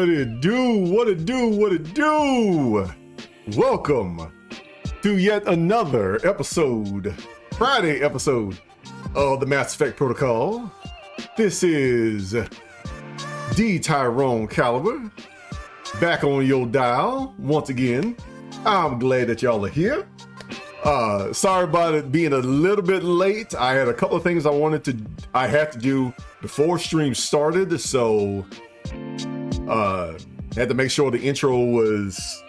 What it do? What it do? What it do? Welcome to yet another episode, Friday episode of the Mass Effect Protocol. This is D. Tyrone Caliber, back on your dial once again. I'm glad that y'all are here. Sorry about it being a little bit late. I had a couple of things I had to do before stream started, so had to make sure the intro was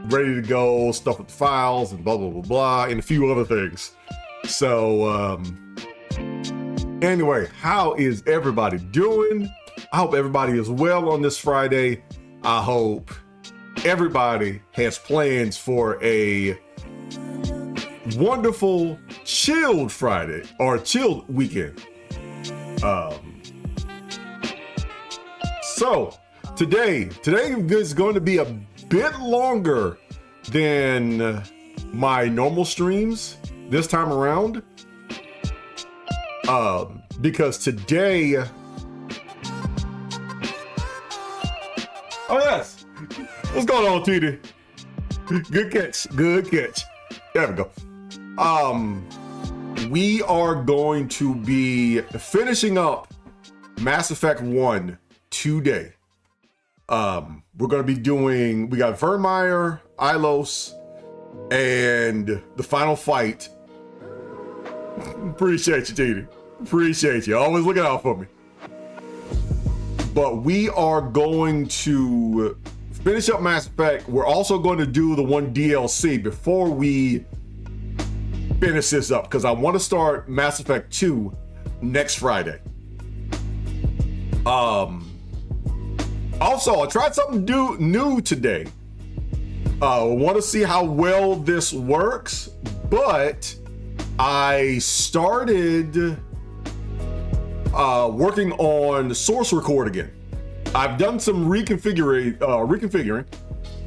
ready to go, stuff with the files and blah blah blah blah, and a few other things. So anyway, how is everybody doing? I hope everybody is well on this Friday. I hope everybody has plans for a wonderful chilled Friday or chilled weekend. So today is going to be a bit longer than my normal streams this time around, because today, oh yes, what's going on, TD? Good catch. There we go. We are going to be finishing up Mass Effect 1 today. We're going to be doing, we got Virmire, Ilos, and the final fight. Appreciate you, TD. Appreciate you. Always looking out for me. But we are going to finish up Mass Effect. We're also going to do the one DLC before we finish this up, because I want to start Mass Effect 2 next Friday. Also, I tried something new today. I want to see how well this works, but I started working on source record again. I've done some reconfiguring,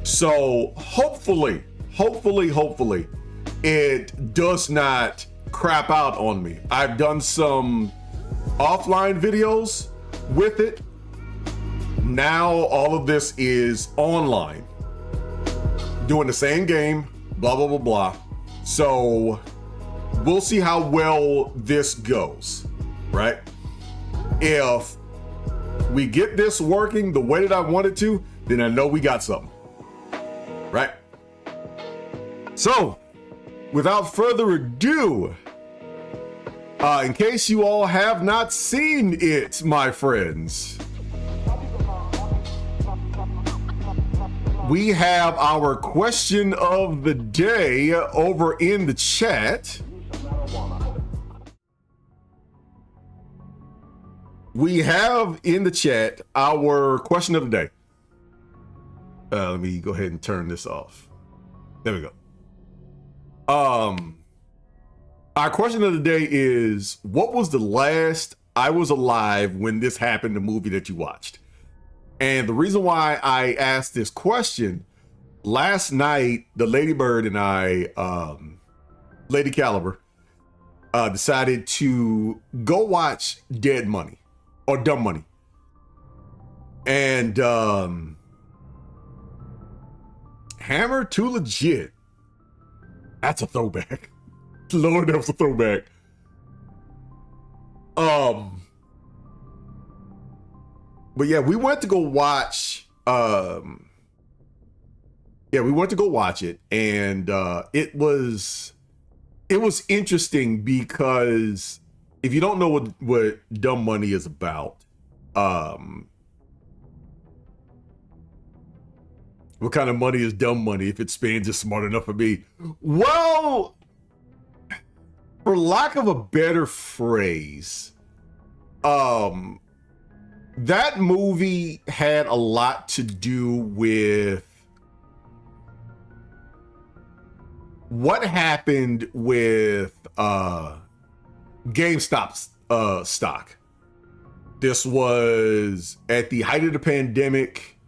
so hopefully it does not crap out on me. I've done some offline videos with it. Now all of this is online, doing the same game, blah blah blah blah. So we'll see how well this goes, right? If we get this working the way that I want it to, then I know we got something, right? So without further ado, in case you all have not seen it, my friends, we have our question of the day over in the chat. We have in the chat our question of the day. Let me go ahead and turn this off. There we go. Our question of the day is, what was the last I Was Alive When This Happened the movie that you watched? And the reason why I asked this question, last night, the Ladybird and I, Lady Caliber, decided to go watch Dead Money or Dumb Money. And Hammer Too Legit. That's a throwback. Lord, that was a throwback. But yeah, we went to go watch. We went to go watch it, and it was interesting because if you don't know what Dumb Money is about, what kind of money is dumb money if it spends is smart enough for me? Well, for lack of a better phrase, that movie had a lot to do with what happened with GameStop's stock. This was at the height of the pandemic,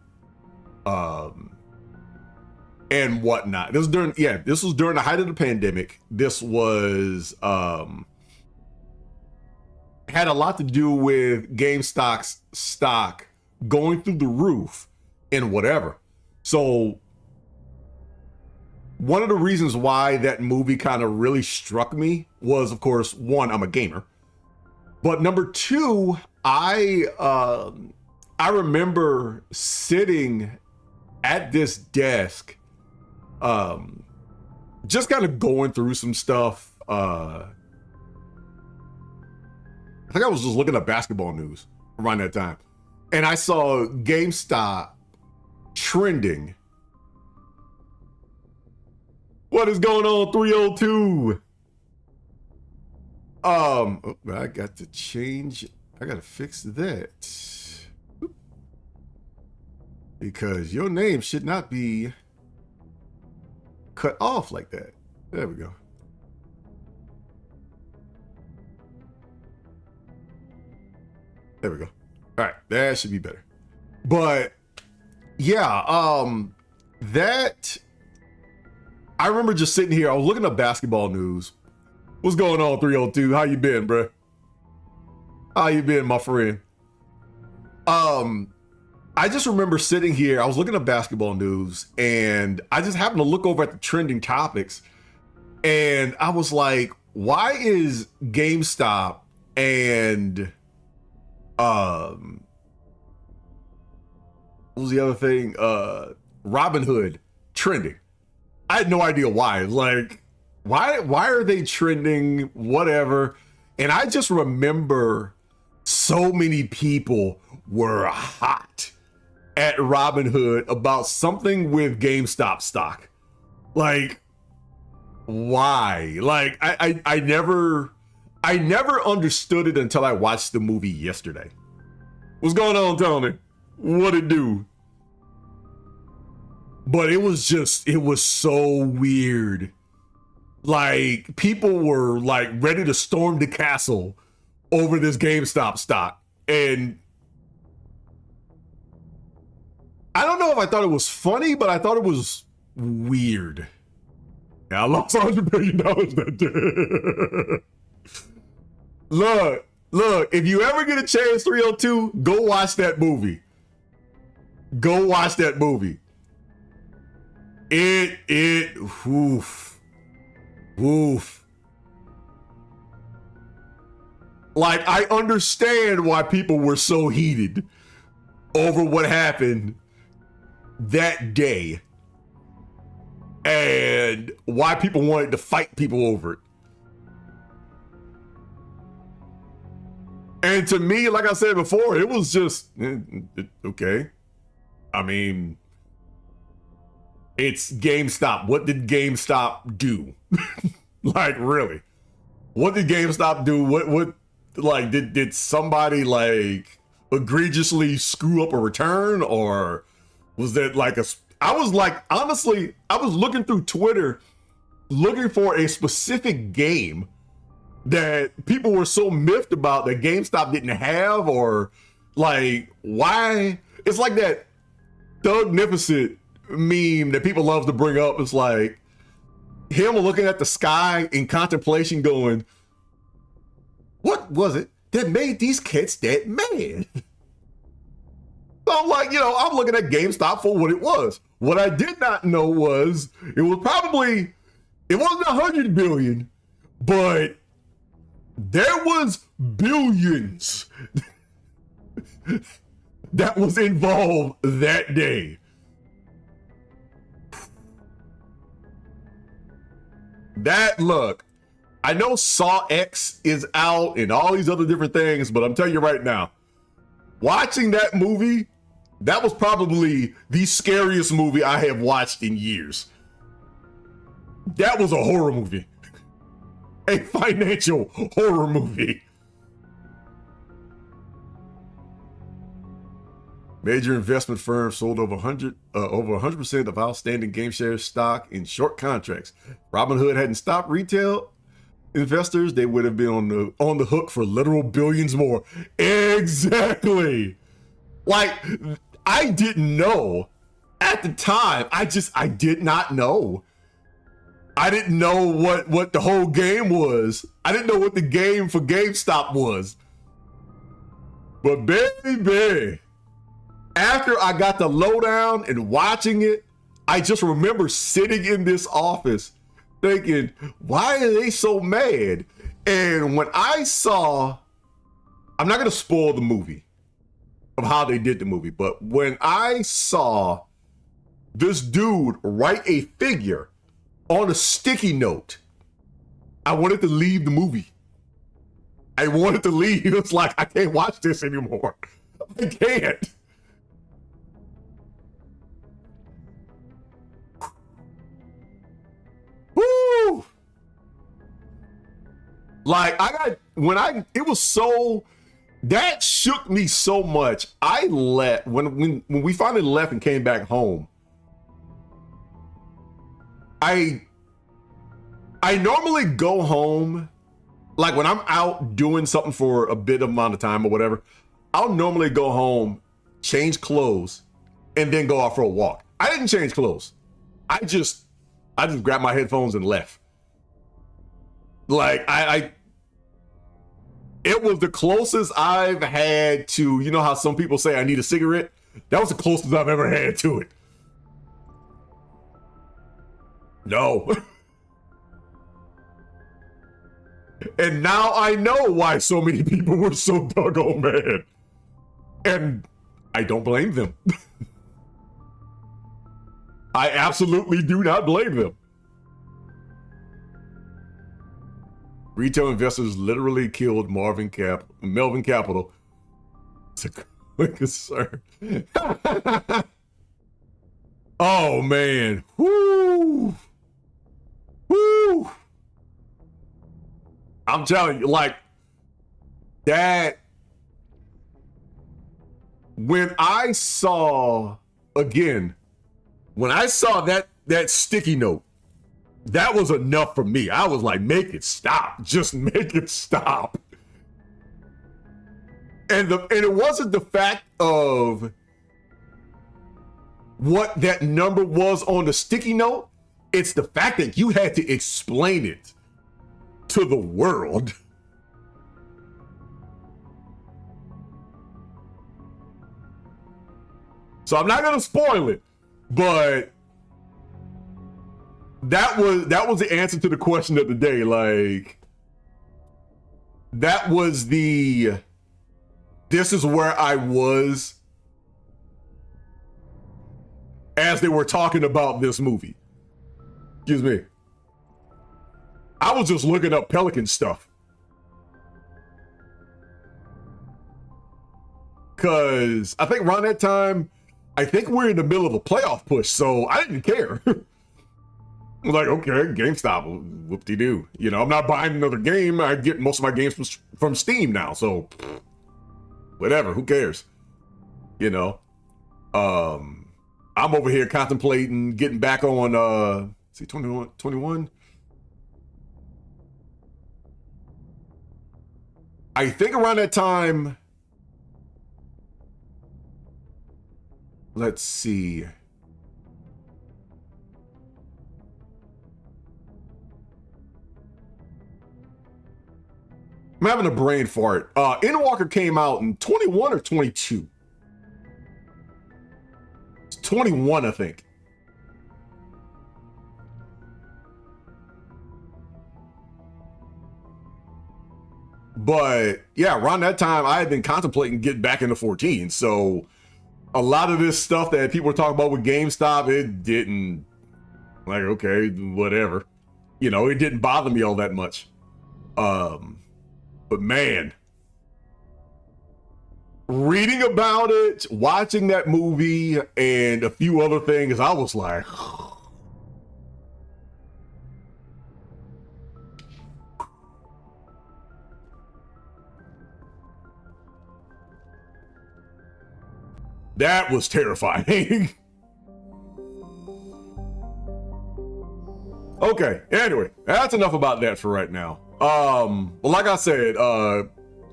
and whatnot. This was during the height of the pandemic. This was had a lot to do with GameStop's stock going through the roof and whatever. So one of the reasons why that movie kind of really struck me was, of course, one, I'm a gamer, but number two, I remember sitting at this desk, just kind of going through some stuff. I think I was just looking at basketball news around that time, and I saw GameStop trending. What is going on, 302? I got to change. I got to fix that because your name should not be cut off like that. There we go. There we go. All right, that should be better. But yeah, that I remember just sitting here. I was looking up basketball news. What's going on, 302? How you been, bro? How you been, my friend? I just remember sitting here. I was looking at basketball news, and I just happened to look over at the trending topics, and I was like, "Why is GameStop and what was the other thing? Robinhood trending?" I had no idea why. Like, why are they trending? Whatever. And I just remember so many people were hot at Robinhood about something with GameStop stock. Like, why? Like, I never understood it until I watched the movie yesterday. What's going on, Tony? What it do? But it was so weird. Like, people were like ready to storm the castle over this GameStop stock. And I don't know if I thought it was funny, but I thought it was weird. Yeah, I lost $100 billion that day. Look, if you ever get a chance, 302, go watch that movie. Go watch that movie. Woof. Like, I understand why people were so heated over what happened that day and why people wanted to fight people over it. And to me, like I said before, it was just, okay. I mean, it's GameStop. What did GameStop do? Like, really? What did GameStop do? What like, did somebody like egregiously screw up a return, or was that like I was like, honestly, I was looking through Twitter looking for a specific game that people were so miffed about that GameStop didn't have, or like, why? It's like that Thugnificent meme that people love to bring up. It's like him looking at the sky in contemplation going, what was it that made these cats that mad? So I'm like, I'm looking at GameStop for what it was. What I did not know was it wasn't 100 billion, but there was billions that was involved that day. Look, I know Saw X is out and all these other different things, but I'm telling you right now, watching that movie, that was probably the scariest movie I have watched in years. That was a horror movie. A financial horror movie. Major investment firms sold over 100% of outstanding GameShare stock in short contracts. Robinhood hadn't stopped retail investors, they would have been on the hook for literal billions more. Exactly. Like, I didn't know at the time. I did not know. I didn't know what the whole game was. I didn't know what the game for GameStop was. But baby, After I got the lowdown and watching it, I just remember sitting in this office thinking, why are they so mad? And when I saw, I'm not going to spoil the movie of how they did the movie, but when I saw this dude write a figure on a sticky note, I wanted to leave the movie. I wanted to leave. It's like, I can't watch this anymore. I can't. Woo! Like, it was so, that shook me so much. I left, when we finally left and came back home, I normally go home, like when I'm out doing something for a bit of amount of time or whatever, I'll normally go home, change clothes, and then go out for a walk. I didn't change clothes. I just grabbed my headphones and left. Like, it was the closest I've had to, you know how some people say I need a cigarette? That was the closest I've ever had to it. No. And now I know why so many people were so doggone mad. And I don't blame them. I absolutely do not blame them. Retail investors literally killed Melvin Capital. It's a quick concern. Oh man. Woo. Woo. I'm telling you, like, that, when I saw that sticky note, that was enough for me. I was like, make it stop. Just make it stop. And it wasn't the fact of what that number was on the sticky note. It's the fact that you had to explain it to the world. So I'm not going to spoil it, but that was the answer to the question of the day. Like, that was this is where I was as they were talking about this movie. Excuse me. I was just looking up Pelican stuff. Because I think around that time, I think we're in the middle of a playoff push, so I didn't care. I'm like, okay, GameStop, whoop-de-doo. You know, I'm not buying another game. I get most of my games from Steam now, so whatever, who cares? You know? I'm over here contemplating getting back on, 21? I think around that time, let's see. I'm having a brain fart. Endwalker came out in 21 or 22? It's 21, I think. But yeah, around that time, I had been contemplating getting back into 14. So a lot of this stuff that people were talking about with GameStop, it didn't, like, okay, whatever. You know, it didn't bother me all that much. But man, reading about it, watching that movie, and a few other things, I was like, that was terrifying. Okay, anyway, that's enough about that for right now. Well, like I said,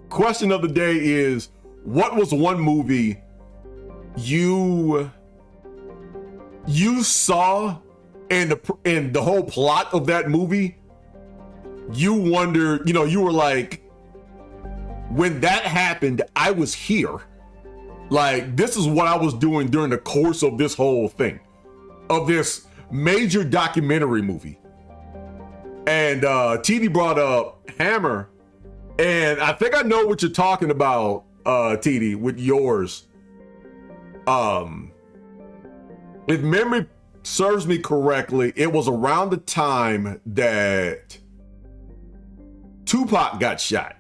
question of the day is, what was one movie you saw, and the whole plot of that movie, you wondered, you know, you were like, when that happened, I was here. Like, this is what I was doing during the course of this whole thing, of this major documentary movie. And TD brought up Hammer, and I think I know what you're talking about, TD, with yours. If memory serves me correctly, it was around the time that Tupac got shot.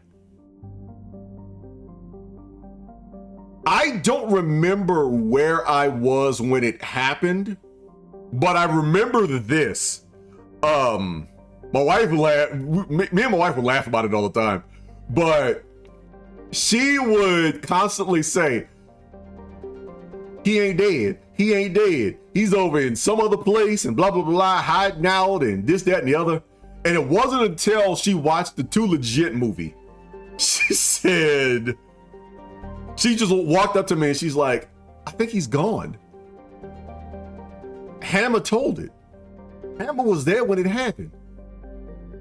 I don't remember where I was when it happened, but I remember this. My wife laughed. Me and my wife would laugh about it all the time, but she would constantly say, "He ain't dead. He ain't dead. He's over in some other place and blah, blah, blah, hiding out and this, that, and the other." And it wasn't until she watched the Too Legit movie, she said, she just walked up to me and she's like, "I think he's gone." Hammer told it. Hammer was there when it happened.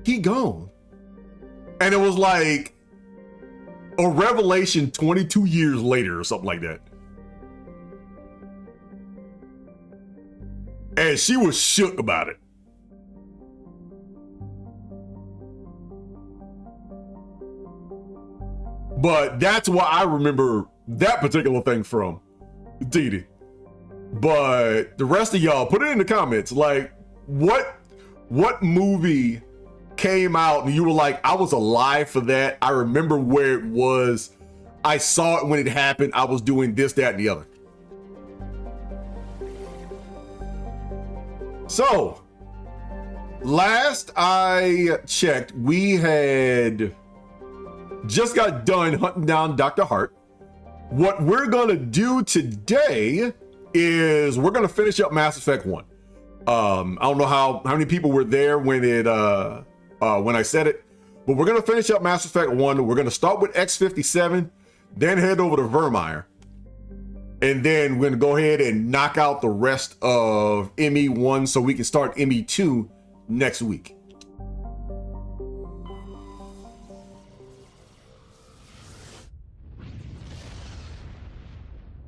He gone. And it was like a revelation 22 years later or something like that. And she was shook about it. But that's why I remember that particular thing from, Didi. But the rest of y'all, put it in the comments. Like, what movie came out and you were like, "I was alive for that. I remember where it was. I saw it when it happened. I was doing this, that, and the other." So, last I checked, we had just got done hunting down Dr. Hart. What we're gonna do today is we're gonna finish up Mass Effect 1. I don't know how many people were there when I said it, but we're gonna finish up Mass Effect 1. We're gonna start with X-57, then head over to Virmire. And then we're gonna go ahead and knock out the rest of ME1 so we can start ME2 next week.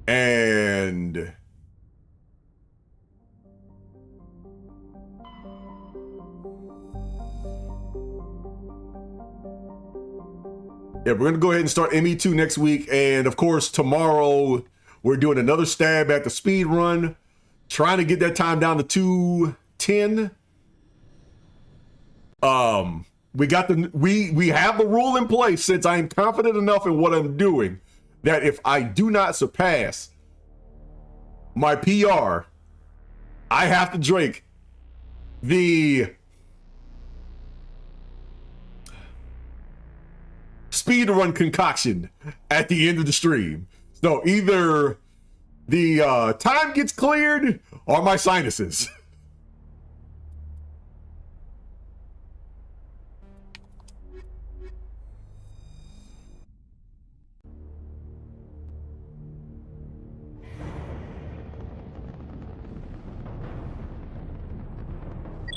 And yeah, we're gonna go ahead and start ME2 next week. And of course, tomorrow we're doing another stab at the speed run, trying to get that time down to 2:10. We have the rule in place, since I am confident enough in what I'm doing, that if I do not surpass my PR, I have to drink the speed run concoction at the end of the stream. So either the time gets cleared or my sinuses.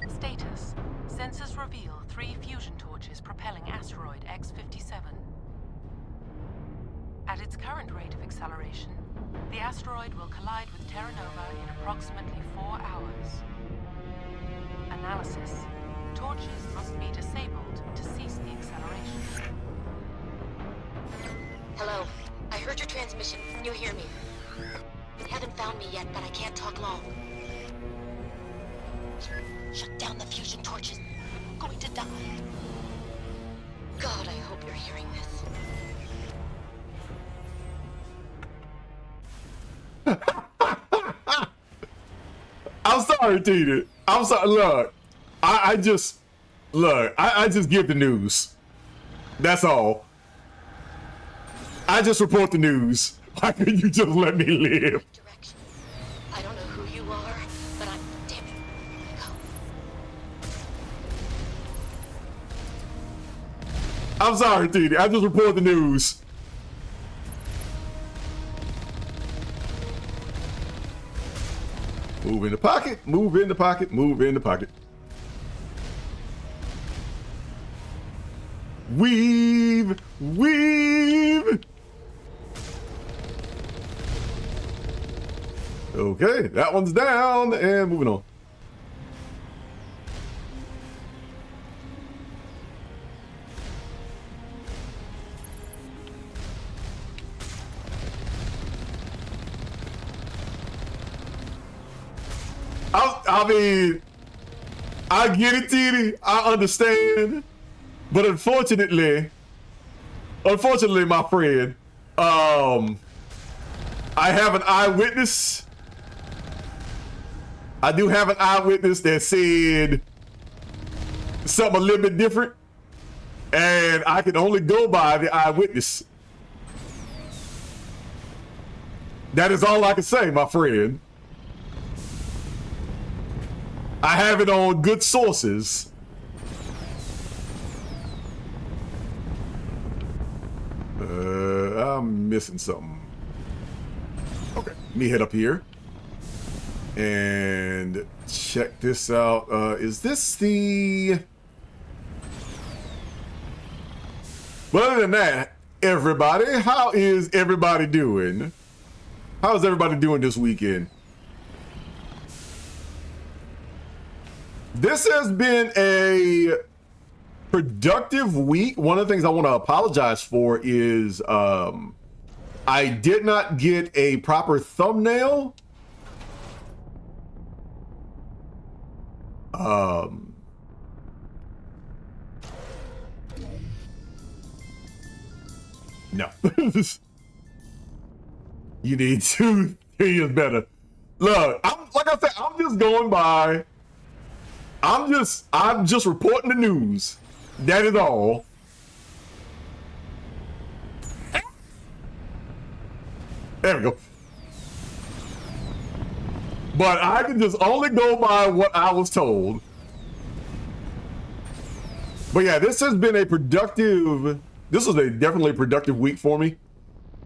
Status. Sensors reveal 3 fusion torches propelling asteroid X-57. At its current rate of acceleration, the asteroid will collide with Terra Nova in approximately 4 hours. Analysis. Torches must be disabled to cease the acceleration. Hello. I heard your transmission. Can you hear me? You haven't found me yet, but I can't talk long. Shut down the fusion torches. I'm going to die. God, I hope you're hearing this. I'm sorry, Tina. I'm sorry. Look, I just give the news. That's all. I just report the news. Why couldn't you just let me live? Direction. I don't know who you are, but I'm damn it. Go. I'm sorry, Tina. I just report the news. Move in the pocket, move in the pocket, move in the pocket. Weave, weave. Okay, that one's down, and moving on. I mean, I get it, TD. I understand. But unfortunately, my friend, I have an eyewitness. I do have an eyewitness that said something a little bit different. And I can only go by the eyewitness. That is all I can say, my friend. I have it on good sources. I'm missing something. Okay, let me head up here and check this out. Is this the... But other than that, everybody, how is everybody doing? How's everybody doing this weekend? This has been a productive week. One of the things I want to apologize for is I did not get a proper thumbnail. No. You need to hear better. Look, like I said, I'm just going by. I'm just reporting the news. That is all. There we go. But I can just only go by what I was told. But yeah, this has been a productive, this was a definitely productive week for me.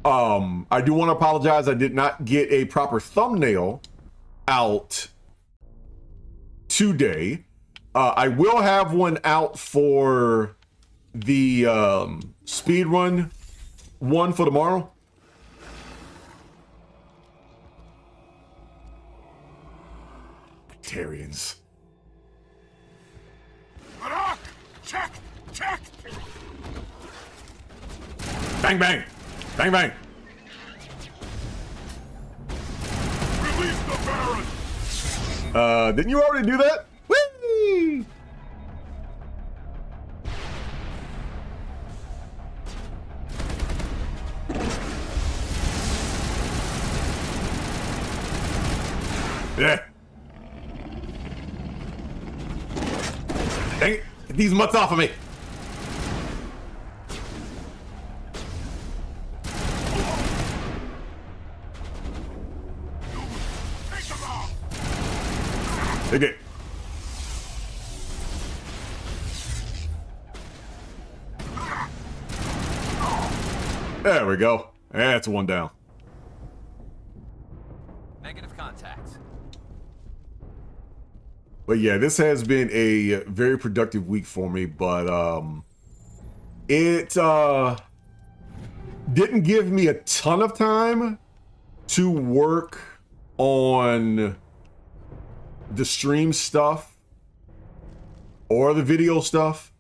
I do want to apologize. I did not get a proper thumbnail out today. I will have one out for the speedrun one for tomorrow. Batarians. Check! Check! Bang, bang! Bang, bang! Release the Baron! Didn't you already do that? Whee! Yeah. Dang it. Get these mutts off of me. Okay. There we go. That's one down. Negative contact. But yeah, this has been a very productive week for me, but it didn't give me a ton of time to work on the stream stuff or the video stuff.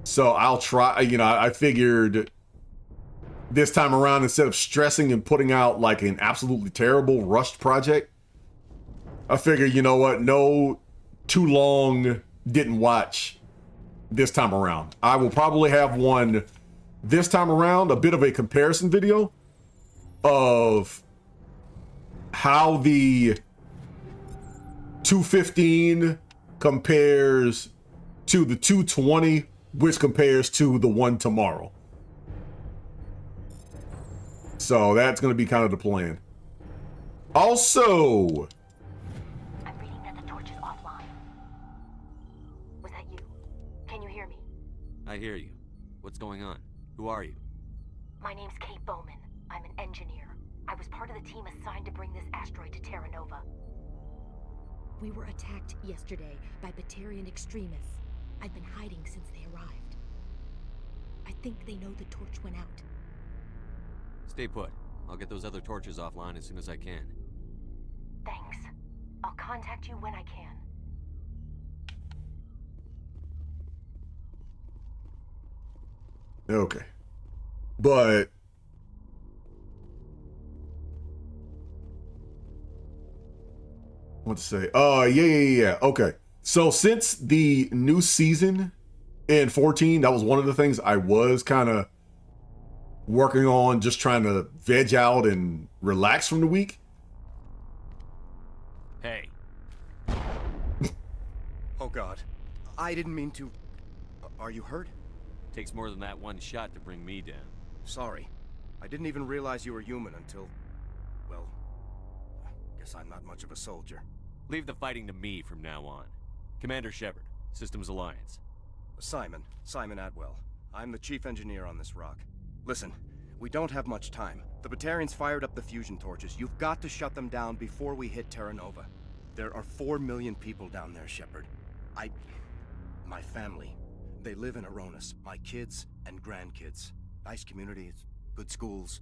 So I'll try, you know, I figured this time around, instead of stressing and putting out like an absolutely terrible rushed project, I figured, you know what, no too long didn't watch this time around. I will probably have one this time around, a bit of a comparison video of how the 215 compares to the 220, which compares to the one tomorrow. So that's going to be kind of the plan. Also, I'm reading that the torch is offline. Was that you? Can you hear me? I hear you. What's going on? Who are you? My name's Kate Bowman. I'm an engineer. I was part of the team assigned to bring this asteroid to Terra Nova. We were attacked yesterday by Batarian extremists. I've been hiding since they arrived. I think they know the torch went out. Stay put. I'll get those other torches offline as soon as I can. Thanks. I'll contact you when I can. Okay. But what to say? Yeah. Okay. So since the new season in 14, that was one of the things I was kind of working on, just trying to veg out and relax from the week. Hey. Oh God. I didn't mean to. Are you hurt? Takes more than that one shot to bring me down. Sorry. I didn't even realize you were human until... well... guess I'm not much of a soldier. Leave the fighting to me from now on. Commander Shepard, Systems Alliance. Simon Atwell. I'm the chief engineer on this rock. Listen, we don't have much time. The Batarians fired up the fusion torches. You've got to shut them down before we hit Terra Nova. There are 4 million people down there, Shepard. My family. They live in Aronis. My kids and grandkids. Nice communities, good schools.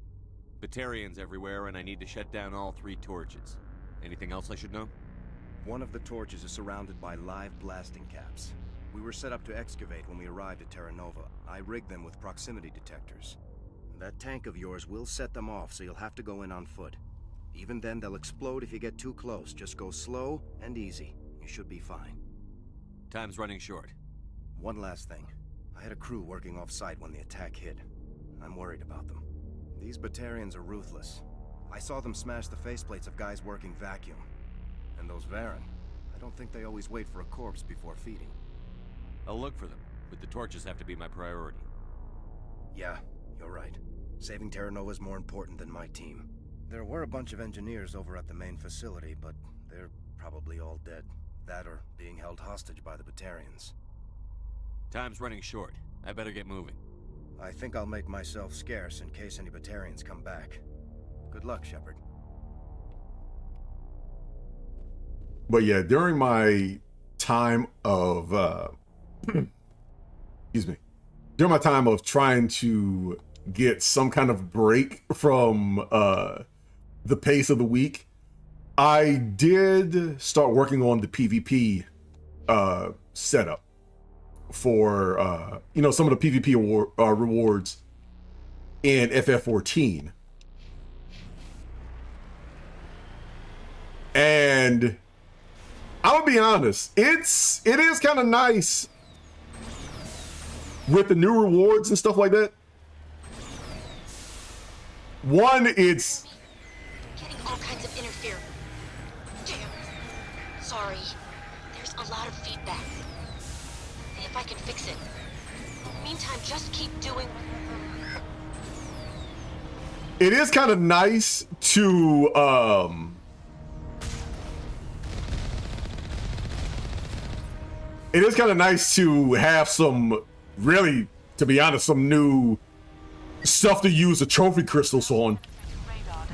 Batarians everywhere, and I need to shut down all 3 torches. Anything else I should know? One of the torches is surrounded by live blasting caps. We were set up to excavate when we arrived at Terra Nova. I rigged them with proximity detectors. That tank of yours will set them off, so you'll have to go in on foot. Even then, they'll explode if you get too close. Just go slow and easy. You should be fine. Time's running short. One last thing. I had a crew working off-site when the attack hit. I'm worried about them. These Batarians are ruthless. I saw them smash the faceplates of guys working vacuum. And those Varen, I don't think they always wait for a corpse before feeding. I'll look for them, but the torches have to be my priority. Yeah, you're right. Saving Terra Nova is more important than my team. There were a bunch of engineers over at the main facility, but they're probably all dead. That or being held hostage by the Batarians. Time's running short. I better get moving. I think I'll make myself scarce in case any Batarians come back. Good luck, Shepard. But yeah, during my time of excuse me, during my time of trying to get some kind of break from the pace of the week, I did start working on the PvP setup for some of the PvP rewards in FF14. And I'm gonna be honest, it is kind of nice with the new rewards and stuff like that. One, it's Getting all kinds of interference. Damn. Sorry. There's a lot of feedback. See if I can fix it. Meantime, just keep doing... it is kind of nice to have some, really, to be honest, some new stuff to use the trophy crystals on,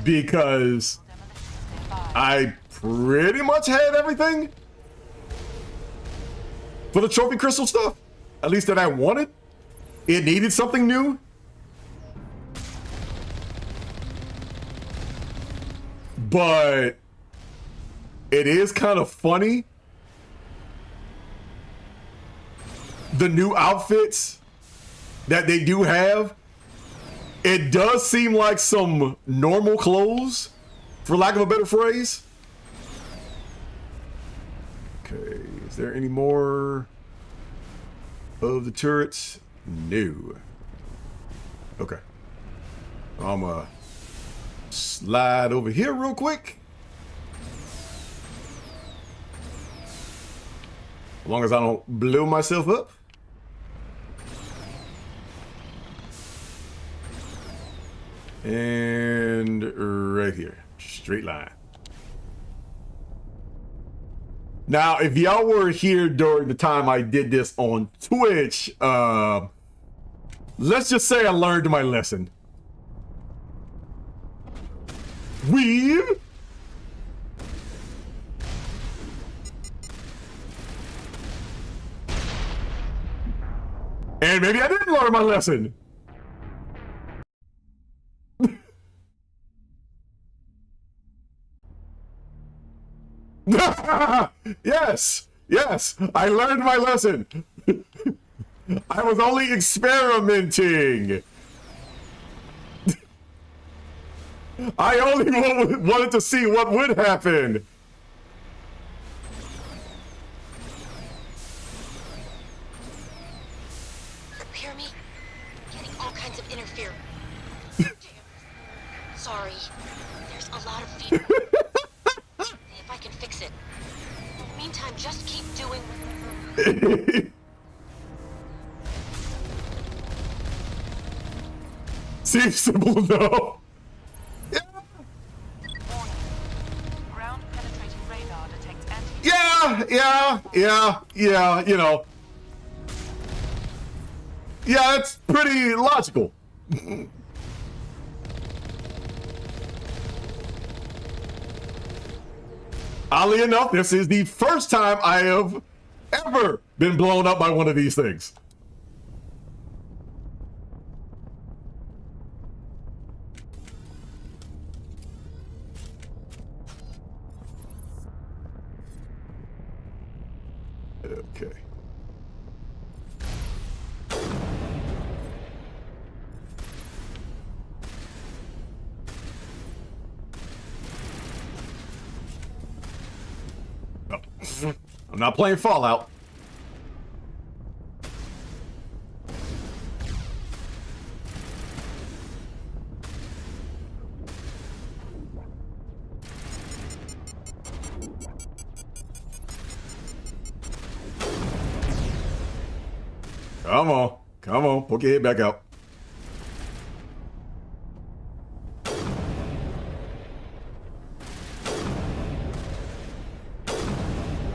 because I pretty much had everything for the trophy crystal stuff, at least that I wanted. It needed something new. But it is kind of funny, the new outfits that they do have. It does seem like some normal clothes, for lack of a better phrase. Okay, is there any more of the turrets? No. Okay. I'm gonna slide over here real quick. As long as I don't blow myself up. And right here, straight line. Now, if y'all were here during the time I did this on Twitch, let's just say I learned my lesson. Weave. And maybe I didn't learn my lesson. Yes, yes, I learned my lesson. I was only experimenting. I only wanted to see what would happen. Hear me? Getting all kinds of interference. Sorry. There's a lot of feedback. See if I can fix it. Meantime, just keep doing. Seems simple though. Ground penetrating radar detects anti. Yeah, you know. Yeah, it's pretty logical. Oddly enough, this is the first time I have ever been blown up by one of these things. Okay. No. I'm not playing Fallout. Come on, poke your head back out.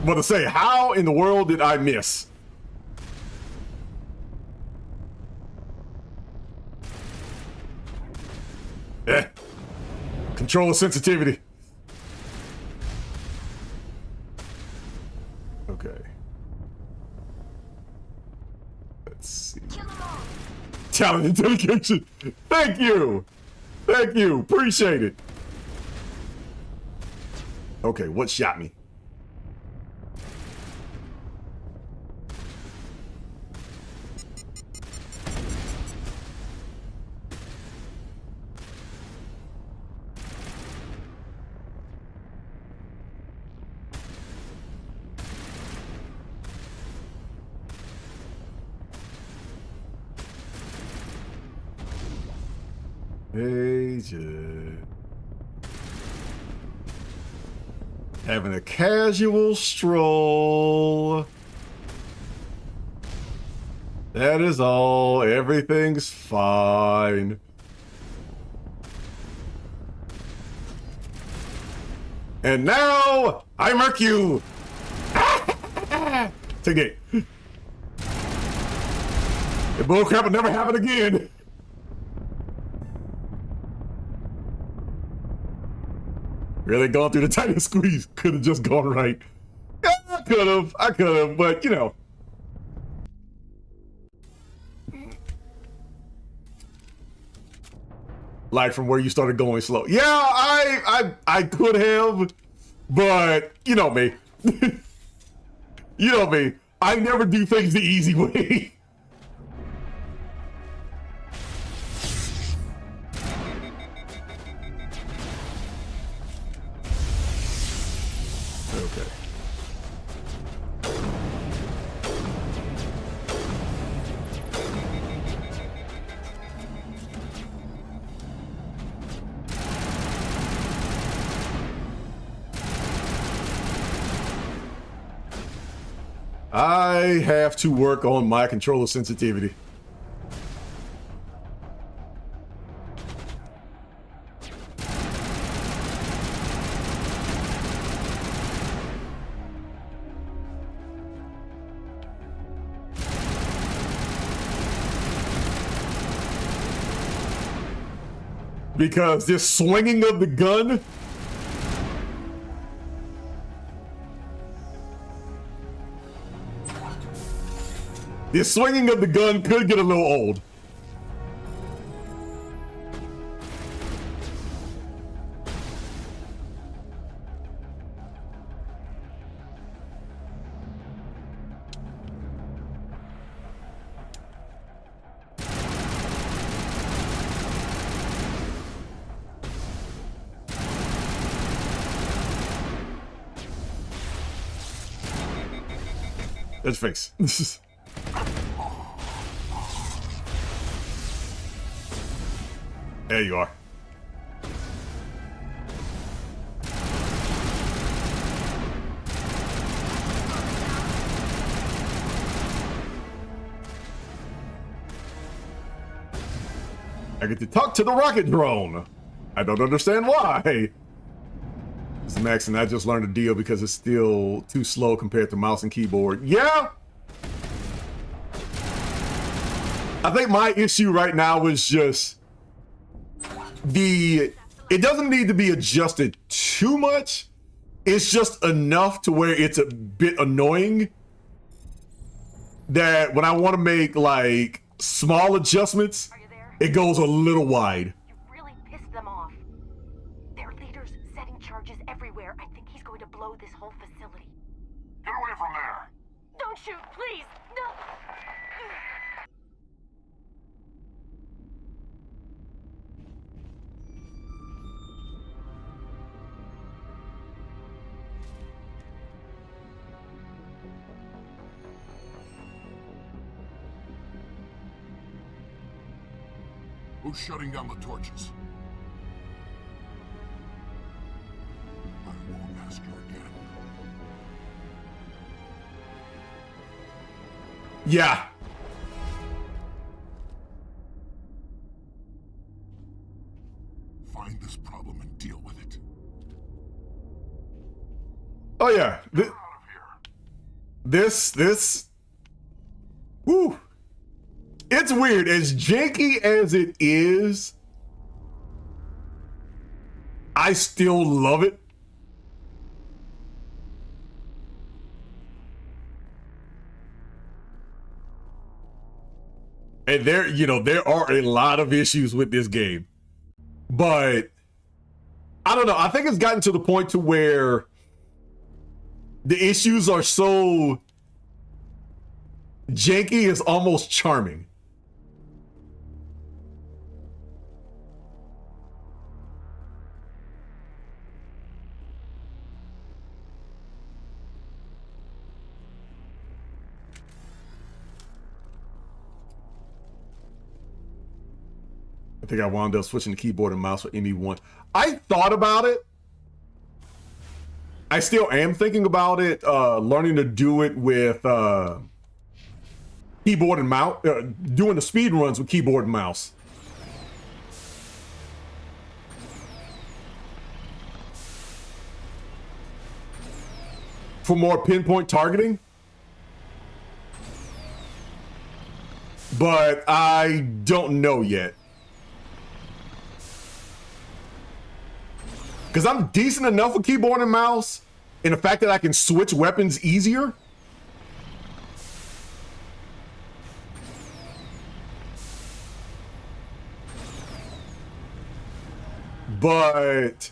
What to say, how in the world did I miss? Controller sensitivity. Okay. Let's see. Talent and dedication. Thank you. Thank you. Appreciate it. Okay, what shot me? Having a casual stroll. That is all. Everything's fine. And now I murk you. Take it. The bullcrap will never happen again. Really gone through the tightest squeeze. Could have just gone right. Yeah, I could have, but you know. Like from where you started going slow. Yeah, I could have, but you know me. You know me. I never do things the easy way. Okay. I have to work on my controller sensitivity. Because this swinging of the gun. This swinging of the gun could get a little old. Let's face. There you are. I get to talk to the rocket drone. I don't understand why. Mr. Maxon, I just learned a deal because it's still too slow compared to mouse and keyboard. Yeah. I think my issue right now is just it doesn't need to be adjusted too much. It's just enough to where it's a bit annoying that when I want to make like small adjustments, it goes a little wide. You really pissed them off. Their leader's setting charges everywhere. I think he's going to blow this whole facility. Get away from there! Don't shoot, please! No! Who's shutting down the torches? I won't ask you again. Yeah. Find this problem and deal with it. Oh yeah. Get out of here. This. Woo. It's weird. As janky as it is, I still love it. And there are a lot of issues with this game. But I don't know. I think it's gotten to the point to where the issues are so janky, it's almost charming. I think I wound up switching the keyboard and mouse for ME1. I thought about it. I still am thinking about it, learning to do it with keyboard and mouse, doing the speed runs with keyboard and mouse. For more pinpoint targeting. But I don't know yet. Because I'm decent enough with keyboard and mouse, and the fact that I can switch weapons easier. But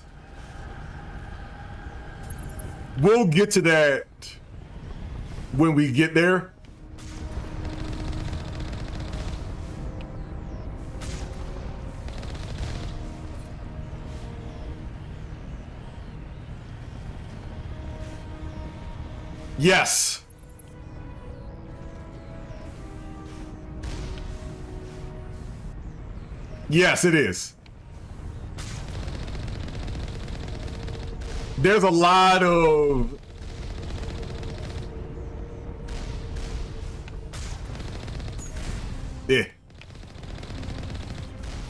we'll get to that when we get there. Yes. Yes, it is. There's a lot of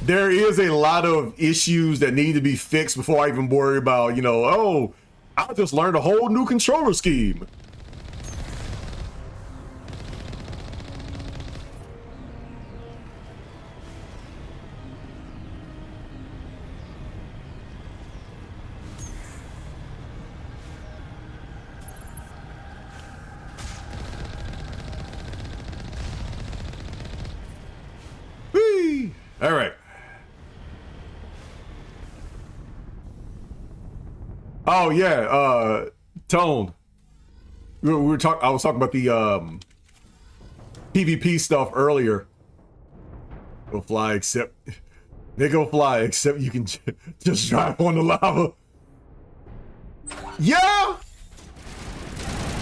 there is a lot of issues that need to be fixed before I even worry about, oh, I just learned a whole new controller scheme. All right. Oh yeah, Tone. We were talking. I was talking about the PvP stuff earlier. Go fly, except they go fly, except you can just drive on the lava. Yeah.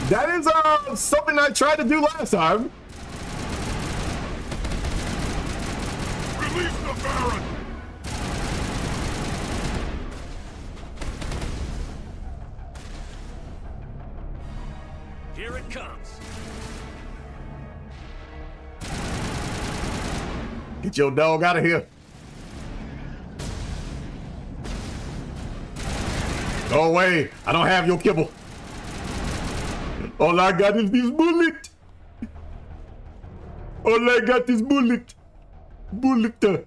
That is something I tried to do last time. Release the Baron! Here it comes. Get your dog out of here. Go away. I don't have your kibble. All I got is this bullet. All I got is bullet. Bullet.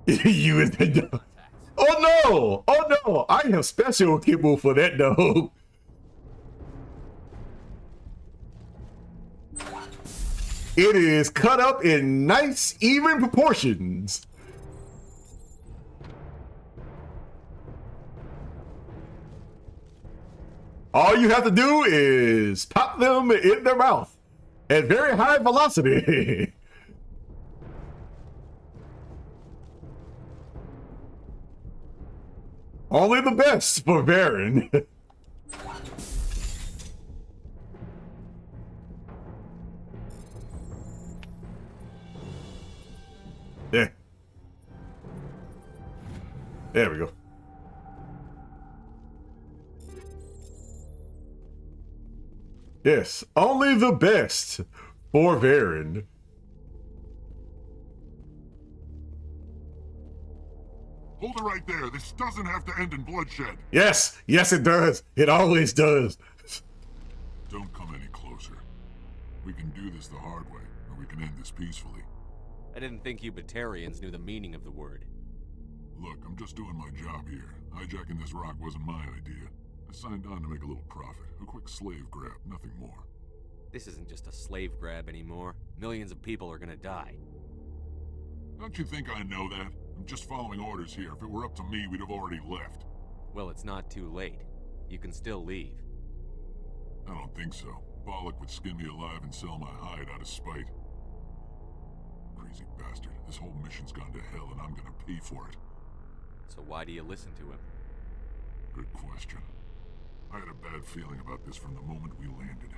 You is the dog. Oh no! Oh no! I have special kibble for that dog. It is cut up in nice, even proportions. All you have to do is pop them in their mouth at very high velocity. Only the best for Varen. Yeah. There we go. Yes, only the best for Varen. Hold it right there. This doesn't have to end in bloodshed. Yes, yes it does. It always does. Don't come any closer. We can do this the hard way, or we can end this peacefully. I didn't think you Batarians knew the meaning of the word. Look, I'm just doing my job here. Hijacking this rock wasn't my idea. I signed on to make a little profit. A quick slave grab, nothing more. This isn't just a slave grab anymore. Millions of people are gonna die. Don't you think I know that? I'm just following orders here. If it were up to me, we'd have already left. Well, it's not too late. You can still leave. I don't think so. Bollock would skin me alive and sell my hide out of spite. Crazy bastard. This whole mission's gone to hell and I'm gonna pay for it. So why do you listen to him? Good question. I had a bad feeling about this from the moment we landed.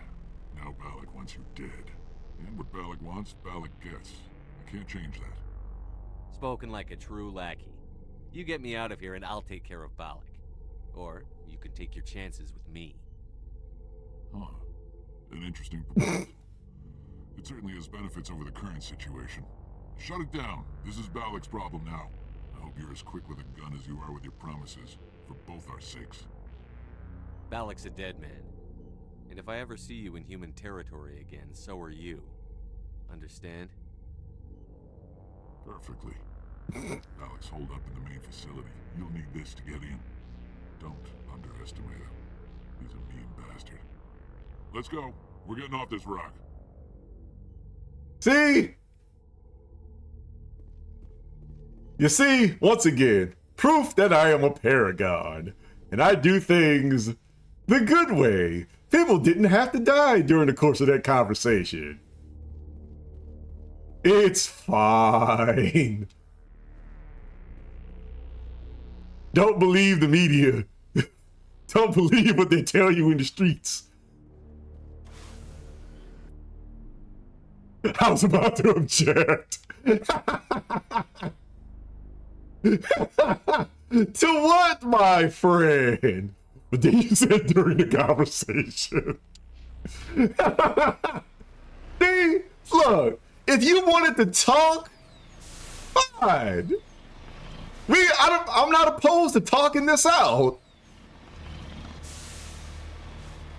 Now Balak wants you dead. And what Balak wants, Balak gets. I can't change that. Spoken like a true lackey. You get me out of here and I'll take care of Balak. Or you can take your chances with me. Huh. An interesting proposal. It certainly has benefits over the current situation. Shut it down. This is Balak's problem now. I hope you're as quick with a gun as you are with your promises. For both our sakes. Balak's a dead man. And if I ever see you in human territory again, so are you. Understand? Perfectly. Balak's holed up in the main facility. You'll need this to get in. Don't underestimate him. He's a mean bastard. Let's go. We're getting off this rock. See? You see, once again, proof that I am a paragon. And I do things the good way. People didn't have to die during the course of that conversation. It's fine. Don't believe the media. Don't believe what they tell you in the streets. I was about to object. To what, my friend? But then you said during the conversation. See, look, if you wanted to talk, fine. I'm not opposed to talking this out.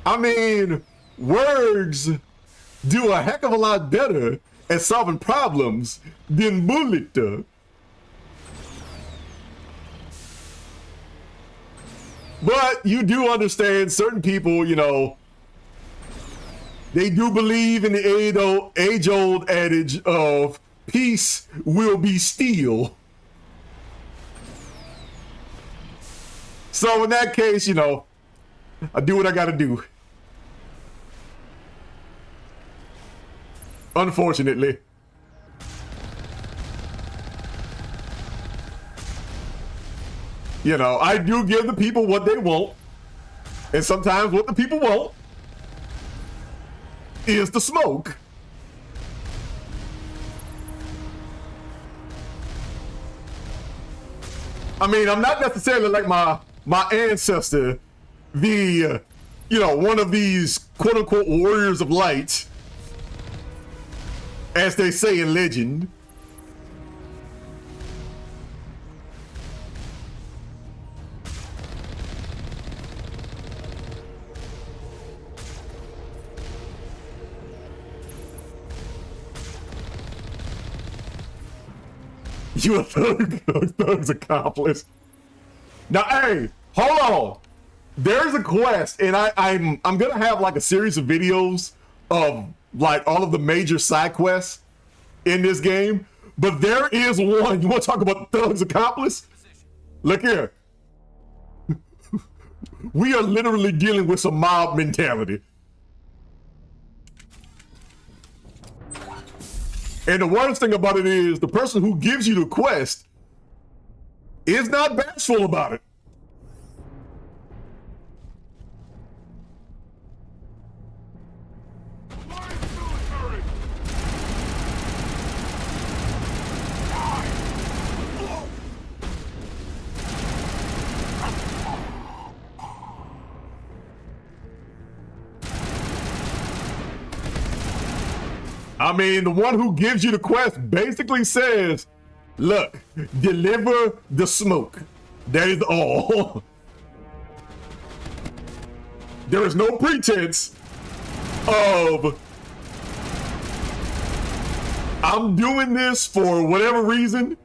I mean, words do a heck of a lot better at solving problems than bullet does. But you do understand certain people, you know, they do believe in the age-old adage of peace will be steel. So in that case, you know, I do what I gotta do. Unfortunately. You know, I do give the people what they want. And sometimes what the people want is the smoke. I mean, I'm not necessarily like my ancestor, the, you know, one of these quote unquote warriors of light, as they say in legend. You a thug's accomplice. Now, hey, hold on. There's a quest, and I'm gonna have like a series of videos of like all of the major side quests in this game. But there is one. You want to talk about the thug's accomplice? Look here. We are literally dealing with some mob mentality. And the worst thing about it is the person who gives you the quest is not bashful about it. I mean, the one who gives you the quest basically says, look, deliver the smoke. That is all. There is no pretense of I'm doing this for whatever reason.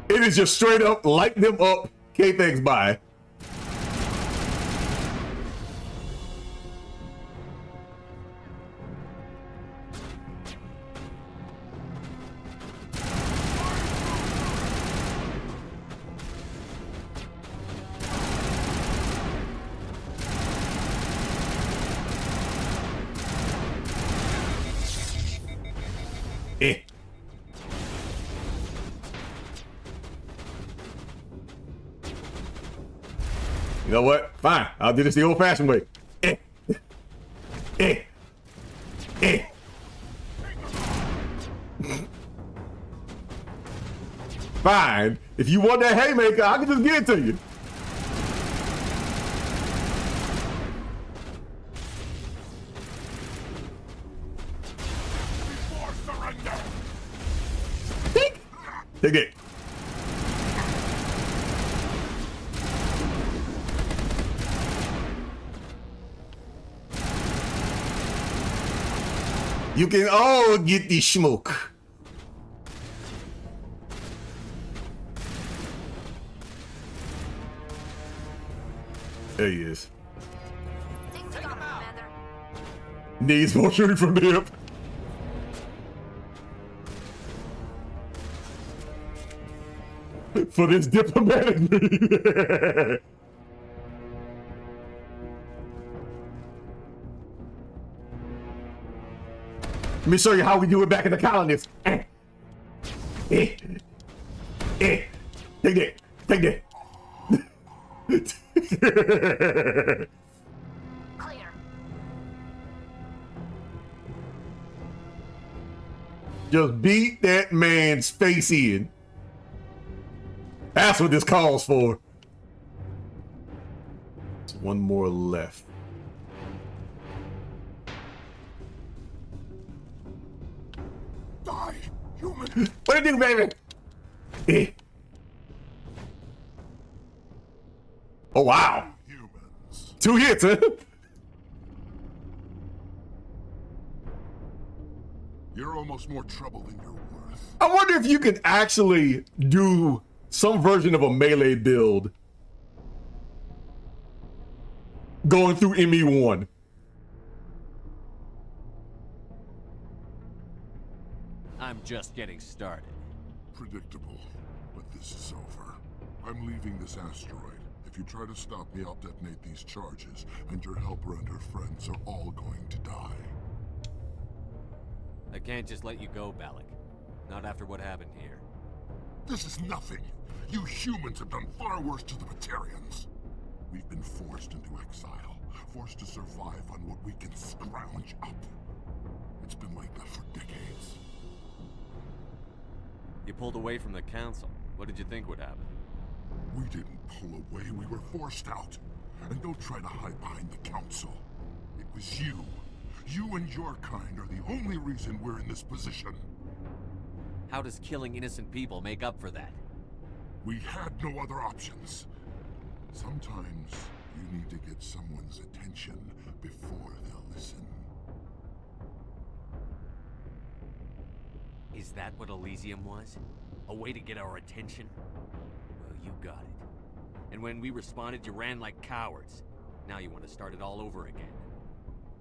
It is just straight up light them up, K-Thanks, bye. You know what? Fine. I'll do this the old-fashioned way. Fine. If you want that haymaker, I can just give it to you. Take it. You can all get the smoke. There he is. Take him out, Commander. Needs more shooting from the hip. For this diplomatic meeting. Let me show you how we do it back in the colonies. Take that. Take that. Clear. Just beat that man's face in. That's what this calls for. There's one more left. Die, human. What do you do, baby? Oh, wow. Humans. 2 hits, huh? You're almost more trouble than you're worth. I wonder if you can actually do some version of a melee build going through ME1. I'm just getting started. Predictable, but this is over. I'm leaving this asteroid. If you try to stop me, I'll detonate these charges, and your helper and her friends are all going to die. I can't just let you go, Balak. Not after what happened here. This is nothing. You humans have done far worse to the Batarians. We've been forced into exile, forced to survive on what we can scrounge up. It's been like that for decades. You pulled away from the Council. What did you think would happen? We didn't pull away, we were forced out. And don't try to hide behind the Council. It was you. You and your kind are the only reason we're in this position. How does killing innocent people make up for that? We had no other options. Sometimes you need to get someone's attention before they'll listen. Is that what Elysium was? A way to get our attention? Well, you got it. And when we responded, you ran like cowards. Now you want to start it all over again.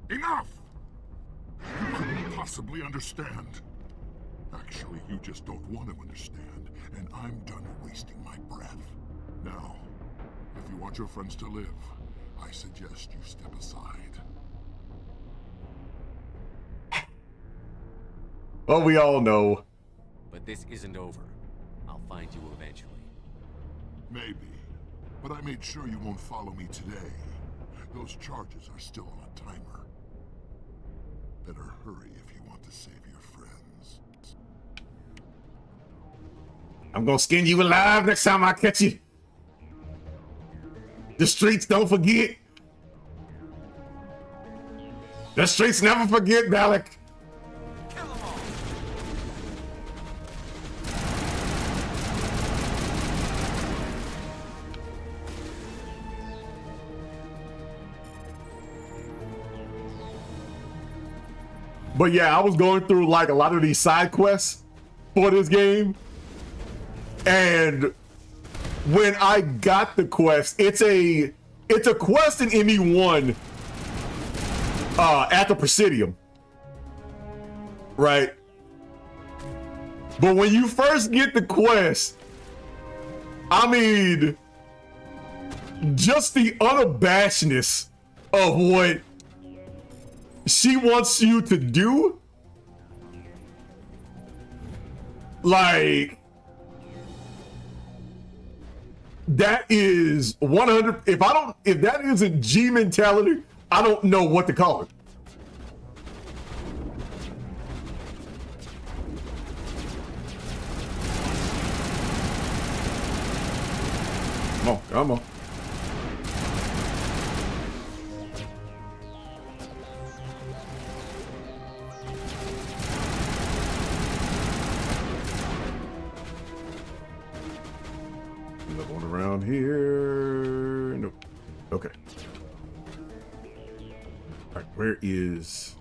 Enough! You couldn't possibly understand. Actually, you just don't want to understand, and I'm done wasting my breath. Now, if you want your friends to live, I suggest you step aside. Well, we all know. But this isn't over. I'll find you eventually. Maybe, but I made sure you won't follow me today. Those charges are still on a timer. Better hurry if you want to save your friends. I'm gonna skin you alive next time I catch you. The streets don't forget. The streets never forget, Balak. But yeah, I was going through like a lot of these side quests for this game. And when I got the quest, it's a quest in ME1 at the Presidium. Right? But when you first get the quest, I mean, just the unabashedness of what she wants you to do, like, that is 100. If that isn't G mentality, I don't know what to call it. Come on, come on. Another one around here. Nope. Okay. All right, where is...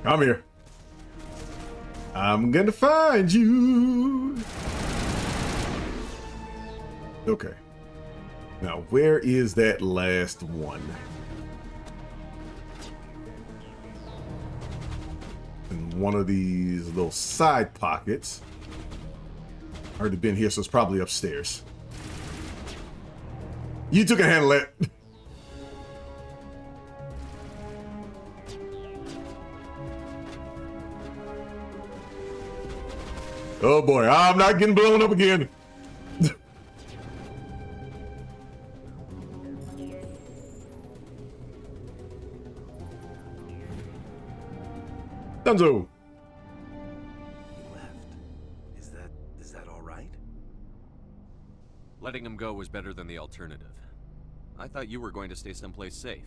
Come here. I'm gonna find you. Okay. Now, where is that last one? In one of these little side pockets. Already been here, so it's probably upstairs. You two can handle it. Oh boy, I'm not getting blown up again. Dunzo. He left. Is that all right? Letting him go was better than the alternative. I thought you were going to stay someplace safe.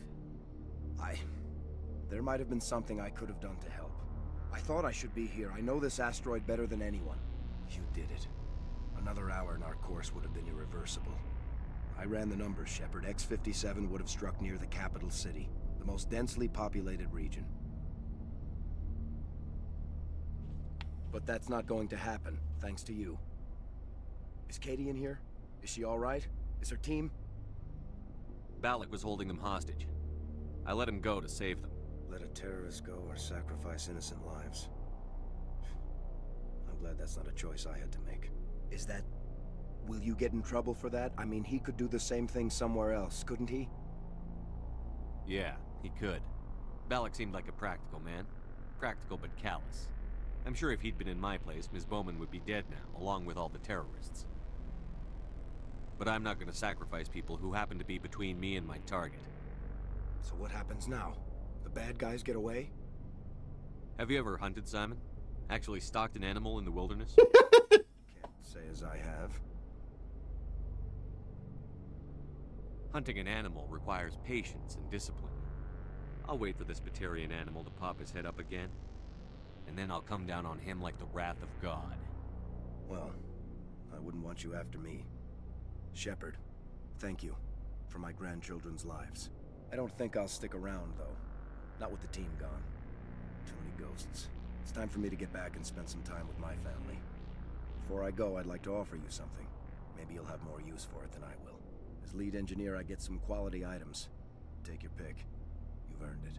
There might have been something I could have done to help. I thought I should be here. I know this asteroid better than anyone. You did it. Another hour and our course would have been irreversible. I ran the numbers, Shepard. X-57 would have struck near the capital city, the most densely populated region. But that's not going to happen, thanks to you. Is Katie in here? Is she all right? Is her team? Balak was holding them hostage. I let him go to save them. Let a terrorist go or sacrifice innocent lives. I'm glad that's not a choice I had to make. Is that... Will you get in trouble for that? I mean, he could do the same thing somewhere else, couldn't he? Yeah, he could. Balak seemed like a practical man. Practical but callous. I'm sure if he'd been in my place, Ms. Bowman would be dead now, along with all the terrorists. But I'm not going to sacrifice people who happen to be between me and my target. So what happens now? The bad guys get away? Have you ever hunted, Simon? Actually stalked an animal in the wilderness? Can't say as I have. Hunting an animal requires patience and discipline. I'll wait for this Batarian animal to pop his head up again, and then I'll come down on him like the wrath of God. Well, I wouldn't want you after me. Shepard, thank you for my grandchildren's lives. I don't think I'll stick around, though. Not with the team gone. Too many ghosts. It's time for me to get back and spend some time with my family. Before I go, I'd like to offer you something. Maybe you'll have more use for it than I will. As lead engineer, I get some quality items. Take your pick. You've earned it.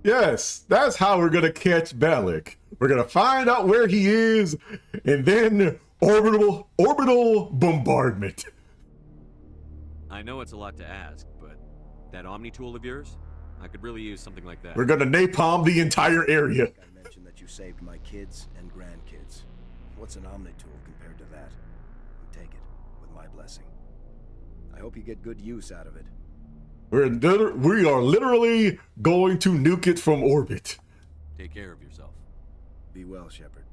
Yes, that's how we're gonna catch Balak. We're gonna find out where he is, and then orbital bombardment. I know it's a lot to ask, but that Omni tool of yours? I could really use something like that. We're gonna napalm the entire area. I mentioned that you saved my kids and grandkids. What's an Omni tool compared to that? Take it, with my blessing. I hope you get good use out of it. We are literally going to nuke it from orbit. Take care of yourself. Be well, Shepard.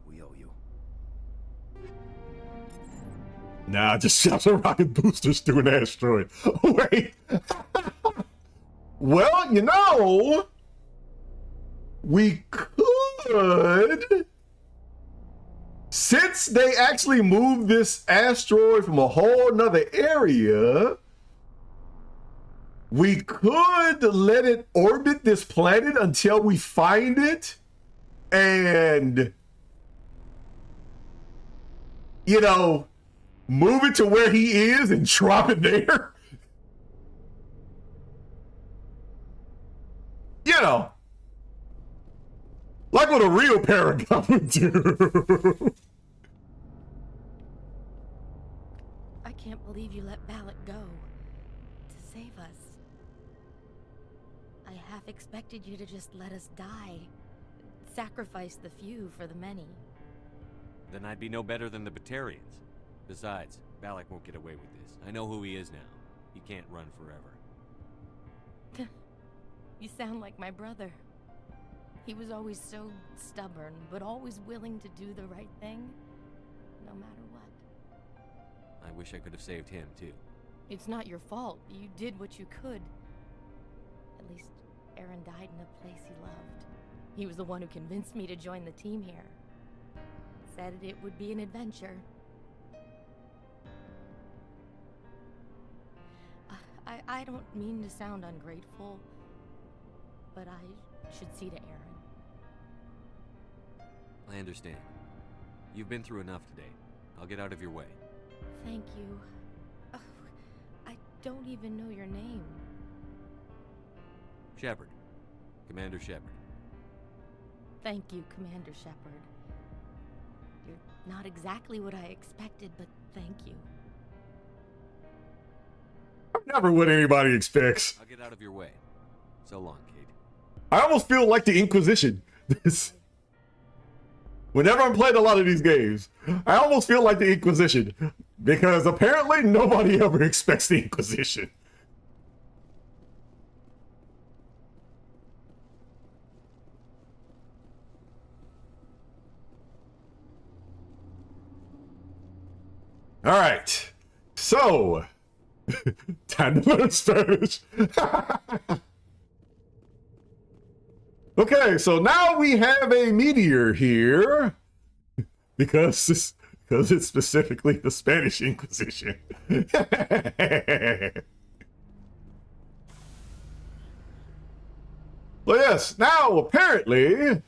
We owe you. Nah, just shot some rocket boosters through an asteroid. Wait. Well, you know, we could, since they actually moved this asteroid from a whole nother area, we could let it orbit this planet until we find it and, you know, move it to where he is and drop it there. You know, like what a real Paragon would do. I can't believe you let Balak go to save us. I half expected you to just let us die. Sacrifice the few for the many. Then I'd be no better than the Batarians. Besides, Balak won't get away with this. I know who he is now. He can't run forever. You sound like my brother. He was always so stubborn, but always willing to do the right thing, no matter what. I wish I could have saved him, too. It's not your fault. You did what you could. At least, Aaron died in a place he loved. He was the one who convinced me to join the team here. Said it would be an adventure. I don't mean to sound ungrateful, but I should see to Aaron. I understand. You've been through enough today. I'll get out of your way. Thank you. Oh, I don't even know your name. Shepard. Commander Shepard. Thank you, Commander Shepard. You're not exactly what I expected, but thank you. Never what anybody expects. I'll get out of your way. So long, Kate. I almost feel like the Inquisition. Whenever I'm playing a lot of these games, I almost feel like the Inquisition. Because apparently nobody ever expects the Inquisition. All right. So, time to learn Spanish. Okay, so now we have a meteor here because it's specifically the Spanish Inquisition. Well, yes, now apparently.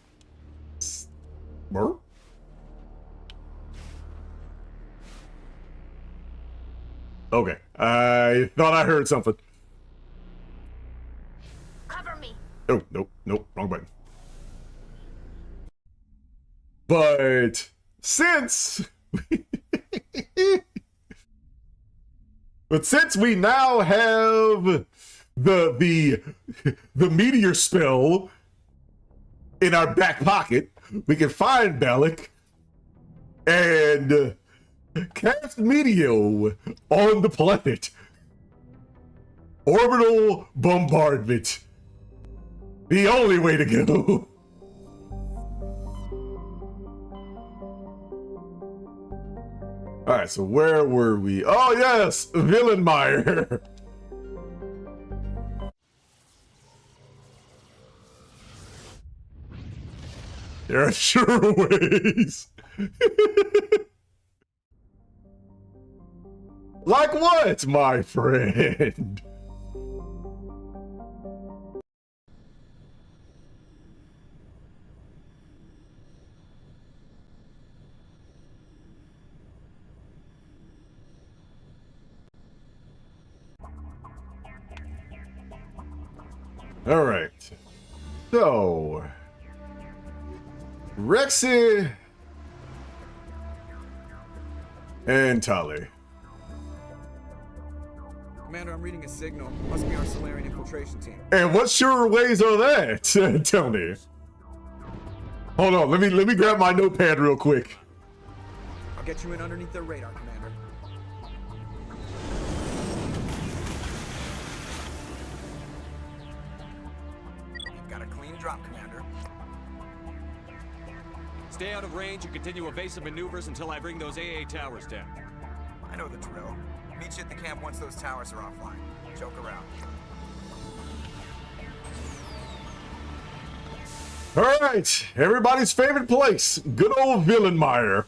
Okay, I thought I heard something. Oh, nope, nope, wrong button. But since we now have the meteor spell in our back pocket, we can find Balak and cast Meteor on the planet. Orbital bombardment. The only way to go. Alright, so where were we? Oh yes, Villianmire. There are sure ways. Like what, my friend? All right. So, Rexy and Tali. Commander, I'm reading a signal. Must be our Solarian infiltration team. And what sure ways are that? Tell me. Hold on, let me grab my notepad real quick. I'll get you in underneath their radar, Commander. You've got a clean drop, Commander. Stay out of range and continue evasive maneuvers until I bring those AA towers down. I know the drill. Meet you at the camp once those towers are offline. Joke around. All right, everybody's favorite place, good old Villianmire.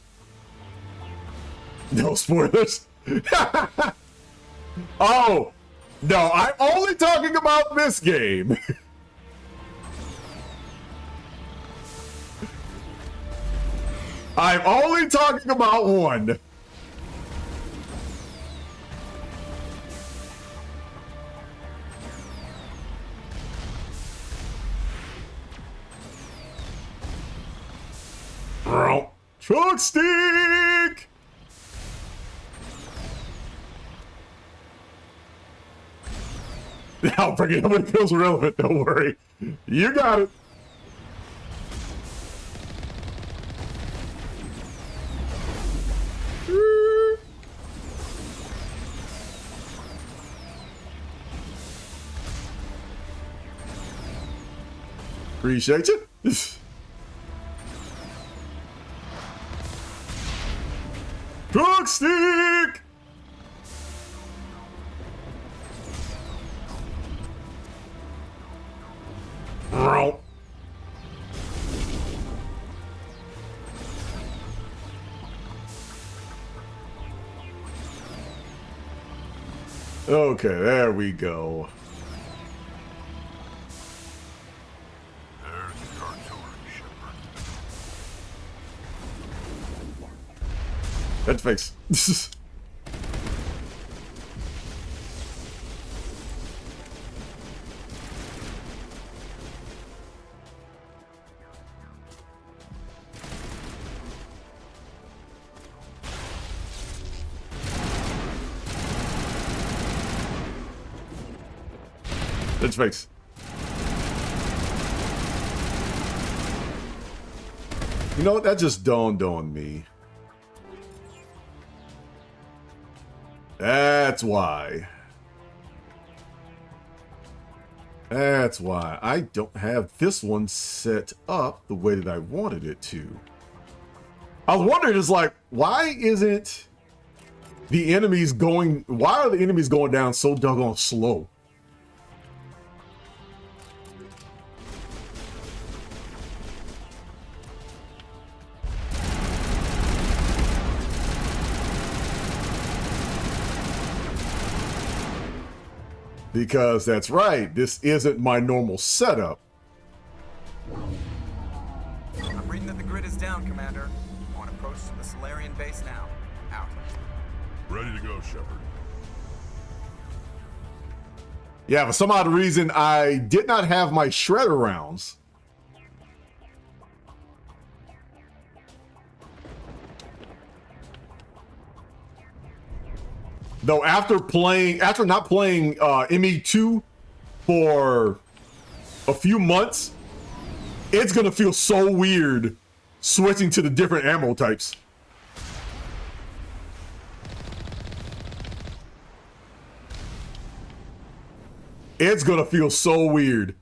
No spoilers. Oh, no, I'm only talking about this game. I'm only talking about one. Truck stick! I'll bring it up when it feels relevant, don't worry. You got it. Appreciate you. Truck stick! Okay, there we go. There's the artillery, Shepard. That's fixed. That's fixed. You know what? That just dawned on me. That's why. That's why I don't have this one set up the way that I wanted it to. I was wondering, it's like, why isn't the enemies going, why are the enemies going down so doggone slow? Because that's right, this isn't my normal setup. I'm reading that the grid is down, Commander. On approach to the Solarian base now. Out. Ready to go, Shepard. Yeah, for some odd reason, I did not have my shredder rounds. Though after not playing ME2 for a few months, it's gonna feel so weird switching to the different ammo types. It's gonna feel so weird.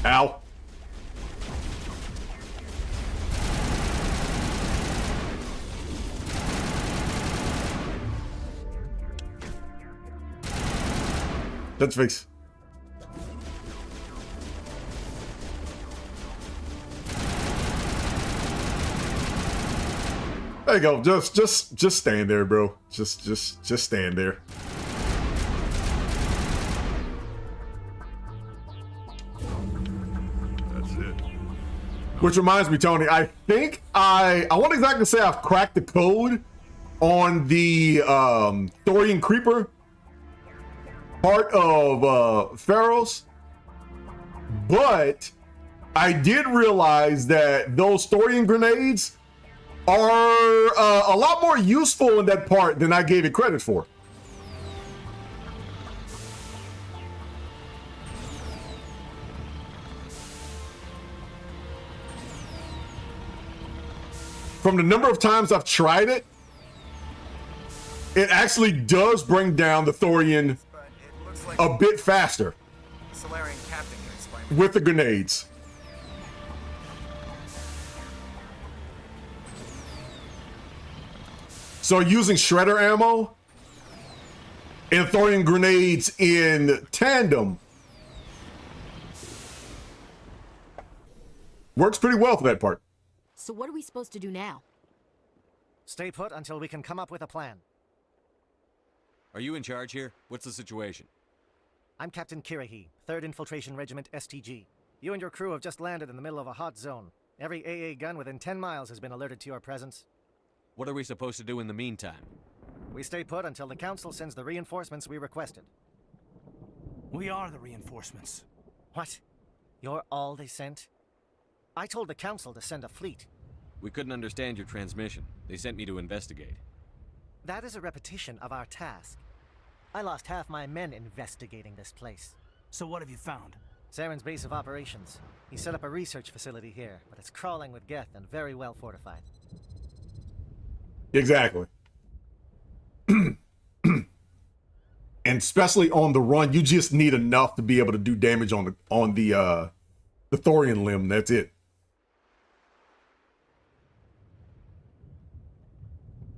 Ow. Let's fix. There you go. Just stand there, bro. Just stand there. That's it. Which reminds me, Tony, I think I won't exactly say I've cracked the code on the Thorian Creeper part of Pharaohs, but I did realize that those Thorian grenades are a lot more useful in that part than I gave it credit for. From the number of times I've tried it, it actually does bring down the Thorian But it looks like a bit faster the Salarian captain can explain. with the grenades. So using shredder ammo and Thorian grenades in tandem works pretty well for that part. So what are we supposed to do now? Stay put until we can come up with a plan. Are you in charge here? What's the situation? I'm Captain Kirahi, 3rd Infiltration Regiment STG. You and your crew have just landed in the middle of a hot zone. Every AA gun within 10 miles has been alerted to your presence. What are we supposed to do in the meantime? We stay put until the Council sends the reinforcements we requested. We are the reinforcements. What? You're all they sent? I told the Council to send a fleet. We couldn't understand your transmission. They sent me to investigate. That is a repetition of our task. I lost half my men investigating this place. So what have you found? Saren's base of operations. He set up a research facility here, but it's crawling with Geth and very well fortified. Exactly. And especially on the run, you just need enough to be able to do damage on the Thorian limb. That's it.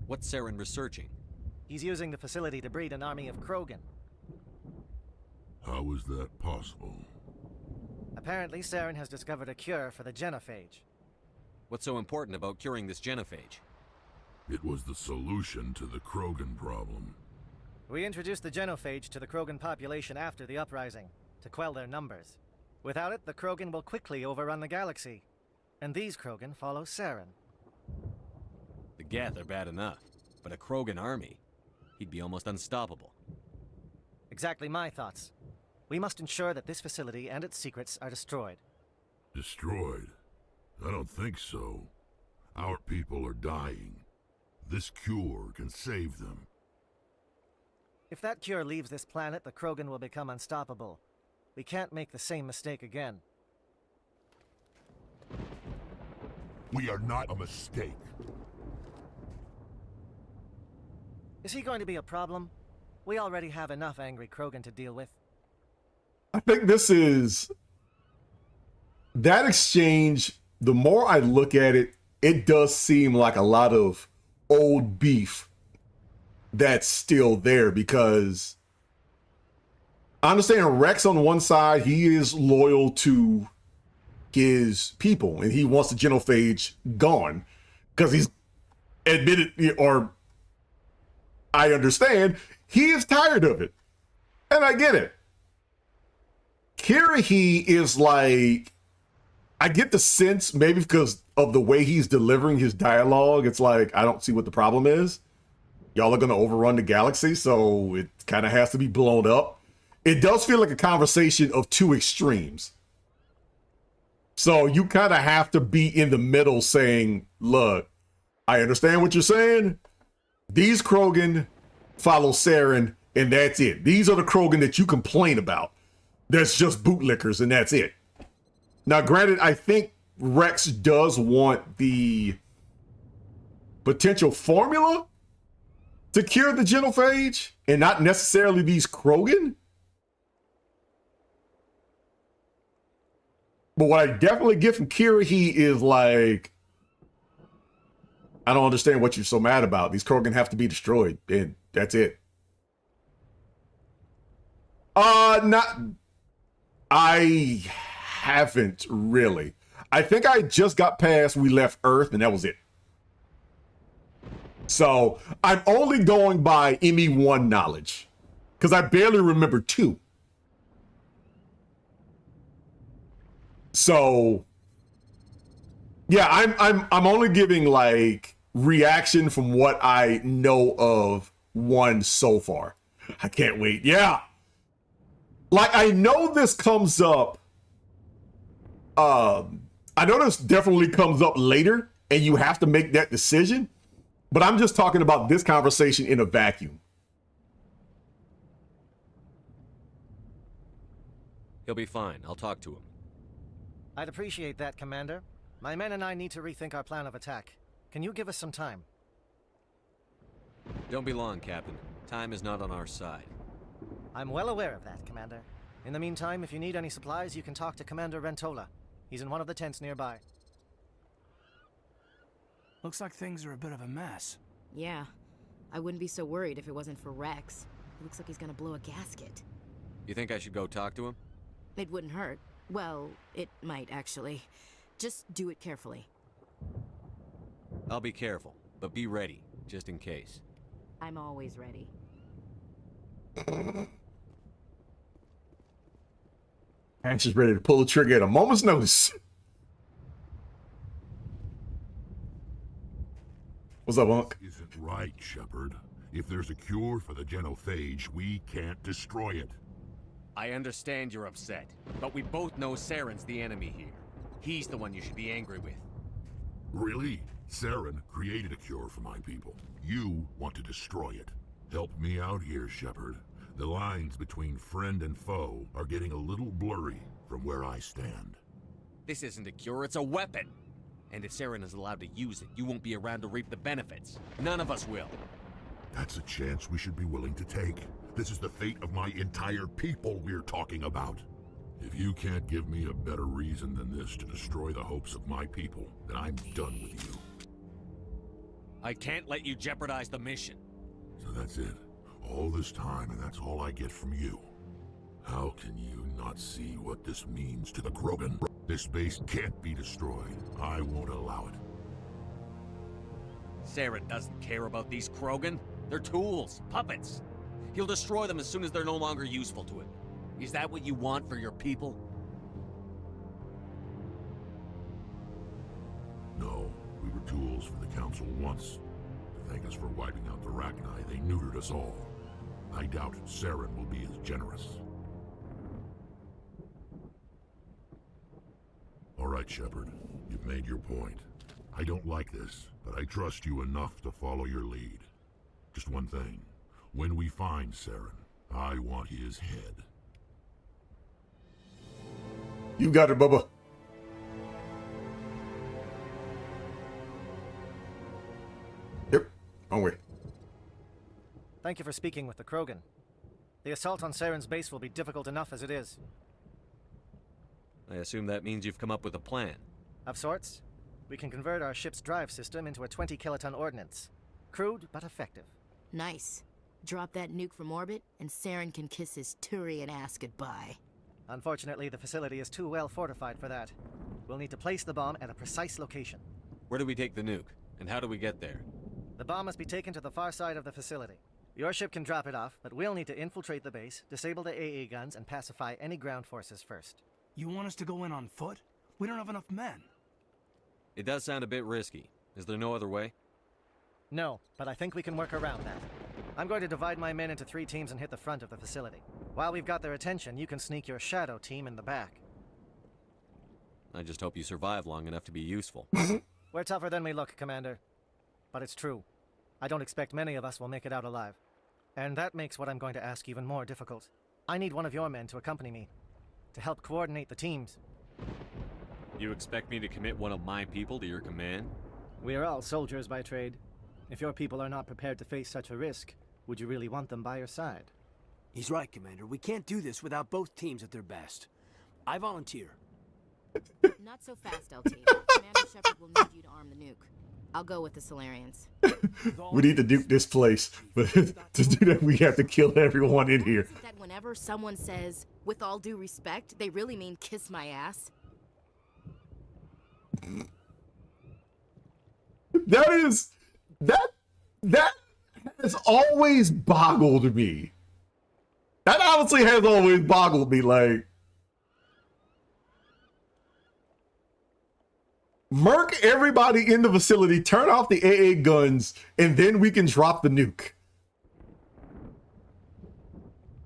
What's Saren researching? He's using the facility to breed an army of Krogan. How is that possible? Apparently, Saren has discovered a cure for the genophage. What's so important about curing this genophage? It was the solution to the Krogan problem. We introduced the genophage to the Krogan population after the uprising, to quell their numbers. Without it, the Krogan will quickly overrun the galaxy. And these Krogan follow Saren. The Geth are bad enough, but a Krogan army? He'd be almost unstoppable. Exactly my thoughts. We must ensure that this facility and its secrets are destroyed. Destroyed? I don't think so. Our people are dying. This cure can save them. If that cure leaves this planet, the Krogan will become unstoppable. We can't make the same mistake again. We are not a mistake. Is he going to be a problem? We already have enough angry Krogan to deal with. I think this is that exchange. The more I look at it, it does seem like a lot of old beef that's still there, because I understand Rex on one side, he is loyal to his people and he wants the genophage gone because he's admitted, or I understand, he is tired of it. And I get it. Kirahi is like, I get the sense, maybe because of the way he's delivering his dialogue, it's like, I don't see what the problem is. Y'all are going to overrun the galaxy, so it kind of has to be blown up. It does feel like a conversation of two extremes. So you kind of have to be in the middle saying, look, I understand what you're saying. These Krogan follow Saren, and that's it. These are the Krogan that you complain about. That's just bootlickers, and that's it. Now, granted, I think Rex does want the potential formula to cure the genophage, and not necessarily these Krogan. But what I definitely get from Kira, he is like, I don't understand what you're so mad about. These Krogan have to be destroyed, and that's it. I haven't really. I think I just got past we left Earth, and that was it. So I'm only going by ME1 knowledge, because I barely remember 2. So yeah, I'm only giving like reaction from what I know of 1 so far. I can't wait. Yeah. Like, I know this comes up. I know this definitely comes up later, and you have to make that decision. But I'm just talking about this conversation in a vacuum. He'll be fine. I'll talk to him. I'd appreciate that, Commander. My men and I need to rethink our plan of attack. Can you give us some time? Don't be long, Captain. Time is not on our side. I'm well aware of that, Commander. In the meantime, if you need any supplies, you can talk to Commander Rentola. He's in one of the tents nearby. Looks like things are a bit of a mess. Yeah. I wouldn't be so worried if it wasn't for Rex. It looks like he's gonna blow a gasket. You think I should go talk to him? It wouldn't hurt. Well, it might, actually. Just do it carefully. I'll be careful, but be ready, just in case. I'm always ready. And she's ready to pull the trigger at a moment's notice. What's up, Unc? Isn't right, Shepard. If there's a cure for the genophage, we can't destroy it. I understand you're upset, but we both know Saren's the enemy here. He's the one you should be angry with. Really? Saren created a cure for my people. You want to destroy it. Help me out here, Shepard. The lines between friend and foe are getting a little blurry from where I stand. This isn't a cure, it's a weapon. And if Saren is allowed to use it, you won't be around to reap the benefits. None of us will. That's a chance we should be willing to take. This is the fate of my entire people we're talking about. If you can't give me a better reason than this to destroy the hopes of my people, then I'm done with you. I can't let you jeopardize the mission. So that's it. All this time, and that's all I get from you. How can you not see what this means to the Krogan? This base can't be destroyed. I won't allow it. Saren doesn't care about these Krogan. They're tools, puppets. He'll destroy them as soon as they're no longer useful to him. Is that what you want for your people? No, we were tools for the Council once. To thank us for wiping out the Rachni, they neutered us all. I doubt Saren will be as generous. All right, Shepard. You've made your point. I don't like this, but I trust you enough to follow your lead. Just one thing. When we find Saren, I want his head. You got it, Bubba. Yep, on way. Thank you for speaking with the Krogan. The assault on Saren's base will be difficult enough as it is. I assume that means you've come up with a plan. Of sorts. We can convert our ship's drive system into a 20-kiloton ordnance. Crude, but effective. Nice. Drop that nuke from orbit, and Saren can kiss his Turian ass goodbye. Unfortunately, the facility is too well fortified for that. We'll need to place the bomb at a precise location. Where do we take the nuke? And how do we get there? The bomb must be taken to the far side of the facility. Your ship can drop it off, but we'll need to infiltrate the base, disable the AA guns, and pacify any ground forces first. You want us to go in on foot? We don't have enough men. It does sound a bit risky. Is there no other way? No, but I think we can work around that. I'm going to divide my men into 3 teams and hit the front of the facility. While we've got their attention, you can sneak your shadow team in the back. I just hope you survive long enough to be useful. We're tougher than we look, Commander. But it's true. I don't expect many of us will make it out alive. And that makes what I'm going to ask even more difficult. I need one of your men to accompany me, to help coordinate the teams. You expect me to commit one of my people to your command? We are all soldiers by trade. If your people are not prepared to face such a risk, would you really want them by your side? He's right, Commander. We can't do this without both teams at their best. I volunteer. Not so fast, LT. Commander Shepard will need you to arm the nuke. I'll go with the Solarians. We need to nuke this place, but to do that, we have to kill everyone in here. That whenever someone says, with all due respect, they really mean kiss my ass. That has always boggled me. That honestly has always boggled me. Like, murk everybody in the facility, turn off the AA guns, and then we can drop the nuke.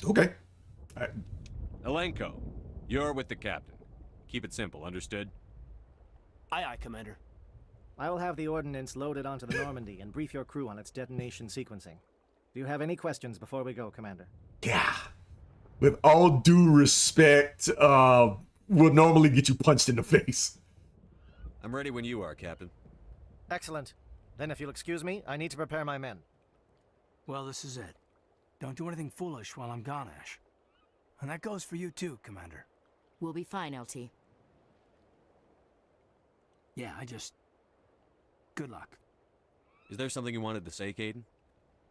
Okay. Elenko, you're with the captain. Keep it simple, understood? Aye, aye, Commander. I will have the ordnance loaded onto the Normandy and brief your crew on its detonation sequencing. Do you have any questions before we go, Commander? Yeah. With all due respect, will normally get you punched in the face. I'm ready when you are, Captain. Excellent. Then if you'll excuse me, I need to prepare my men. Well, this is it. Don't do anything foolish while I'm gone, Ash. And that goes for you too, Commander. We'll be fine, LT. Yeah, good luck. Is there something you wanted to say, Caden?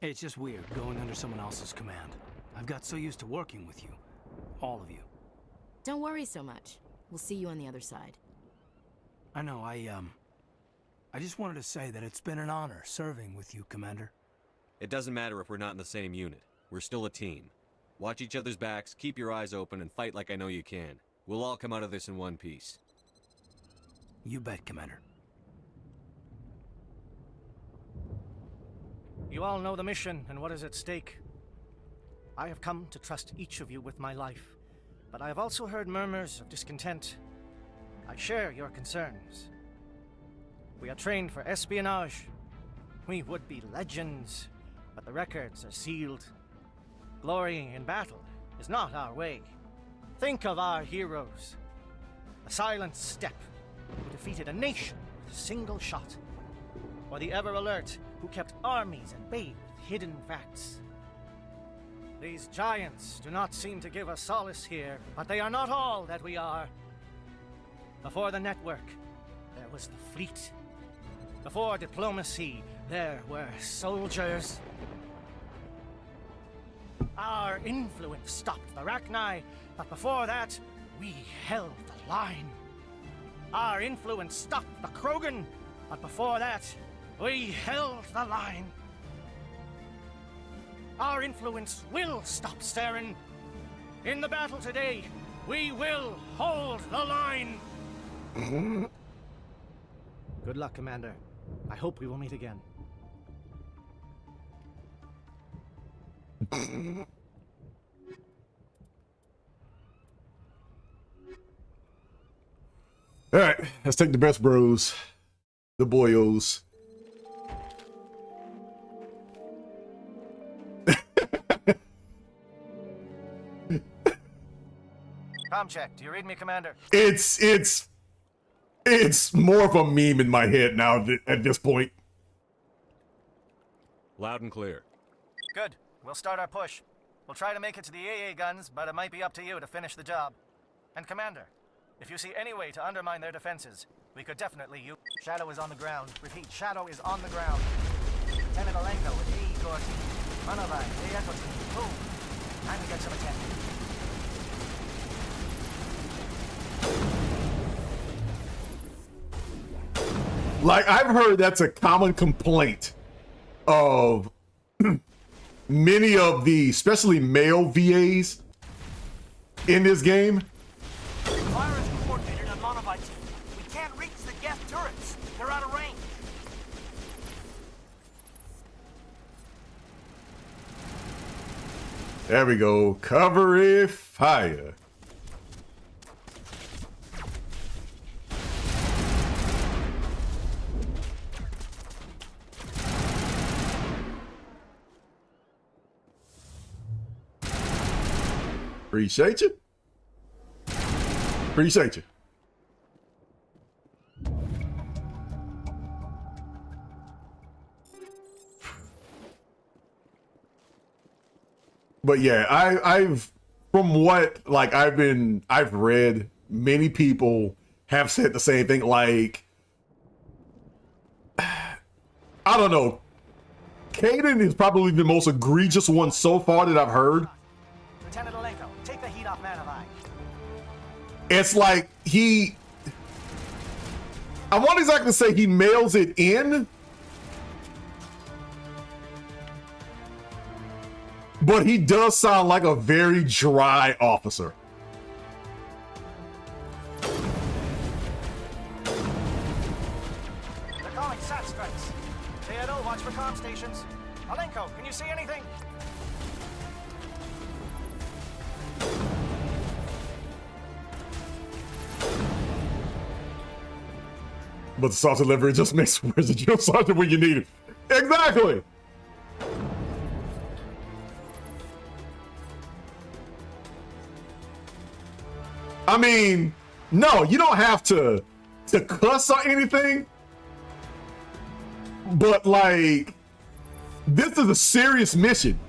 It's just weird going under someone else's command. I've got so used to working with you. All of you. Don't worry so much. We'll see you on the other side. I know, I just wanted to say that it's been an honor serving with you, Commander. It doesn't matter if we're not in the same unit. We're still a team. Watch each other's backs, keep your eyes open, and fight like I know you can. We'll all come out of this in one piece. You bet, Commander. You all know the mission and what is at stake. I have come to trust each of you with my life, but I have also heard murmurs of discontent. I share your concerns. We are trained for espionage. We would be legends, but the records are sealed. Glorying in battle is not our way. Think of our heroes. The silent step who defeated a nation with a single shot. Or the ever-alert who kept armies at bay with hidden facts. These giants do not seem to give us solace here, but they are not all that we are. Before the network, there was the fleet. Before diplomacy, there were soldiers. Our influence stopped the Rachni, but before that, we held the line. Our influence stopped the Krogan, but before that, we held the line. Our influence will stop Saren. In the battle today, we will hold the line. Good luck, Commander. I hope we will meet again. All right, let's take the best bros, the boyos. Comm check. Do you read me, Commander? It's more of a meme in my head now at this point. Loud and clear. Good. We'll start our push. We'll try to make it to the AA guns, but it might be up to you to finish the job. And Commander, if you see any way to undermine their defenses, we could definitely use... Shadow is on the ground. Repeat, Shadow is on the ground. Lieutenant Elenko with AE Core Team. Manova, Echo Team. Boom. Time to get some attention. Like, I've heard that's a common complaint of many of the, especially male VAs in this game. Fire is coordinated on Monovite team. There we go. Cover fire. Appreciate you. Appreciate you. But yeah, I've from what like I've read, many people have said the same thing. Like, I don't know. Kaden is probably the most egregious one so far that I've heard. Lieutenant Leggo, take the heat off Man of Eye. It's like I won't exactly say he mails it in, but he does sound like a very dry officer. They're calling SAT strikes. Citadel, watch for comm stations. Alenko, can you see anything? But the salt delivery just makes where's the drill sergeant when you need it. Exactly. I mean, no, you don't have to cuss or anything. But like, this is a serious mission.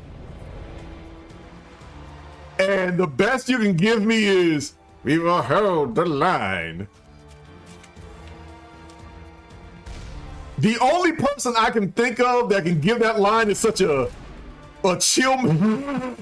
And the best you can give me is, we will hold the line. The only person I can think of that can give that line is such a chill.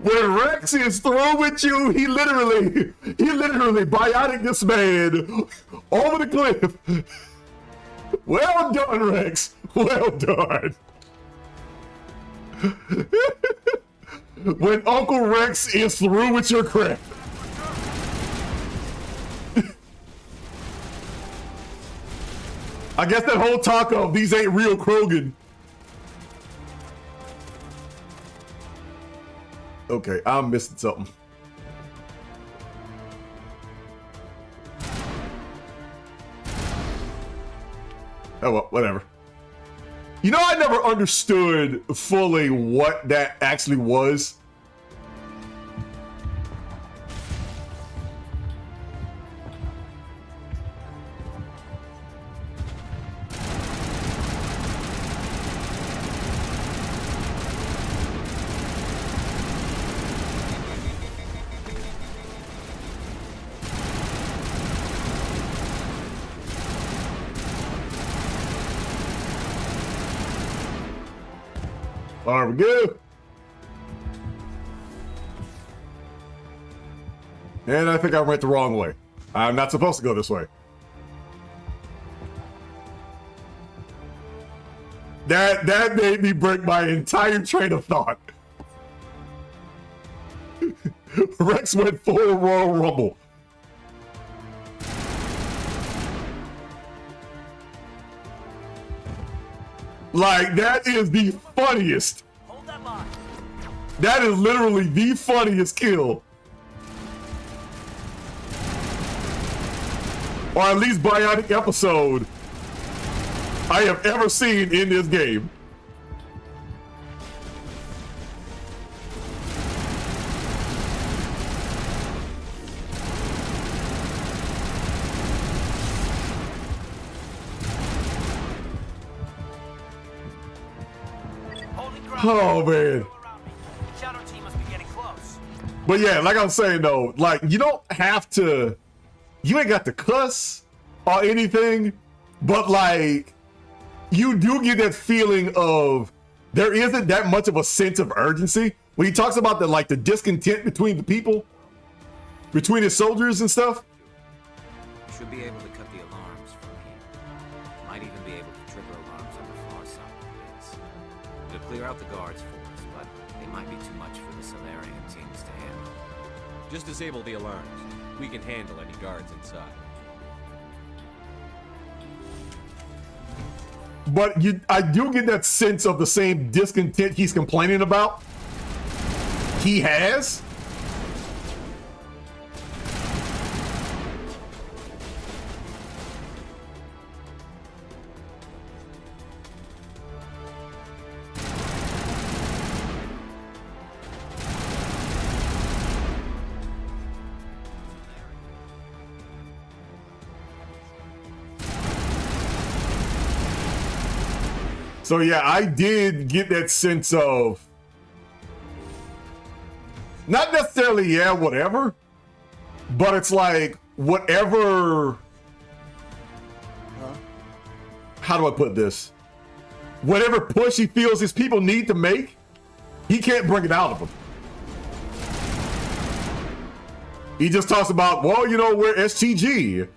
When Rex is through with you, he literally biotic this man over the cliff. Well done, Rex. Well done. When Uncle Rex is through with your crap. I guess that whole talk of these ain't real Krogan. Okay, I'm missing something. Oh well, whatever. You know, I never understood fully what that actually was. There we go. And I think I went the wrong way. I'm not supposed to go this way. That made me break my entire train of thought. Rex went full Royal Rumble. Like, that is the funniest. Hold that line. That is literally the funniest kill. Or at least biotic episode I have ever seen in this game. Oh man. Shadow team must be getting close. But yeah, like I was saying though, like you don't have to, you ain't got to cuss or anything, but like you do get that feeling of there isn't that much of a sense of urgency. when he talks about the like the discontent between the people, between his soldiers and stuff. You should be able to cut the alarms from here. Might even be able to trigger alarms on the far side of the base. It'll clear out the guards for us, but they might be too much for the Salarian teams to handle. Just disable the alarms. We can handle any guards inside. But I do get that sense of the same discontent he's complaining about. He has. So yeah, I did get that sense of not necessarily, yeah, whatever, but it's like whatever, how do I put this? Whatever push he feels his people need to make, he can't bring it out of them. He just talks about, well, you know, we're STG.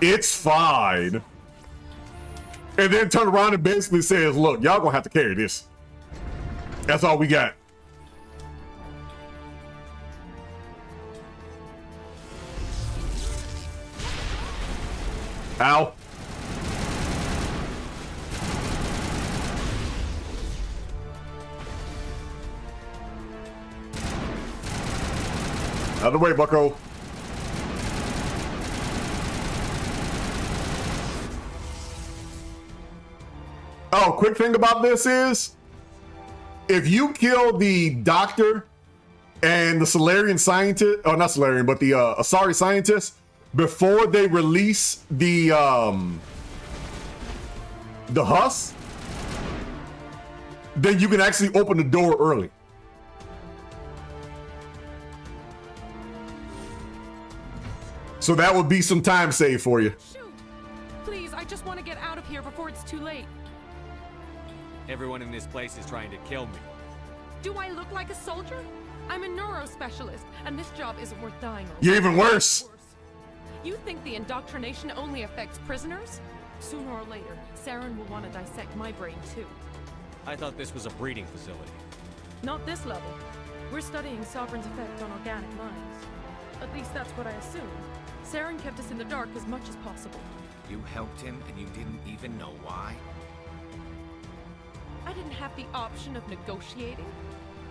It's fine. And then turn around and basically says, look, y'all gonna have to carry this. That's all we got. Ow. Out of the way, bucko. Oh, quick thing about this is, if you kill the doctor and the Salarian scientist, or not Salarian, but the Asari scientist, before they release the husk, then you can actually open the door early. So that would be some time saved for you. Shoot! Please, I just want to get out of here before it's too late. Everyone in this place is trying to kill me. Do I look like a soldier? I'm a neurospecialist, and this job isn't worth dying over. You're even worse. You think the indoctrination only affects prisoners? Sooner or later, Saren will want to dissect my brain too. I thought this was a breeding facility. Not this level. We're studying Sovereign's effect on organic minds. At least that's what I assume. Saren kept us in the dark as much as possible. You helped him and you didn't even know why? I didn't have the option of negotiating.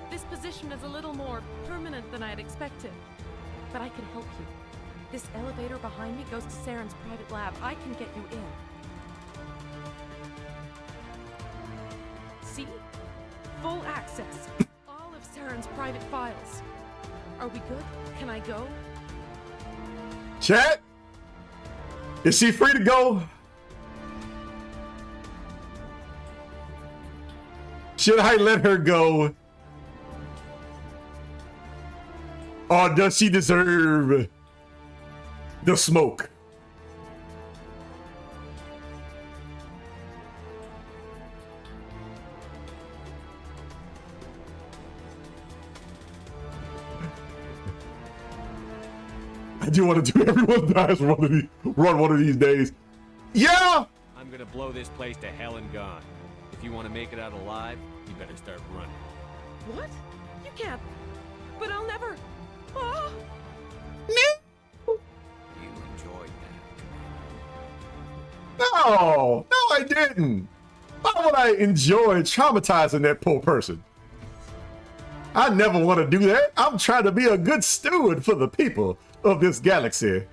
This position is a little more permanent than I had expected. But I can help you. This elevator behind me goes to Saren's private lab. I can get you in. See? Full access. All of Saren's private files. Are we good? Can I go? Chat? Is she free to go? Should I let her go? Or does she deserve the smoke? I do want to do everyone dies run one of these days. Yeah! I'm gonna blow this place to hell and gone. If you want to make it out alive, you better start running. What? You can't. But I'll never. Oh! You enjoyed that. No, I didn't. Why would I enjoy traumatizing that poor person? I never want to do that. I'm trying to be a good steward for the people of this galaxy.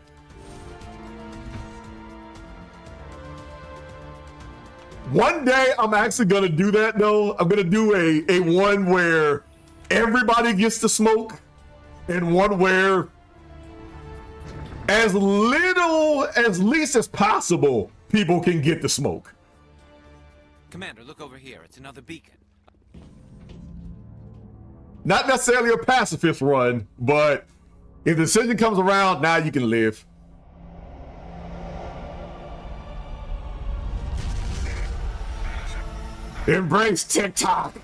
One day I'm actually gonna do that though. I'm gonna do a one where everybody gets to smoke and one where as least as possible people can get the smoke. Commander, look over here. It's another beacon. Not necessarily a pacifist run, but if the decision comes around, now you can live. Embrace TikTok.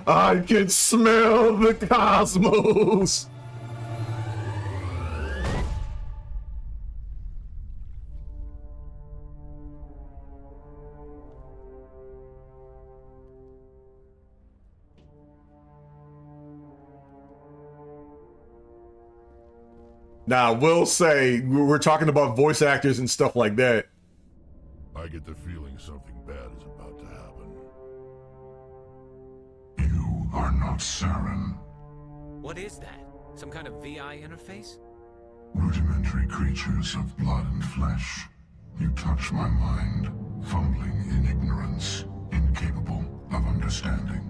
I can smell the cosmos. Now, I will say, we're talking about voice actors and stuff like that. I get the feeling something bad is about to happen. You are not Saren. What is that? Some kind of VI interface? Rudimentary creatures of blood and flesh. You touch my mind, fumbling in ignorance, incapable of understanding.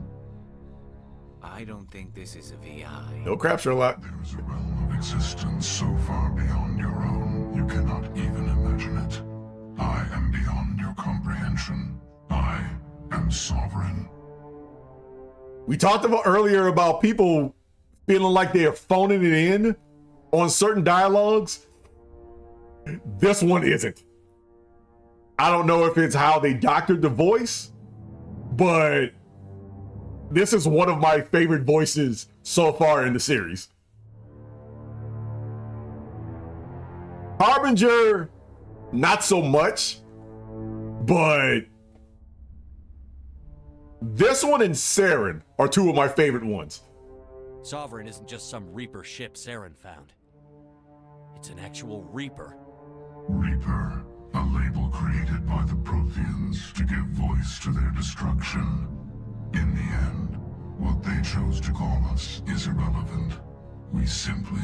I don't think this is a VI. No crap, Sherlock. There is a realm of existence so far beyond your own, you cannot even imagine it. I am beyond your comprehension. I am sovereign. We talked about earlier about people feeling like they're phoning it in on certain dialogues. This one isn't. I don't know if it's how they doctored the voice, but this is one of my favorite voices so far in the series. Harbinger, not so much, but this one and Saren are two of my favorite ones. Sovereign isn't just some Reaper ship Saren found. It's an actual Reaper. Reaper, a label created by the Protheans to give voice to their destruction. In the end, what they chose to call us is irrelevant. We simply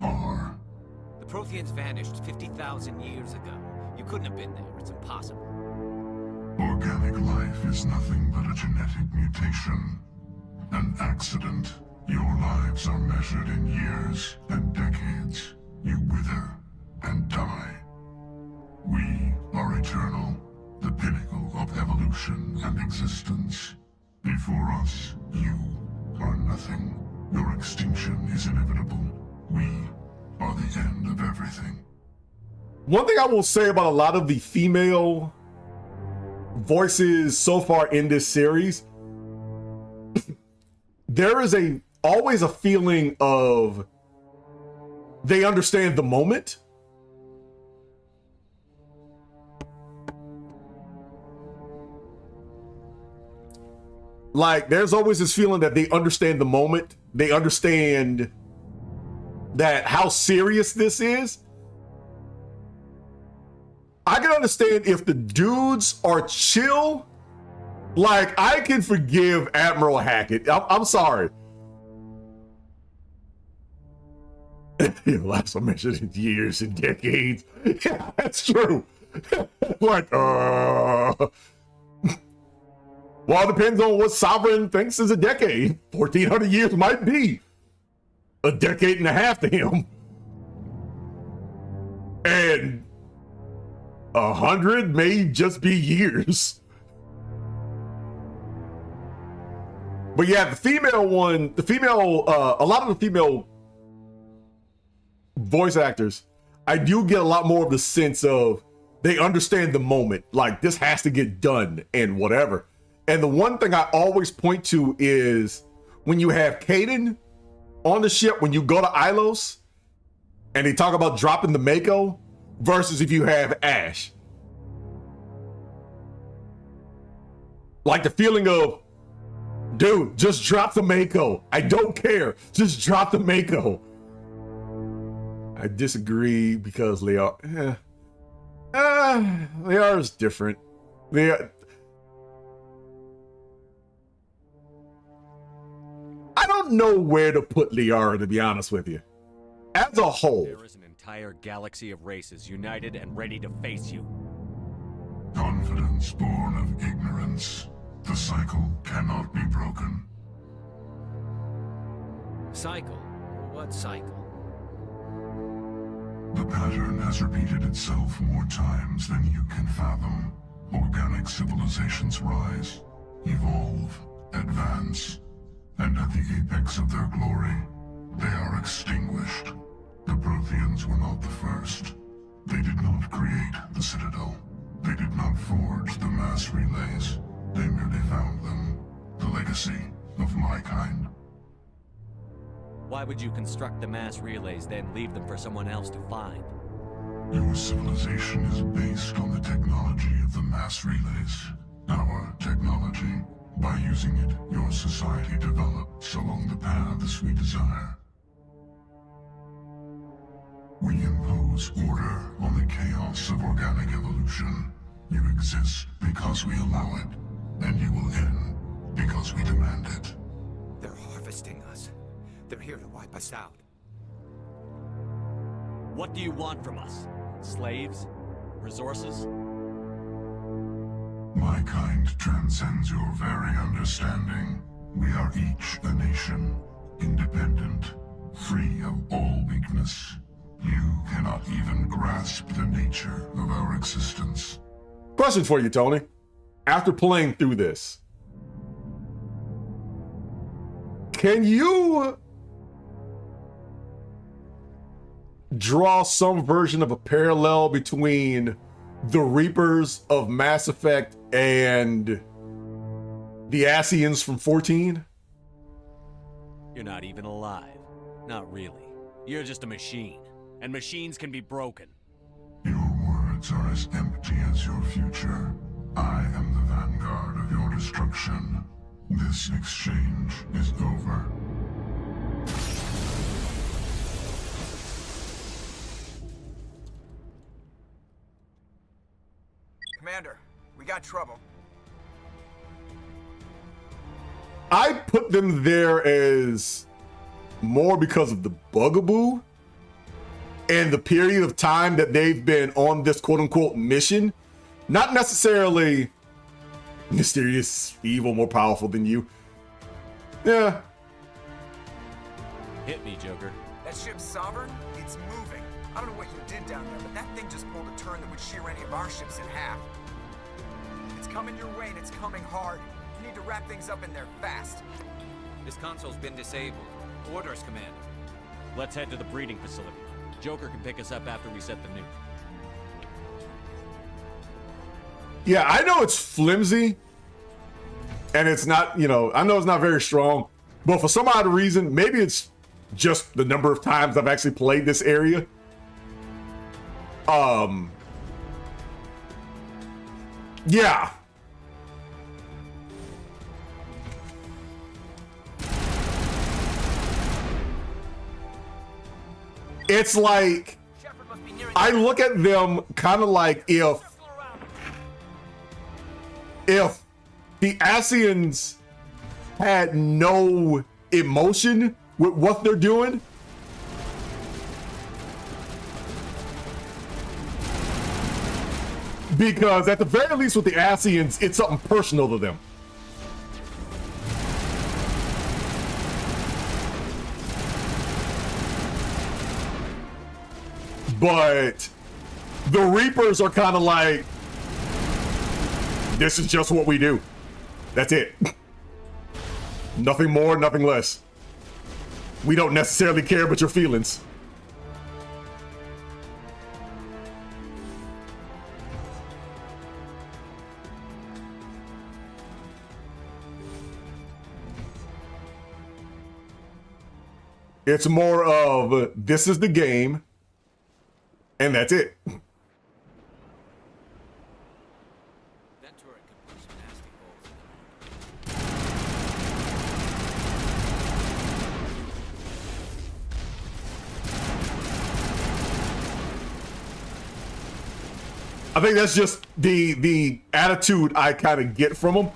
are. The Protheans vanished 50,000 years ago. You couldn't have been there. It's impossible. Organic life is nothing but a genetic mutation. An accident. Your lives are measured in years and decades. You wither and die. We are eternal, the pinnacle of evolution and existence. Before us, you are nothing. Your extinction is inevitable. We are the end of everything. One thing I will say about a lot of the female voices so far in this series, there is always a feeling of they understand the moment. Like, there's always this feeling that they understand the moment. They understand that how serious this is. I can understand if the dudes are chill. Like, I can forgive Admiral Hackett. I'm sorry. Last I mentioned in years and decades. Yeah, that's true. Like, well, it depends on what Sovereign thinks is a decade. 1,400 years might be a decade and a half to him. And 100 may just be years. But yeah, the female one, a lot of the female voice actors, I do get a lot more of the sense of they understand the moment. Like, this has to get done and whatever. And the one thing I always point to is when you have Kaden on the ship, when you go to Ilos and they talk about dropping the Mako versus if you have Ash. Like the feeling of, dude, just drop the Mako. I don't care. Just drop the Mako. I disagree because Liara is different. I don't know where to put Liara, to be honest with you. As a whole. There is an entire galaxy of races united and ready to face you. Confidence born of ignorance. The cycle cannot be broken. Cycle? What cycle? The pattern has repeated itself more times than you can fathom. Organic civilizations rise, evolve, advance, and at the apex of their glory, they are extinguished. The Protheans were not the first. They did not create the Citadel. They did not forge the mass relays. They merely found them. The legacy of my kind. Why would you construct the mass relays, then leave them for someone else to find? Your civilization is based on the technology of the mass relays. Our technology. By using it, your society develops along the paths we desire. We impose order on the chaos of organic evolution. You exist because we allow it, and you will end because we demand it. They're harvesting us. They're here to wipe us out. What do you want from us? Slaves? Resources? My kind transcends your very understanding. We are each a nation, independent, free of all weakness. You cannot even grasp the nature of our existence. Question for you, Tony. After playing through this, can you draw some version of a parallel between the Reapers of Mass Effect and the Ascians from 14? You're not even alive. Not really. You're just a machine. And machines can be broken. Your words are as empty as your future. I am the vanguard of your destruction. This exchange is over. Commander, we got trouble. I put them there as more because of the bugaboo and the period of time that they've been on this quote-unquote mission. Not necessarily mysterious, evil, more powerful than you. Yeah. Hit me, Joker. That ship's sovereign? It's moving. I don't know what you did down there, but that thing just pulled a turn that would shear any of our ships in half. It's coming your way, and it's coming hard. You need to wrap things up in there fast. This console's been disabled. Orders, Commander. Let's head to the breeding facility. Joker can pick us up after we set the nuke. Yeah, I know it's flimsy and it's not, you know, I know it's not very strong, but for some odd reason, maybe it's just the number of times I've actually played this area. Yeah. It's like, I look at them kind of like if the Ascians had no emotion with what they're doing. Because at the very least with the Ascians, it's something personal to them. But the Reapers are kind of like, this is just what we do. That's it. Nothing more, nothing less. We don't necessarily care about your feelings. It's more of, this is the game, and that's it. That turret could put some nasty holes I think that's just the attitude I kind of get from them.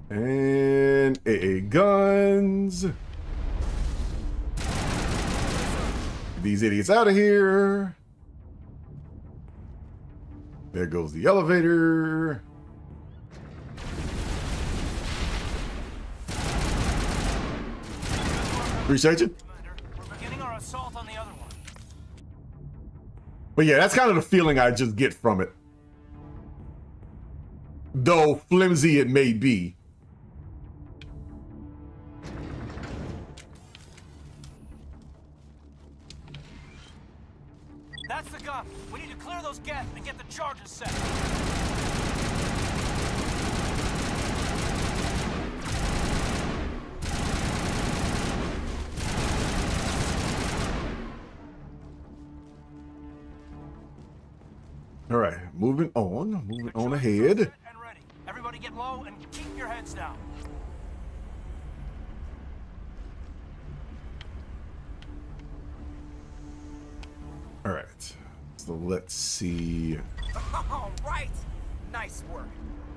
And AA guns. These idiots out of here. There goes the elevator. Appreciate you. We're beginning our assault on the other one. But yeah, that's kind of the feeling I just get from it. Though flimsy it may be. moving on ahead. And ready. Everybody get low and keep your heads down. All right, so let's see. All right. Nice work.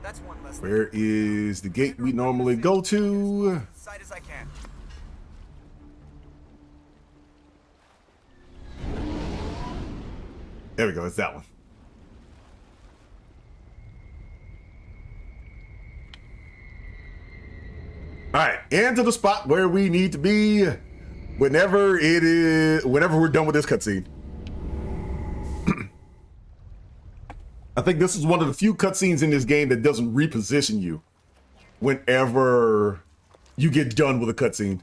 That's one less. Where is the gate we normally go to? Sight as I can. There we go, it's that one. All right, into the spot where we need to be whenever we're done with this cutscene. I think this is one of the few cutscenes in this game that doesn't reposition you whenever you get done with a cutscene.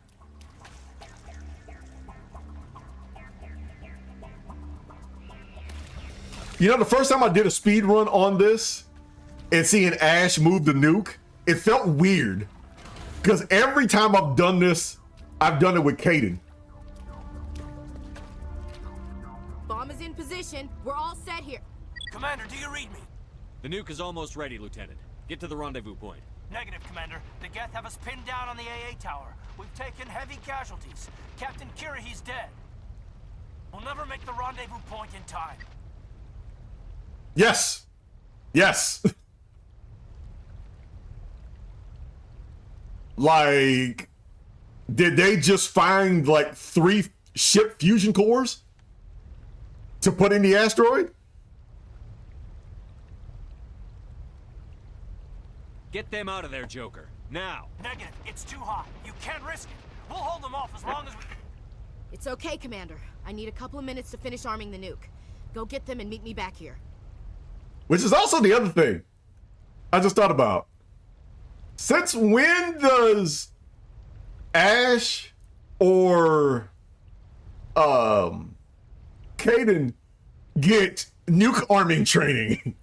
You know, the first time I did a speed run on this and seeing Ash move the nuke, it felt weird. Because every time I've done this, I've done it with Kaidan. Bomb is in position. We're all set here. Commander, do you read me? The nuke is almost ready, Lieutenant. Get to the rendezvous point. Negative, Commander. The Geth have us pinned down on the AA tower. We've taken heavy casualties. Captain Kirahi's dead. We'll never make the rendezvous point in time. Yes. Yes. Like, did they just find like 3 ship fusion cores to put in the asteroid? Get them out of there, Joker. Now. Negative. It's too hot. You can't risk it. We'll hold them off as long as we... It's okay, Commander. I need a couple of minutes to finish arming the nuke. Go get them and meet me back here. Which is also the other thing I just thought about. Since when does Ash or Kaidan get nuke arming training?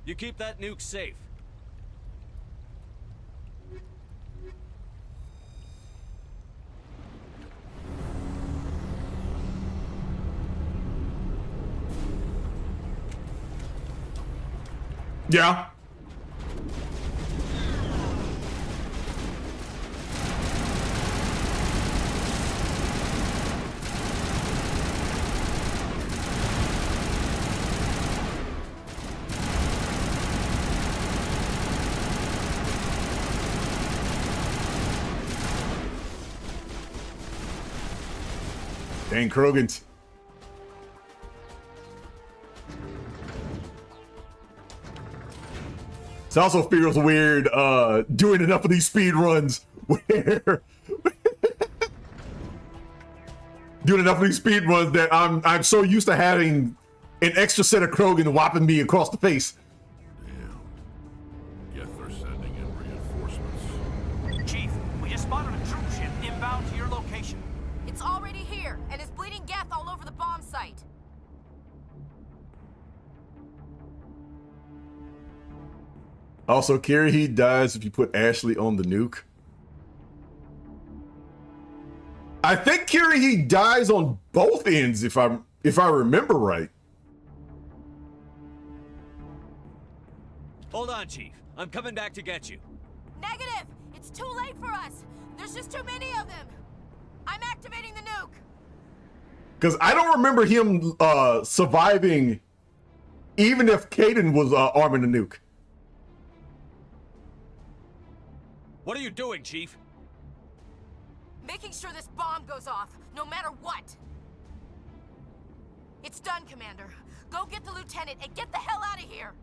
You keep that nuke safe. Yeah. Dang Krogans. It also feels weird doing enough of these speed runs where doing enough of these speed runs that I'm so used to having an extra set of Krogan whopping me across the face. Damn. Geth are sending in reinforcements. Chief, we just spotted a troop ship inbound to your location. It's already here, and it's bleeding Geth all over the bomb site. Also, Kirahi dies if you put Ashley on the nuke. I think Kirahi dies on both ends if I remember right. Hold on, Chief. I'm coming back to get you. Negative! It's too late for us! There's just too many of them! I'm activating the nuke! Because I don't remember him surviving even if Kaidan was arming the nuke. What are you doing, Chief? Making sure this bomb goes off, no matter what! It's done, Commander. Go get the lieutenant and get the hell out of here!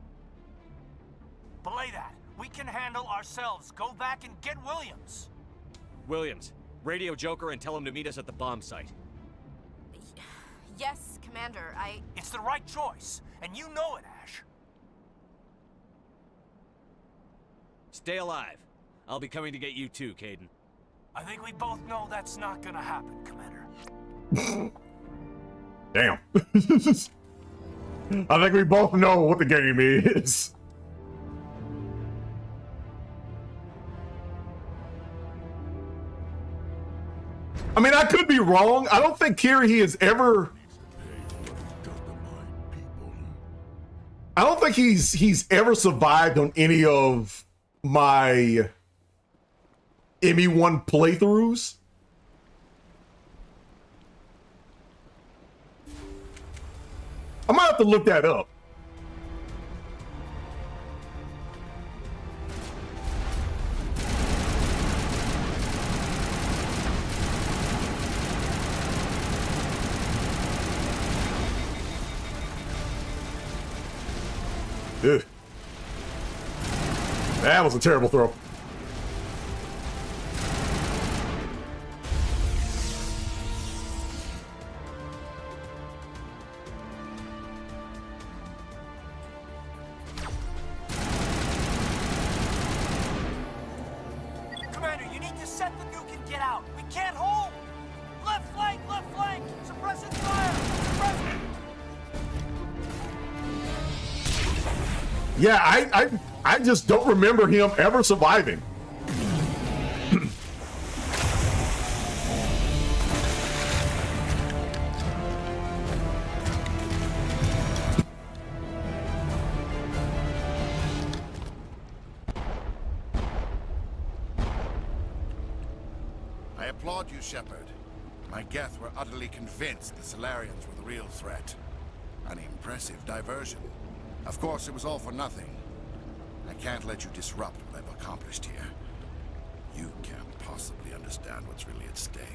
Belay that. We can handle ourselves. Go back and get Williams. Williams, radio Joker and tell him to meet us at the bomb site. Yes, Commander, It's the right choice, and you know it, Ash. Stay alive. I'll be coming to get you too, Kaidan. I think we both know that's not gonna happen, Commander. Damn. I think we both know what the game is. I mean, I could be wrong. I don't think Kirahi has ever I don't think he's ever survived on any of my ME1 playthroughs. I might have to look that up. Ugh. That was a terrible throw. Commander, you need to set the nuke and get out. We can't hold. Left flank, suppressing fire. Suppressing. Yeah, I just don't remember him ever surviving. I applaud you, Shepard. My Geth were utterly convinced the Salarians were the real threat. An impressive diversion. Of course, it was all for nothing. I can't let you disrupt what I've accomplished here. You can't possibly understand what's really at stake.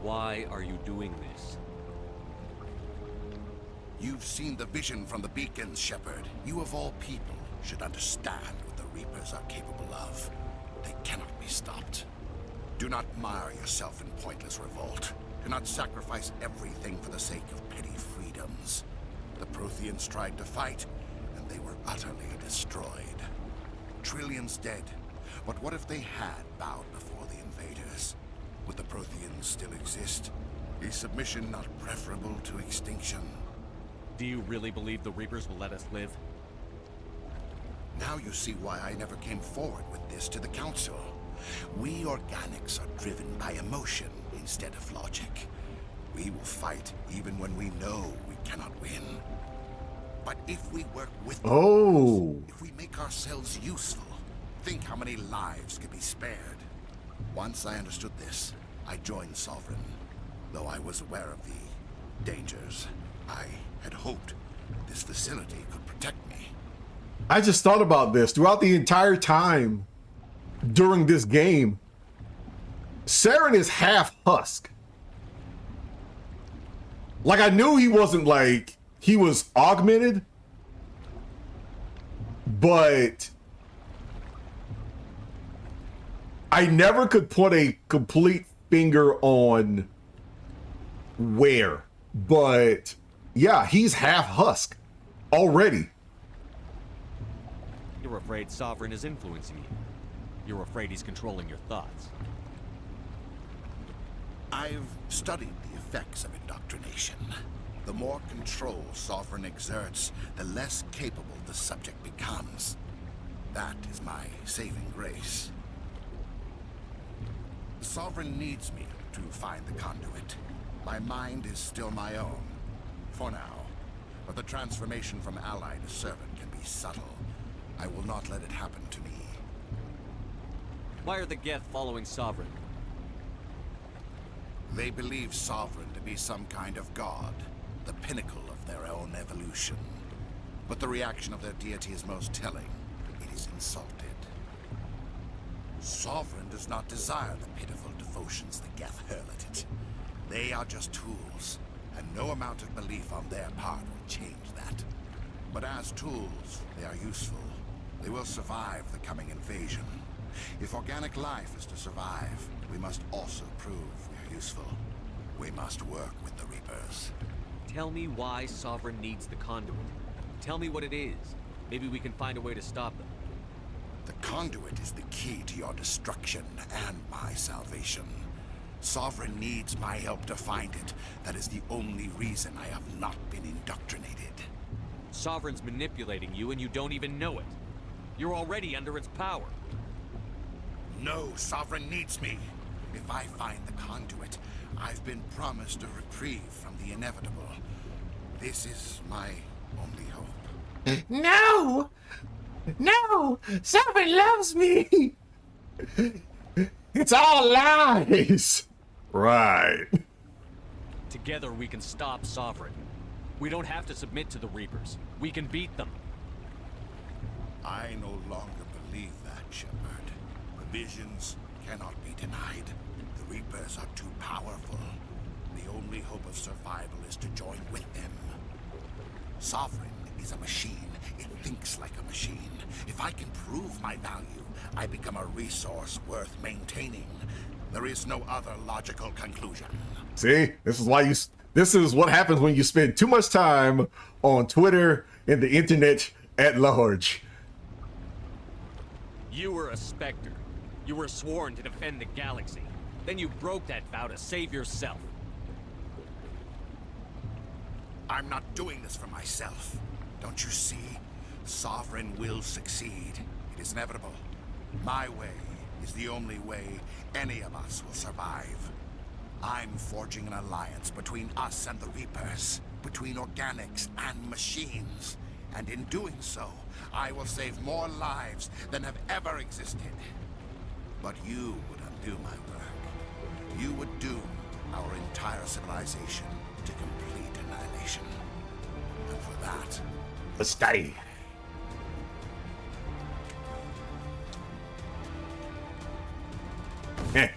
Why are you doing this? You've seen the vision from the beacons, Shepard. You of all people should understand what the Reapers are capable of. They cannot be stopped. Do not mire yourself in pointless revolt. Do not sacrifice everything for the sake of petty freedoms. The Protheans tried to fight, and they were utterly destroyed. Trillions dead. But what if they had bowed before the invaders? Would the Protheans still exist? Is submission not preferable to extinction? Do you really believe the Reapers will let us live? Now you see why I never came forward with this to the Council. We organics are driven by emotion instead of logic. We will fight even when we know we cannot win. But if we work with them, if we make ourselves useful, think how many lives could be spared. Once I understood this, I joined Sovereign. Though I was aware of the dangers, I had hoped this facility could protect me. I just thought about this throughout the entire time during this game. Saren is half Husk. Like, I knew he wasn't like, he was augmented, but I never could put a complete finger on where. But yeah, he's half Husk already. You're afraid Sovereign is influencing you. You're afraid he's controlling your thoughts. I've studied the effects of indoctrination. The more control Sovereign exerts, the less capable the subject becomes. That is my saving grace. The Sovereign needs me to find the conduit. My mind is still my own, for now. But the transformation from ally to servant can be subtle. I will not let it happen to me. Why are the Geth following Sovereign? They believe Sovereign to be some kind of god, the pinnacle of their own evolution. But the reaction of their deity is most telling. It is insulted. Sovereign does not desire the pitiful devotions the Geth hurl at it. They are just tools, and no amount of belief on their part will change that. But as tools, they are useful. They will survive the coming invasion. If organic life is to survive, we must also prove we are useful. We must work with the Reapers. Tell me why Sovereign needs the conduit. Tell me what it is. Maybe we can find a way to stop them. The conduit is the key to your destruction and my salvation. Sovereign needs my help to find it. That is the only reason I have not been indoctrinated. Sovereign's manipulating you and you don't even know it. You're already under its power. No, Sovereign needs me. If I find the conduit, I've been promised a reprieve from the inevitable. This is my only hope. No! No! Someone loves me! It's all lies! Right. Together we can stop Sovereign. We don't have to submit to the Reapers. We can beat them. I no longer believe that, Shepard. The visions cannot be denied. The Reapers are too powerful. The only hope of survival is to join with them. Sovereign is a machine. It thinks like a machine. If I can prove my value, I become a resource worth maintaining. There is no other logical conclusion. See, this is what happens when you spend too much time on Twitter and the internet at large. You were a Spectre. You were sworn to defend the galaxy. Then you broke that vow to save yourself. I'm not doing this for myself. Don't you see? Sovereign will succeed. It is inevitable. My way is the only way any of us will survive. I'm forging an alliance between us and the Reapers, between organics and machines. And in doing so, I will save more lives than have ever existed. But you would undo my work. You would doom our entire civilization to complete annihilation. And for that, let's stay. Eh.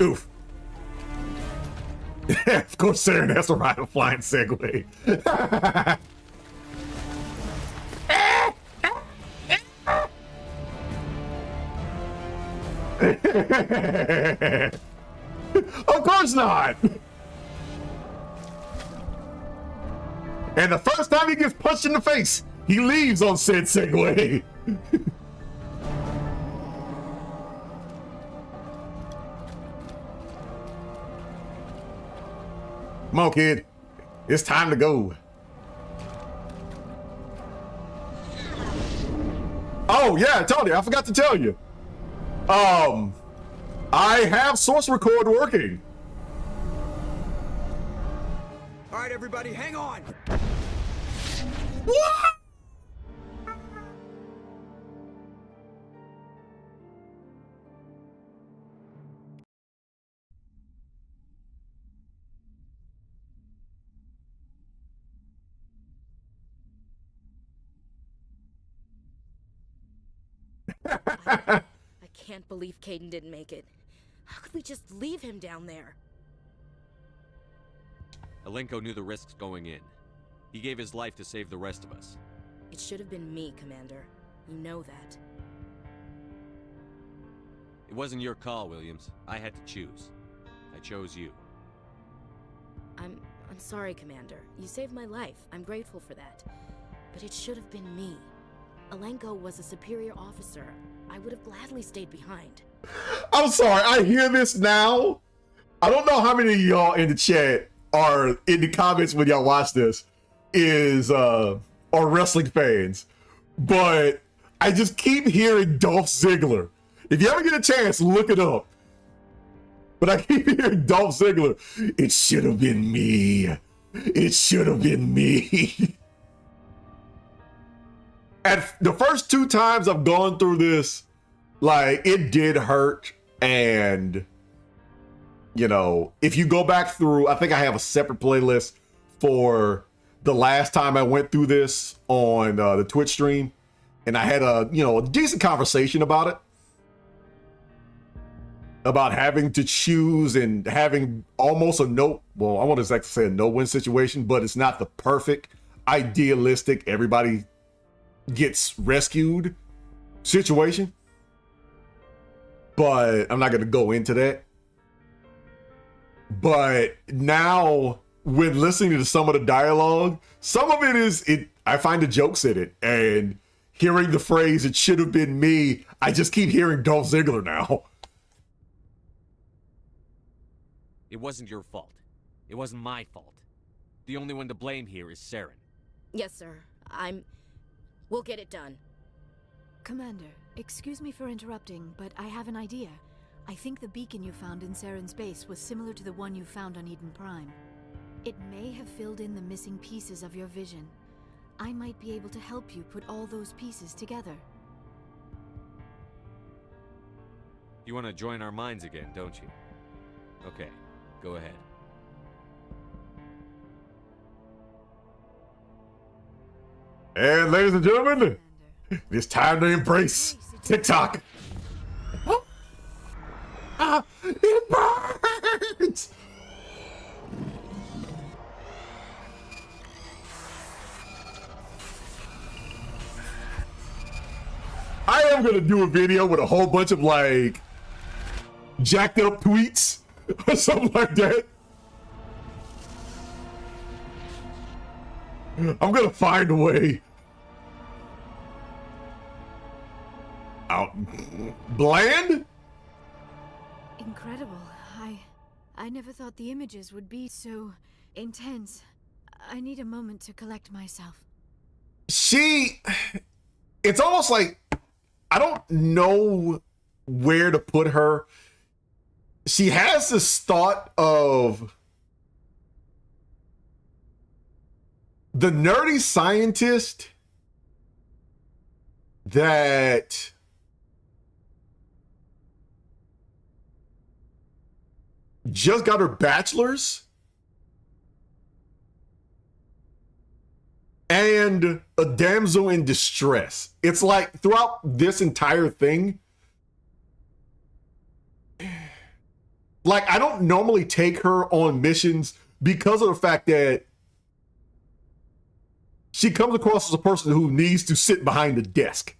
Oof. Of course, Saren has to ride a flying Segway. Of course not. And the first time he gets punched in the face, he leaves on said Segway. Come on, kid. It's time to go. Oh, yeah, Tony, I forgot to tell you. I have source record working. All right, everybody, hang on. What? I can't believe Caden didn't make it. How could we just leave him down there? Alenko knew the risks going in. He gave his life to save the rest of us. It should have been me, Commander. You know that. It wasn't your call, Williams. I had to choose. I chose you. I'm sorry, Commander. You saved my life. I'm grateful for that. But it should have been me. Alenko was a superior officer. I would have gladly stayed behind. I'm sorry, I hear this now. I don't know how many of y'all in the chat are in the comments when y'all watch this are wrestling fans, but I just keep hearing Dolph Ziggler. If you ever get a chance, look it up. But I keep hearing Dolph Ziggler. It should have been me. It should have been me. And the first two times I've gone through this, like, it did hurt. And, you know, if you go back through, I think I have a separate playlist for the last time I went through this on the Twitch stream. And I had a decent conversation about it. About having to choose and having almost I want to say a no-win situation, but it's not the perfect, idealistic, everybody gets rescued situation. But I'm not going to go into that. But now, when listening to some of the dialogue, some of it I find the jokes in it. And hearing the phrase, "It should have been me," I just keep hearing Dolph Ziggler now. It wasn't your fault. It wasn't my fault. The only one to blame here is Saren. Yes, sir. We'll get it done. Commander, excuse me for interrupting, but I have an idea. I think the beacon you found in Saren's base was similar to the one you found on Eden Prime. It may have filled in the missing pieces of your vision. I might be able to help you put all those pieces together. You want to join our minds again, don't you? Okay, go ahead. And ladies and gentlemen, it's time to embrace TikTok. It burns! I am gonna do a video with a whole bunch of like jacked up tweets or something like that. I'm gonna find a way. Out. Bland? Incredible. I never thought the images would be so intense. I need a moment to collect myself. It's almost like I don't know where to put her. She has this thought of the nerdy scientist that just got her bachelor's and a damsel in distress. It's like throughout this entire thing, like I don't normally take her on missions because of the fact that she comes across as a person who needs to sit behind a desk.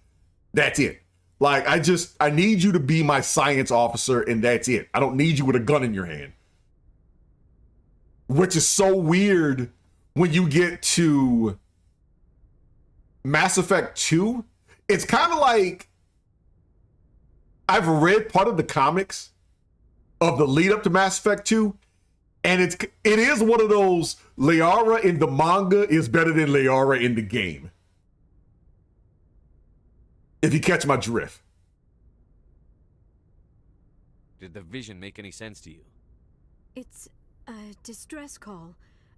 That's it. Like, I need you to be my science officer, and that's it. I don't need you with a gun in your hand. Which is so weird when you get to Mass Effect 2. It's kind of like I've read part of the comics of the lead up to Mass Effect 2, and it is one of those Liara in the manga is better than Liara in the game. If you catch my drift. Did the vision make any sense to you? It's a distress call.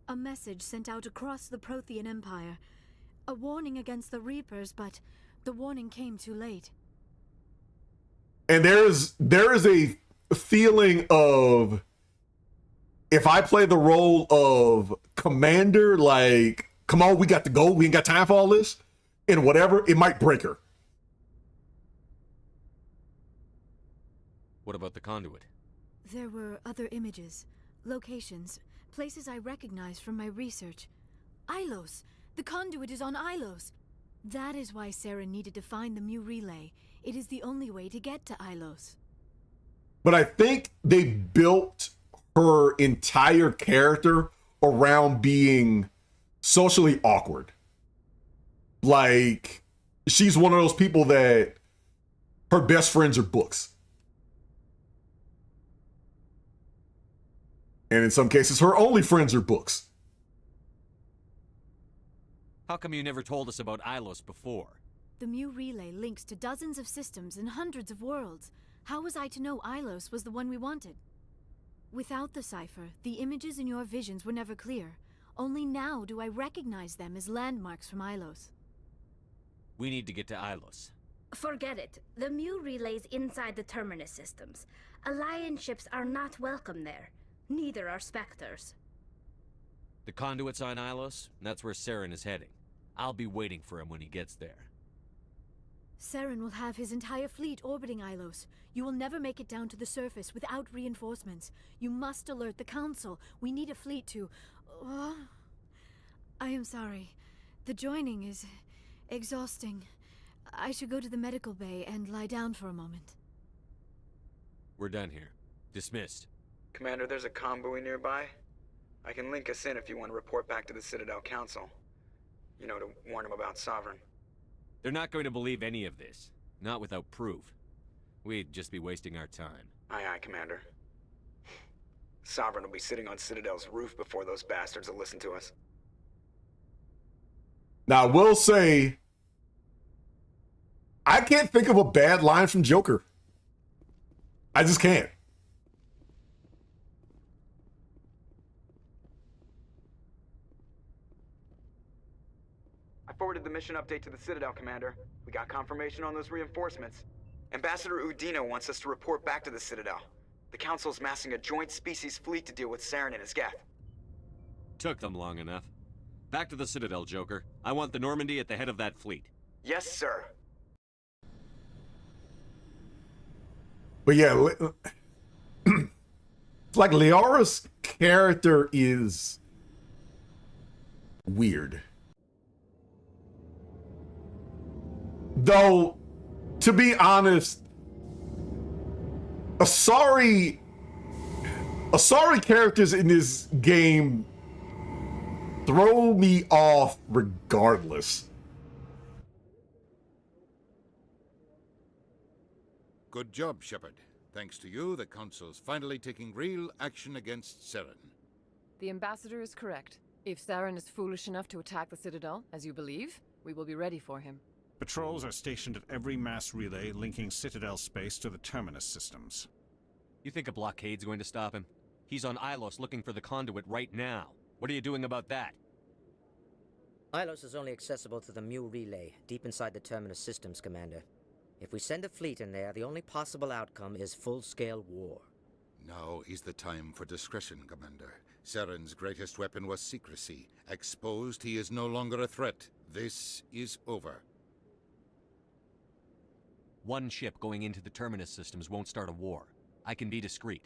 A message sent out across the Prothean Empire. A warning against the Reapers, but the warning came too late. And there is a feeling of, if I play the role of commander, like, come on, we got to go, we ain't got time for all this, and whatever, it might break her. What about the conduit? There were other images, locations, places I recognized from my research. Ilos! The conduit is on Ilos! That is why Saren needed to find the Mu relay. It is the only way to get to Ilos. But I think they built her entire character around being socially awkward. Like, she's one of those people that her best friends are books. And in some cases, her only friends are books. How come you never told us about Ilos before? The Mu relay links to dozens of systems and hundreds of worlds. How was I to know Ilos was the one we wanted? Without the cipher, the images in your visions were never clear. Only now do I recognize them as landmarks from Ilos. We need to get to Ilos. Forget it. The Mu relay's inside the Terminus systems. Alliance ships are not welcome there. Neither are Spectres. The conduit's on Ilos, and that's where Saren is heading. I'll be waiting for him when he gets there. Saren will have his entire fleet orbiting Ilos. You will never make it down to the surface without reinforcements. You must alert the Council. We need a fleet to... I am sorry. The joining is exhausting. I should go to the medical bay and lie down for a moment. We're done here. Dismissed. Commander, there's a convoy nearby. I can link us in if you want to report back to the Citadel Council. You know, to warn them about Sovereign. They're not going to believe any of this. Not without proof. We'd just be wasting our time. Aye, aye, Commander. Sovereign will be sitting on Citadel's roof before those bastards will listen to us. Now, I will say, I can't think of a bad line from Joker. I just can't. I forwarded the mission update to the Citadel, Commander. We got confirmation on those reinforcements. Ambassador Udina wants us to report back to the Citadel. The Council's massing a joint species fleet to deal with Saren and his Geth. Took them long enough. Back to the Citadel, Joker. I want the Normandy at the head of that fleet. Yes, sir. But yeah, like Liara's character is weird. Though, to be honest, Asari characters in this game throw me off regardless. Good job, Shepard. Thanks to you, the Council's finally taking real action against Saren. The Ambassador is correct. If Saren is foolish enough to attack the Citadel, as you believe, we will be ready for him. Patrols are stationed at every mass relay linking Citadel space to the terminus systems. You think a blockade's going to stop him? He's on Ilos looking for the conduit right now. What are you doing about that? Ilos is only accessible to the Mu relay, deep inside the terminus systems, Commander. If we send a fleet in there, the only possible outcome is full-scale war. Now is the time for discretion, Commander. Saren's greatest weapon was secrecy. Exposed, he is no longer a threat. This is over. One ship going into the terminus systems won't start a war. I can be discreet.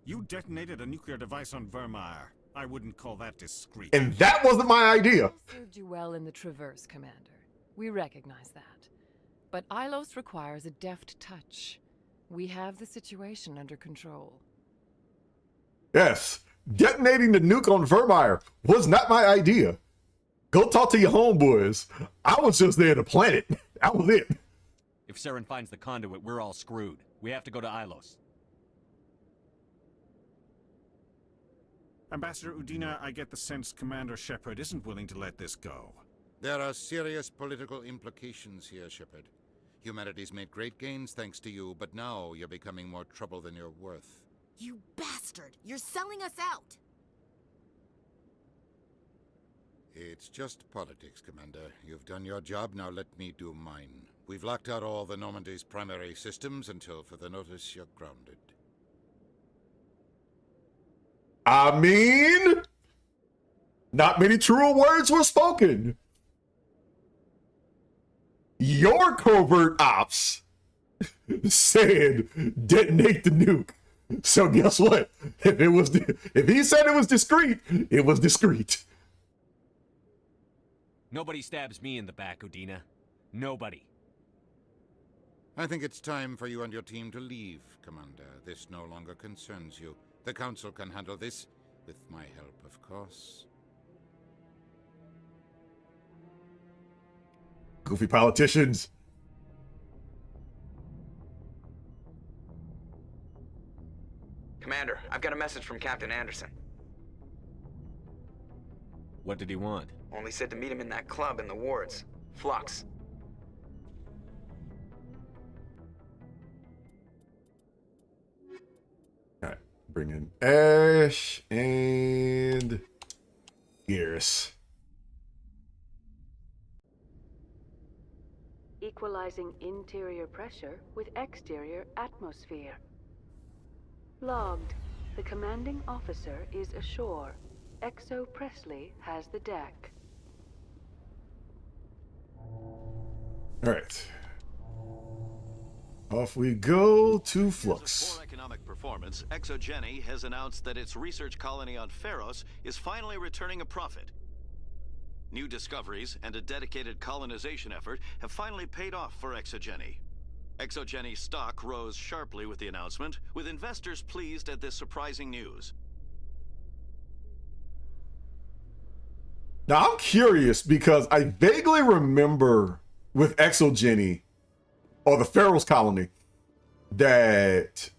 You detonated a nuclear device on Virmire. I wouldn't call that discreet. And that wasn't my idea. Served you well in the Traverse, Commander. We recognize that. But Ilos requires a deft touch. We have the situation under control. Yes, detonating the nuke on Virmire was not my idea. Go talk to your homeboys. I was just there to plant it. That was it. If Saren finds the conduit, we're all screwed. We have to go to Ilos. Ambassador Udina, I get the sense Commander Shepard isn't willing to let this go. There are serious political implications here, Shepard. Humanity's made great gains thanks to you, but now you're becoming more trouble than you're worth. You bastard! You're selling us out! It's just politics, Commander. You've done your job, now let me do mine. We've locked out all the Normandy's primary systems until further notice you're grounded. I mean, not many truer words were spoken. Your covert ops said detonate the nuke. So guess what? If he said it was discreet, it was discreet. Nobody stabs me in the back, Udina. Nobody. I think it's time for you and your team to leave, Commander. This no longer concerns you. The Council can handle this, with my help, of course. Goofy politicians. Commander, I've got a message from Captain Anderson. What did he want? Only said to meet him in that club in the wards. Flux. Alright, bring in Ash and Gears. Equalizing interior pressure with exterior atmosphere. Logged. The commanding officer is ashore. Exo Presley has the deck. Alright. Off we go to Flux. For economic performance, ExoGeni has announced that its research colony on Pharos is finally returning a profit. New discoveries and a dedicated colonization effort have finally paid off for ExoGeni. ExoGeni's stock rose sharply with the announcement, with investors pleased at this surprising news. Now I'm curious because I vaguely remember with Exogeny or the Pharaoh's colony that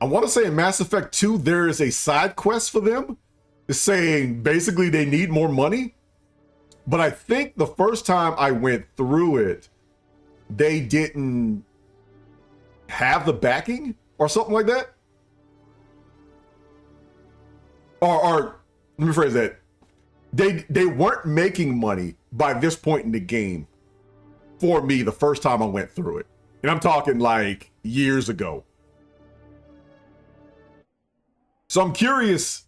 I want to say in Mass Effect 2, there is a side quest for them. It's saying basically they need more money. But I think the first time I went through it, they didn't have the backing or something like that. Or let me phrase that. They weren't making money by this point in the game for me the first time I went through it. And I'm talking like years ago. So I'm curious,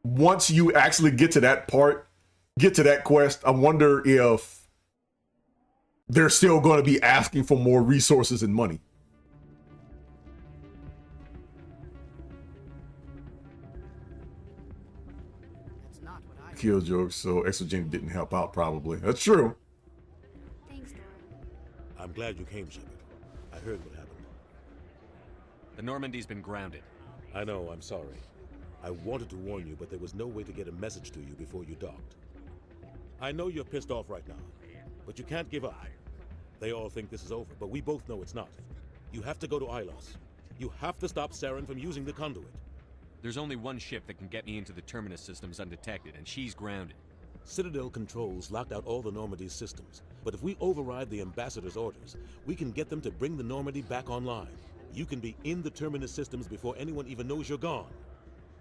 once you actually get to that part, get to that quest, I wonder if they're still going to be asking for more resources and money. Kill jokes, so Exogeny didn't help out probably. That's true. Thanks, Dora. I'm glad you came, Shepard. I heard what happened. The Normandy's been grounded. I know, I'm sorry. I wanted to warn you, but there was no way to get a message to you before you docked. I know you're pissed off right now, but you can't give up. They all think this is over, but we both know it's not. You have to go to Ilos. You have to stop Saren from using the conduit. There's only one ship that can get me into the Terminus systems undetected, and she's grounded. Citadel controls locked out all the Normandy's systems, but if we override the Ambassador's orders, we can get them to bring the Normandy back online. You can be in the Terminus systems before anyone even knows you're gone.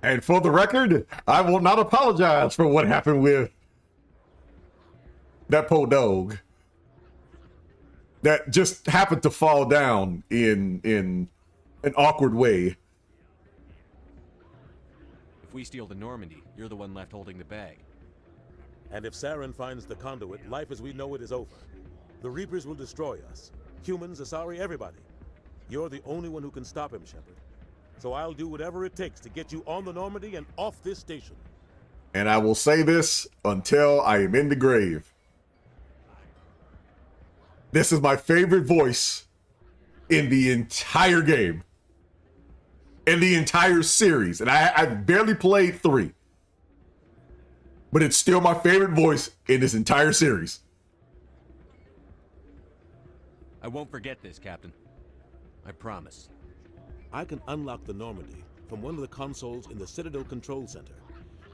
And for the record, I will not apologize for what happened with that poor dog that just happened to fall down in an awkward way. If we steal the Normandy, you're the one left holding the bag. And if Saren finds the conduit, life as we know it is over. The Reapers will destroy us. Humans, Asari, everybody. You're the only one who can stop him, Shepard. So I'll do whatever it takes to get you on the Normandy and off this station. And I will say this until I am in the grave. This is my favorite voice in the entire game. In the entire series. And I barely played 3. But it's still my favorite voice in this entire series. I won't forget this, Captain. I promise. I can unlock the Normandy from one of the consoles in the Citadel Control Center.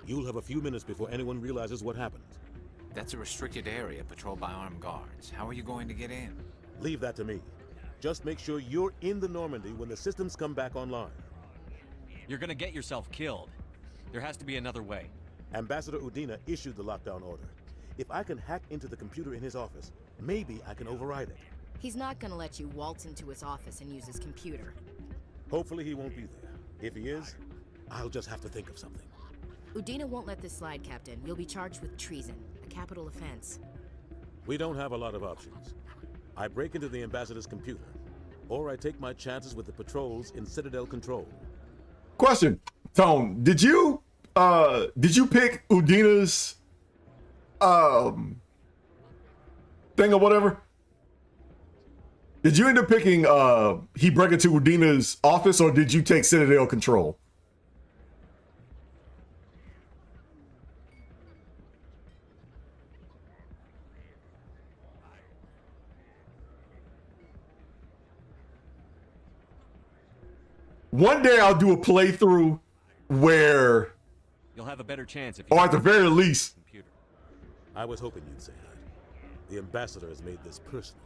You'll have a few minutes before anyone realizes what happened. That's a restricted area patrolled by armed guards. How are you going to get in? Leave that to me. Just make sure you're in the Normandy when the systems come back online. You're gonna get yourself killed. There has to be another way. Ambassador Udina issued the lockdown order. If I can hack into the computer in his office, maybe I can override it. He's not gonna let you waltz into his office and use his computer. Hopefully he won't be there. If he is, I'll just have to think of something. Udina won't let this slide, Captain. You'll be charged with treason, a capital offense. We don't have a lot of options. I break into the Ambassador's computer, or I take my chances with the patrols in Citadel Control. Question, Tone, did you pick Udina's thing or whatever? Did you end up picking he break into Udina's office, or did you take Citadel Control? One day I'll do a playthrough where you'll have a better chance if you, or at the very least. Computer. I was hoping you'd say that. The Ambassador has made this personal.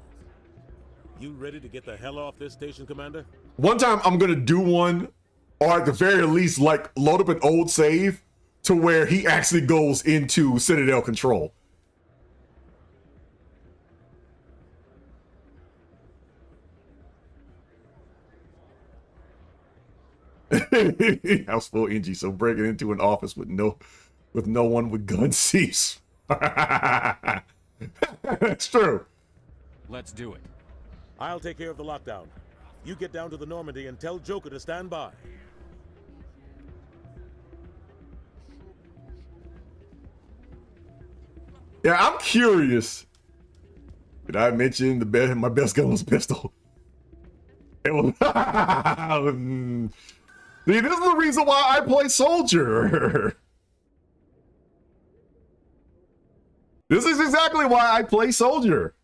You ready to get the hell off this station, Commander? One time I'm gonna do one, or at the very least, like load up an old save to where he actually goes into Citadel Control. House full NG, so breaking into an office with no one with gun cease. That's true. Let's do it. I'll take care of the lockdown. You get down to the Normandy and tell Joker to stand by. Yeah, I'm curious. Did I mention my best gun was pistol? It was. See, this is the reason why I play soldier. This is exactly why I play soldier.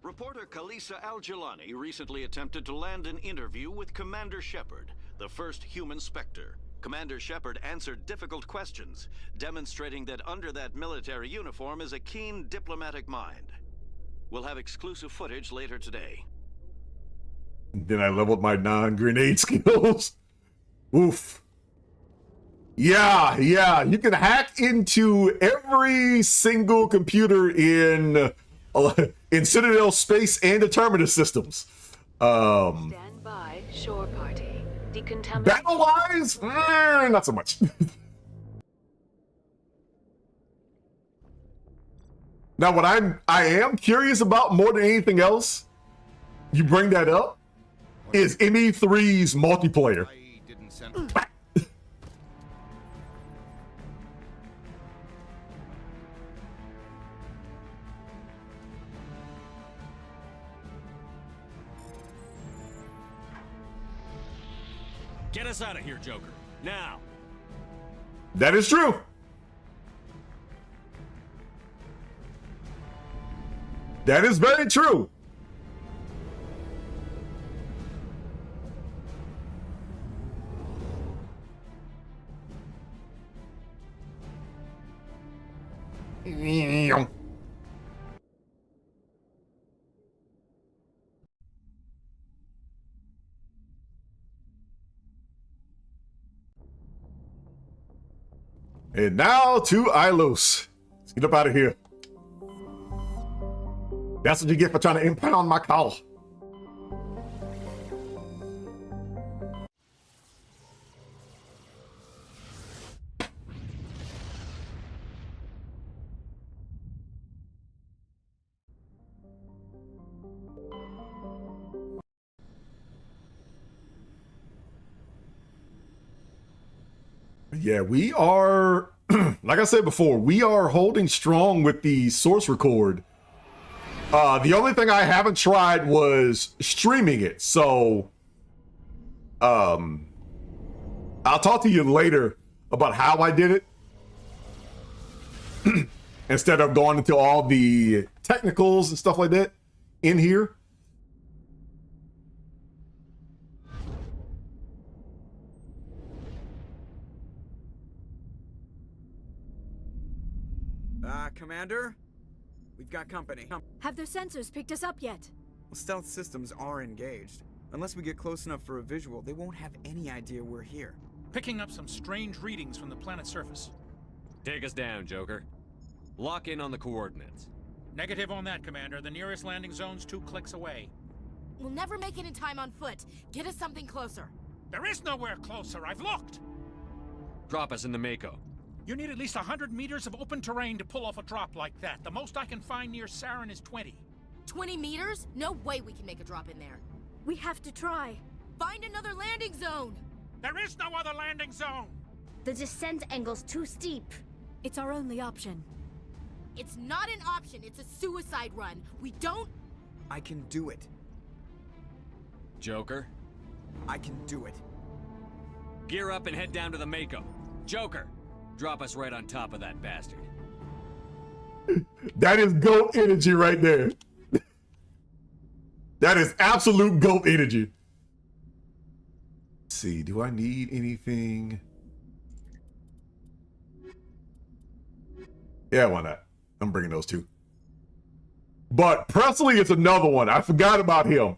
Reporter Kalisa Al-Jilani recently attempted to land an interview with Commander Shepard, the first human Spectre. Commander Shepard answered difficult questions, demonstrating that under that military uniform is a keen diplomatic mind. We'll have exclusive footage later today. Then I leveled my non-grenade skills. Oof. Yeah, you can hack into every single computer in Citadel space and the Terminus systems. Stand by, shore party. Decontaminate. Battle-wise, not so much. Now, what I am curious about more than anything else, you bring that up, is ME3's multiplayer. Get us out of here, Joker. Now. That is true. That is very true. And now to Ilos. Let's get up out of here. That's what you get for trying to impound my call. Yeah, we are, like I said before, we are holding strong with the source record. The only thing I haven't tried was streaming it, so I'll talk to you later about how I did it instead of going into all the technicals and stuff like that in here. Commander? We've got company. Have their sensors picked us up yet? Well, stealth systems are engaged. Unless we get close enough for a visual, they won't have any idea we're here. Picking up some strange readings from the planet's surface. Take us down, Joker. Lock in on the coordinates. Negative on that, Commander. The nearest landing zone's 2 clicks away. We'll never make it in time on foot. Get us something closer. There is nowhere closer. I've looked. Drop us in the Mako. You need at least 100 meters of open terrain to pull off a drop like that. The most I can find near Saren is 20. 20 meters? No way we can make a drop in there. We have to try. Find another landing zone! There is no other landing zone! The descent angle's too steep. It's our only option. It's not an option, it's a suicide run. We don't... I can do it. Joker? I can do it. Gear up and head down to the Mako. Joker! Drop us right on top of that bastard. That is GOAT energy right there. That is absolute GOAT energy. Let's see, do I need anything? Yeah, why not? I'm bringing those two. But Presley is another one. I forgot about him.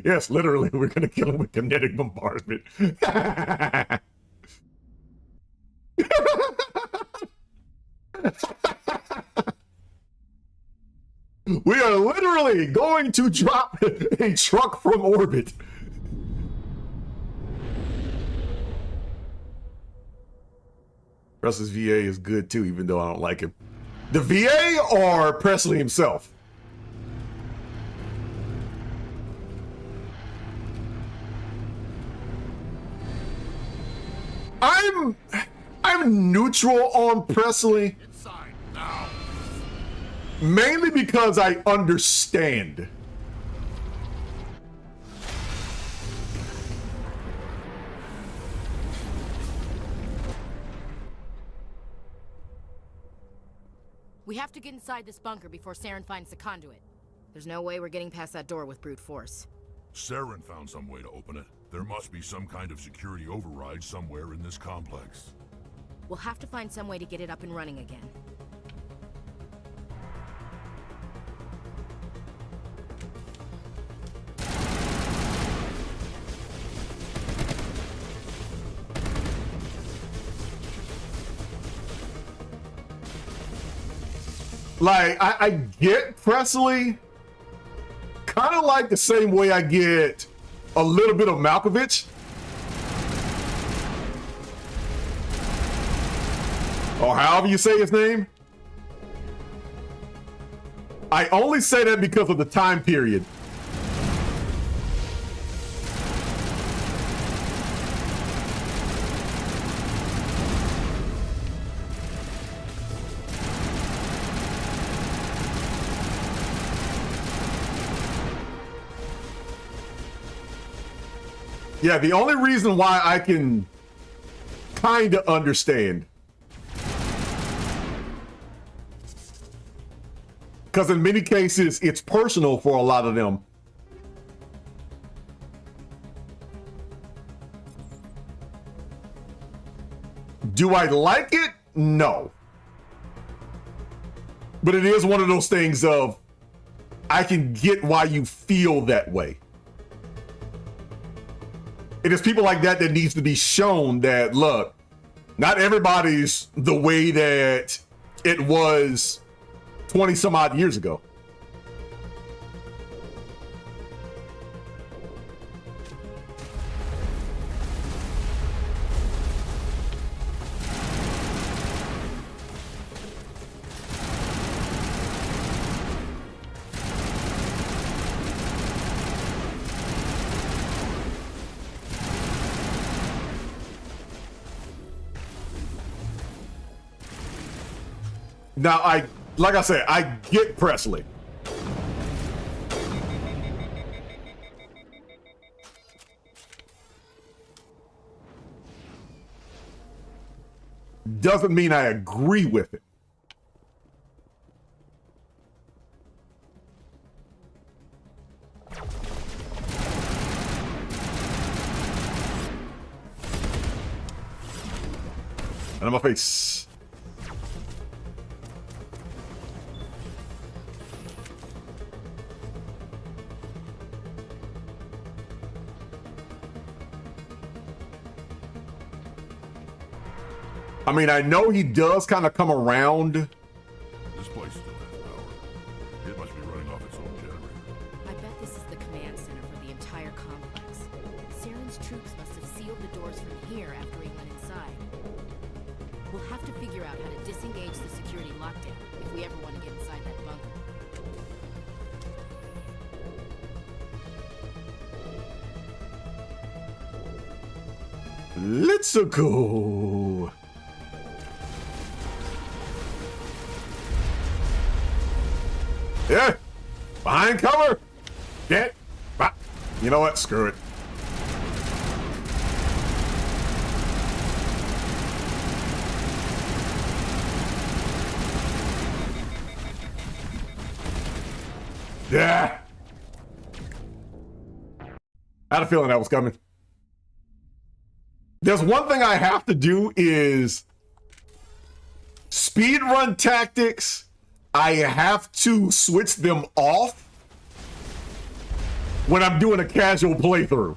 Yes, literally, we're going to kill him with kinetic bombardment. We are literally going to drop a truck from orbit. Russ's VA is good too, even though I don't like him. The VA or Presley himself? I'm neutral on Presley. Inside now. Mainly because I understand. We have to get inside this bunker before Saren finds the conduit. There's no way we're getting past that door with brute force. Saren found some way to open it. There must be some kind of security override somewhere in this complex. We'll have to find some way to get it up and running again. Like, I get Presley kind of like the same way I get a little bit of Malkovich. Or however you say his name. I only say that because of the time period. Yeah, the only reason why I can kind of understand. Because in many cases, it's personal for a lot of them. Do I like it? No. But it is one of those things of, I can get why you feel that way. It is people like that that needs to be shown that, look, not everybody's the way that it was 20 some odd years ago. Now, like I said, I get Presley. Doesn't mean I agree with it. And in my face. I mean, I know he does kind of come around. This place still has power. It must be running off its own generator. I bet this is the command center for the entire complex. Saren's troops must have sealed the doors from here after he went inside. We'll have to figure out how to disengage the security lockdown if we ever want to get inside that bunker. Let's go. Yeah, behind cover. Get. You know what? Screw it. Yeah. I had a feeling that was coming. There's one thing I have to do is speedrun tactics. I have to switch them off when I'm doing a casual playthrough.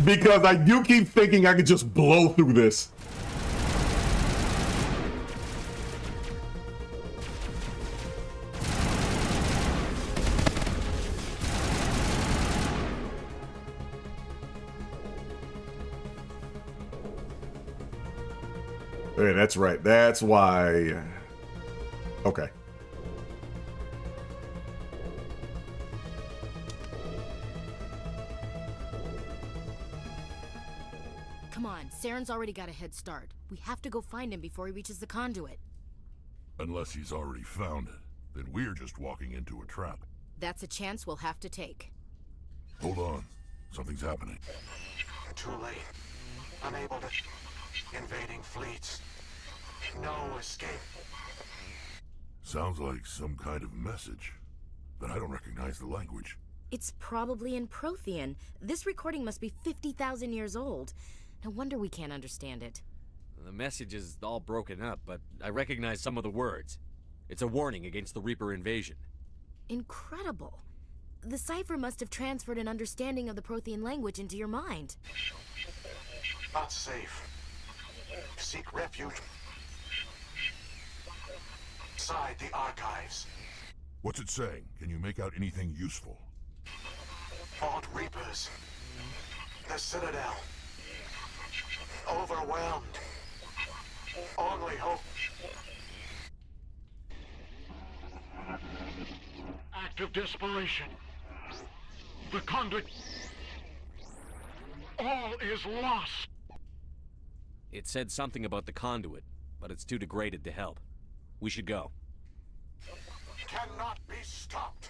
Because I do keep thinking I could just blow through this. Yeah, that's right. That's why. Okay. Come on, Saren's already got a head start. We have to go find him before he reaches the conduit. Unless he's already found it, then we're just walking into a trap. That's a chance we'll have to take. Hold on. Something's happening. Too late. Unable to... Invading fleets. No escape. Sounds like some kind of message, but I don't recognize the language. It's probably in Prothean. This recording must be 50,000 years old. No wonder we can't understand it. The message is all broken up, but I recognize some of the words. It's a warning against the Reaper invasion. Incredible. The cipher must have transferred an understanding of the Prothean language into your mind. Not safe. Seek refuge inside the archives. What's it saying? Can you make out anything useful? Fought Reapers. The Citadel. Overwhelmed. Only hope. Act of desperation. The conduit. All is lost. It said something about the conduit, but it's too degraded to help. We should go. Cannot be stopped.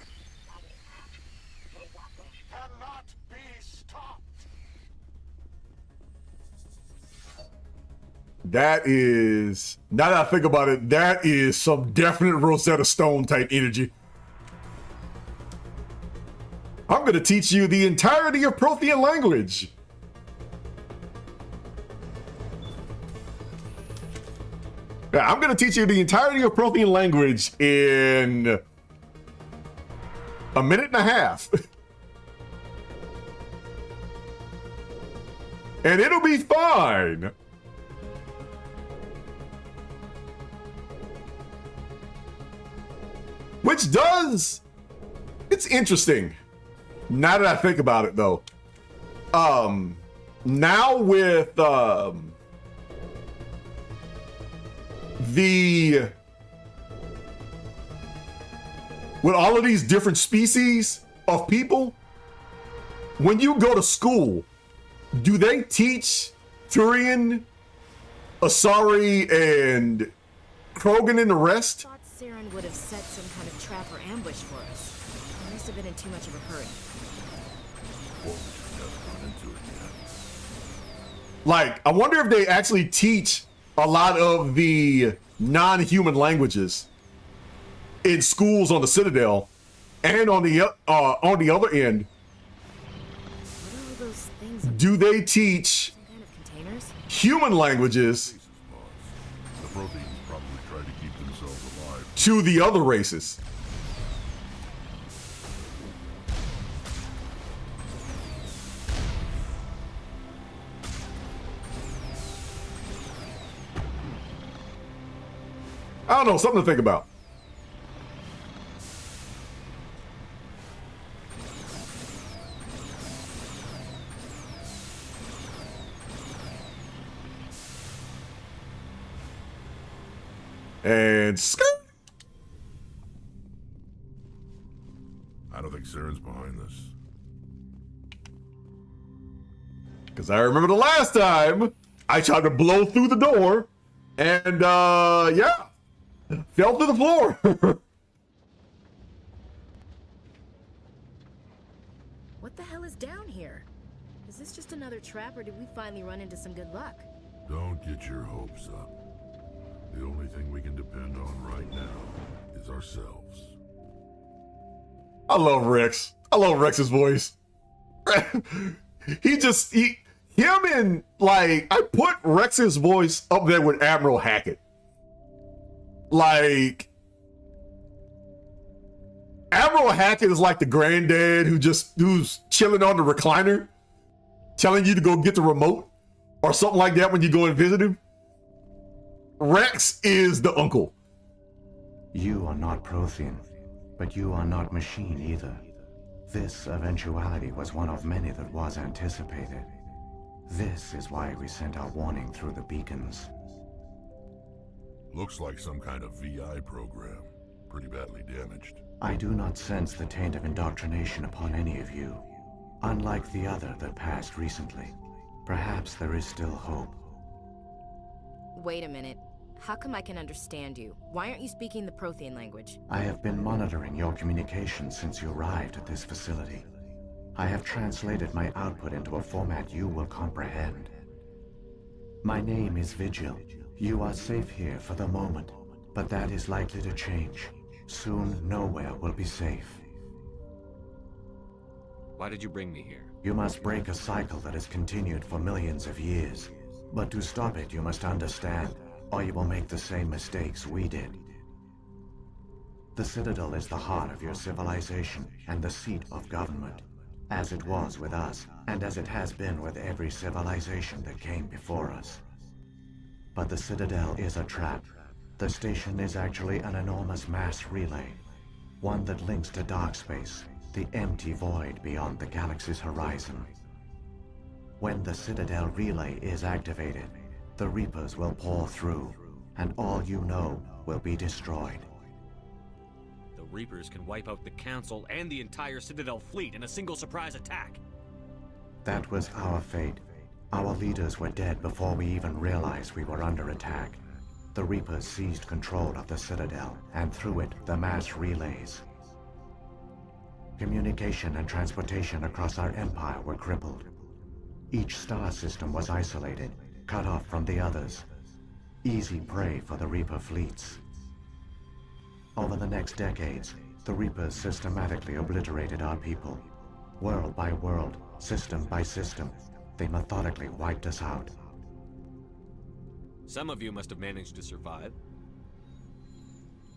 Cannot be stopped. That is, now that I think about it, that is some definite Rosetta Stone type energy. I'm going to teach you the entirety of Prothean language. Yeah, I'm going to teach you the entirety of Prothean language in a minute and a half. And it'll be fine. Which does, it's interesting. Now that I think about it though. Now with with all of these different species of people, when you go to school, do they teach Turian, Asari, and Krogan and the rest? I thought Saren would have set some kind of trap or ambush for us. He must have been in too much of a hurry. Like, I wonder if they actually teach a lot of the non-human languages in schools on the Citadel, and on the other end, What are all those things? do they teach Some kind of containers? human languages The Protheans probably try to keep themselves alive. to the other races? I don't know, something to think about. And skirt. I don't think Saren's behind this. Because I remember the last time I tried to blow through the door and yeah, fell to the floor. What the hell is down here? Is this just another trap, or did we finally run into some good luck? Don't get your hopes up. The only thing we can depend on right now is ourselves. I love Rex. I love Rex's voice. Him and, like, I put Rex's voice up there with Admiral Hackett. Like, Admiral Hackett is like the granddad who's chilling on the recliner, telling you to go get the remote or something like that when you go and visit him. Rex is the uncle. You are not Prothean, but you are not machine either. This eventuality was one of many that was anticipated. This is why we sent our warning through the beacons. Looks like some kind of VI program. Pretty badly damaged. I do not sense the taint of indoctrination upon any of you. Unlike the other that passed recently. Perhaps there is still hope. Wait a minute. How come I can understand you? Why aren't you speaking the Prothean language? I have been monitoring your communications since you arrived at this facility. I have translated my output into a format you will comprehend. My name is Vigil. You are safe here for the moment, but that is likely to change. Soon, nowhere will be safe. Why did you bring me here? You must break a cycle that has continued for millions of years. But to stop it, you must understand, or you will make the same mistakes we did. The Citadel is the heart of your civilization and the seat of government, as it was with us, and as it has been with every civilization that came before us. But the Citadel is a trap. The station is actually an enormous mass relay, one that links to dark space, the empty void beyond the galaxy's horizon. When the Citadel relay is activated, the Reapers will pour through, and all you know will be destroyed. The Reapers can wipe out the Council and the entire Citadel fleet in a single surprise attack. That was our fate. Our leaders were dead before we even realized we were under attack. The Reapers seized control of the Citadel, and through it, the mass relays. Communication and transportation across our empire were crippled. Each star system was isolated, cut off from the others. Easy prey for the Reaper fleets. Over the next decades, the Reapers systematically obliterated our people. World by world, system by system, they methodically wiped us out. Some of you must have managed to survive.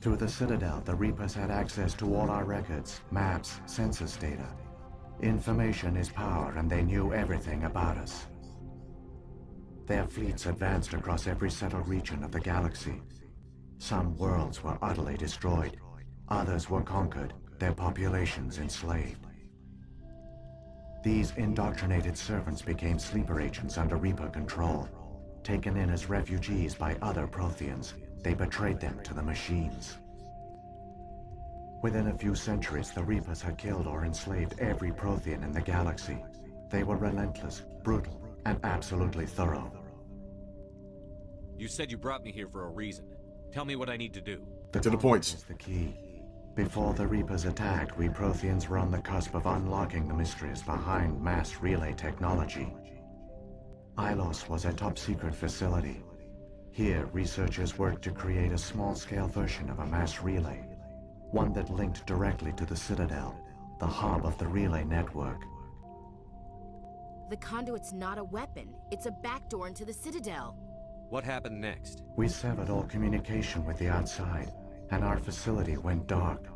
Through the Citadel, the Reapers had access to all our records, maps, census data. Information is power, and they knew everything about us. Their fleets advanced across every settled region of the galaxy. Some worlds were utterly destroyed. Others were conquered, their populations enslaved. These indoctrinated servants became sleeper agents under Reaper control. Taken in as refugees by other Protheans, they betrayed them to the machines. Within a few centuries, the Reapers had killed or enslaved every Prothean in the galaxy. They were relentless, brutal, and absolutely thorough. You said you brought me here for a reason. Tell me what I need to do. To the point. Is the key. Before the Reapers attacked, we Protheans were on the cusp of unlocking the mysteries behind mass relay technology. Ilos was a top-secret facility. Here, researchers worked to create a small-scale version of a mass relay, one that linked directly to the Citadel, the hub of the relay network. The conduit's not a weapon. It's a backdoor into the Citadel. What happened next? We severed all communication with the outside, and our facility went dark.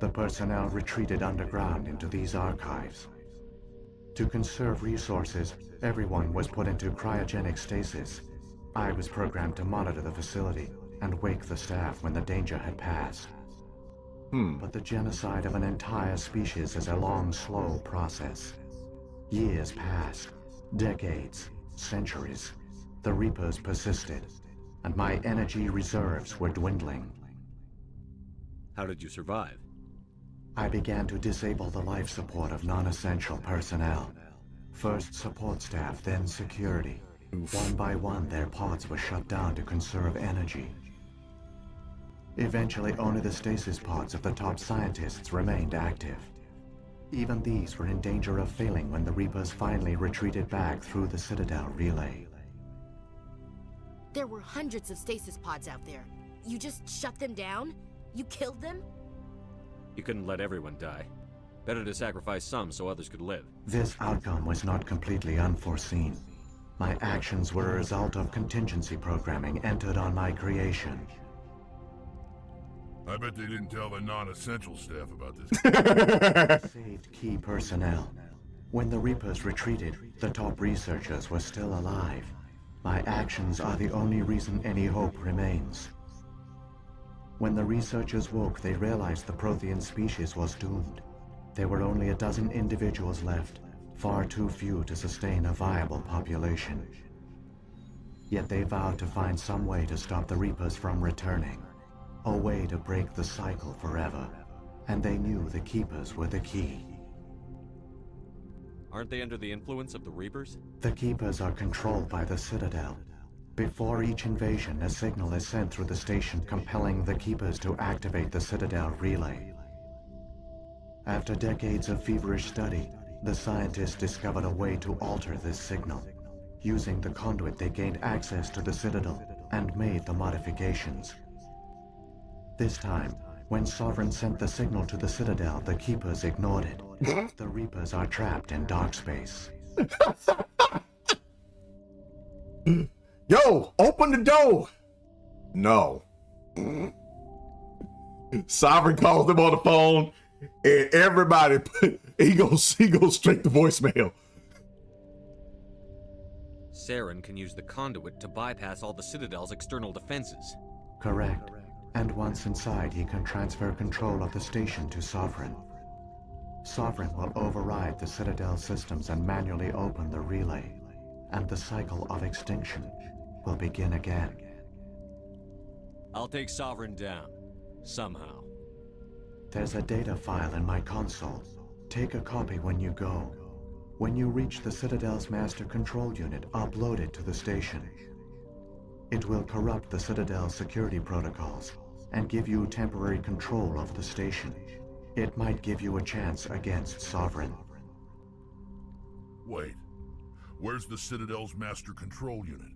The personnel retreated underground into these archives. To conserve resources, everyone was put into cryogenic stasis. I was programmed to monitor the facility and wake the staff when the danger had passed. But the genocide of an entire species is a long, slow process. Years passed, decades, centuries. The Reapers persisted, and my energy reserves were dwindling. How did you survive? I began to disable the life support of non-essential personnel. First support staff, then security. One by one, their pods were shut down to conserve energy. Eventually, only the stasis pods of the top scientists remained active. Even these were in danger of failing when the Reapers finally retreated back through the Citadel relay. There were hundreds of stasis pods out there. You just shut them down? You killed them? You couldn't let everyone die. Better to sacrifice some so others could live. This outcome was not completely unforeseen. My actions were a result of contingency programming entered on my creation. I bet they didn't tell the non-essential staff about this. Saved key personnel. When the Reapers retreated, the top researchers were still alive. My actions are the only reason any hope remains. When the researchers woke, they realized the Prothean species was doomed. There were only a dozen individuals left, far too few to sustain a viable population. Yet they vowed to find some way to stop the Reapers from returning, a way to break the cycle forever, and they knew the Keepers were the key. Aren't they under the influence of the Reapers? The Keepers are controlled by the Citadel. Before each invasion, a signal is sent through the station compelling the Keepers to activate the Citadel relay. After decades of feverish study, the scientists discovered a way to alter this signal. Using the conduit, they gained access to the Citadel and made the modifications. This time, when Sovereign sent the signal to the Citadel, the Keepers ignored it. The Reapers are trapped in dark space. Yo, open the door. No. Sovereign calls them on the phone, and everybody, he goes straight to voicemail. Saren can use the conduit to bypass all the Citadel's external defenses. Correct. And once inside, he can transfer control of the station to Sovereign. Sovereign will override the Citadel systems and manually open the relay, and the cycle of extinction will begin again. I'll take Sovereign down. Somehow. There's a data file in my console. Take a copy when you go. When you reach the Citadel's master control unit, upload it to the station. It will corrupt the Citadel's security protocols and give you temporary control of the station. It might give you a chance against Sovereign. Wait, where's the Citadel's master control unit?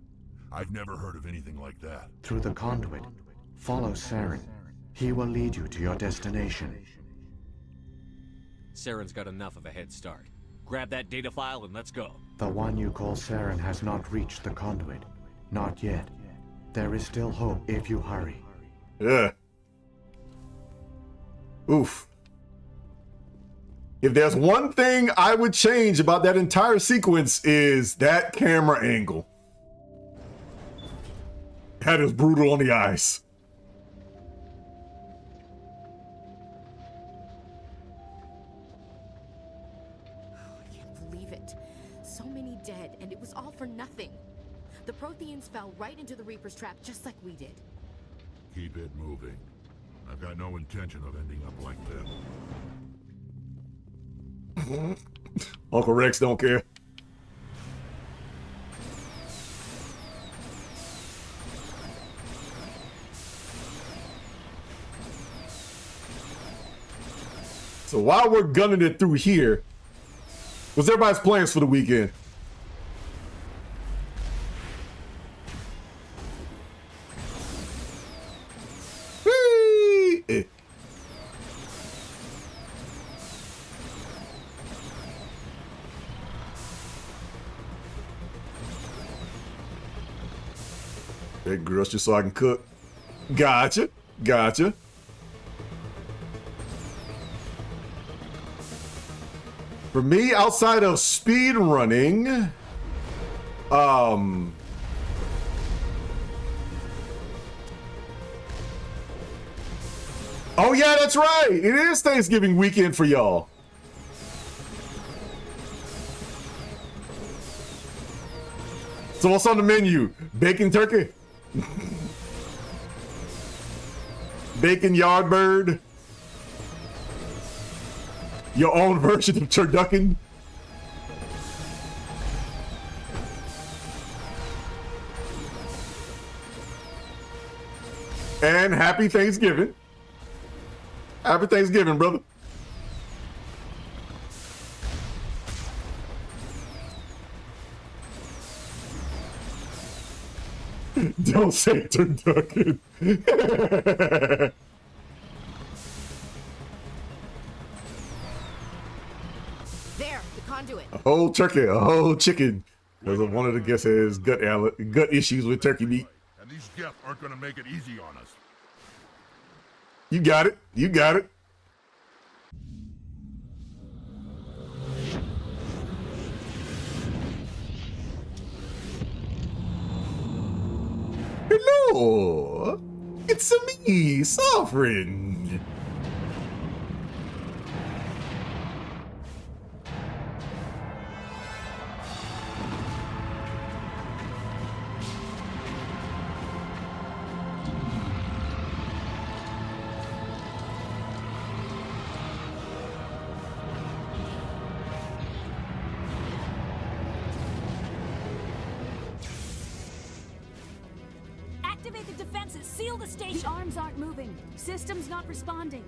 I've never heard of anything like that. Through the conduit, follow Saren. He will lead you to your destination. Saren's got enough of a head start. Grab that data file and let's go. The one you call Saren has not reached the conduit. Not yet. There is still hope if you hurry. Yeah. Oof. If there's one thing I would change about that entire sequence is that camera angle. That is brutal on the eyes. I can't believe it. So many dead, and it was all for nothing. The Protheans fell right into the Reaper's trap just like we did. Keep it moving. I've got no intention of ending up like that. Uncle Rex don't care. So while we're gunning it through here, what's everybody's plans for the weekend? Whee! That girl's just so I can cook. Gotcha. Gotcha. For me, outside of speed running, oh yeah, that's right. It is Thanksgiving weekend for y'all. So what's on the menu? Bacon turkey? Bacon yardbird? Your own version of turducken? And happy Thanksgiving. Happy Thanksgiving, brother. Don't say turducken. There, the conduit. A whole turkey, a whole chicken. Because one of the guests has gut issues with turkey meat. And these Geth aren't gonna make it easy on us. You got it. You got it. Hello. It's me, Sovereign. defenses. Seal the station. The arms aren't moving. Systems not responding.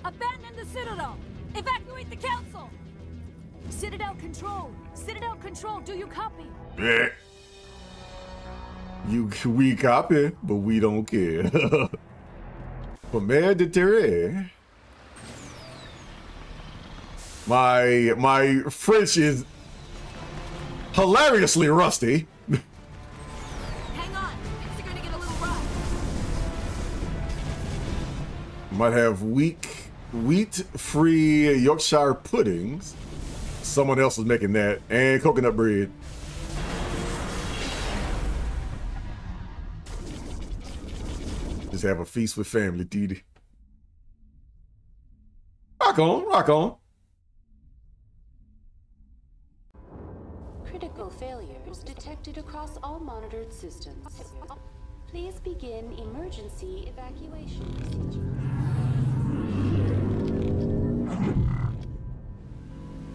Abandon the Citadel. Evacuate the Council. Citadel Control. Citadel Control, do you copy? Yeah. We copy, but we don't care. Commander Terry. My French is hilariously rusty. Hang on. Things are gonna get a little rough. Might have wheat-free Yorkshire puddings. Someone else is making that, and coconut bread. Just have a feast with family, Didi. Rock on, rock on. Critical failures detected across all monitored systems. Please begin emergency evacuation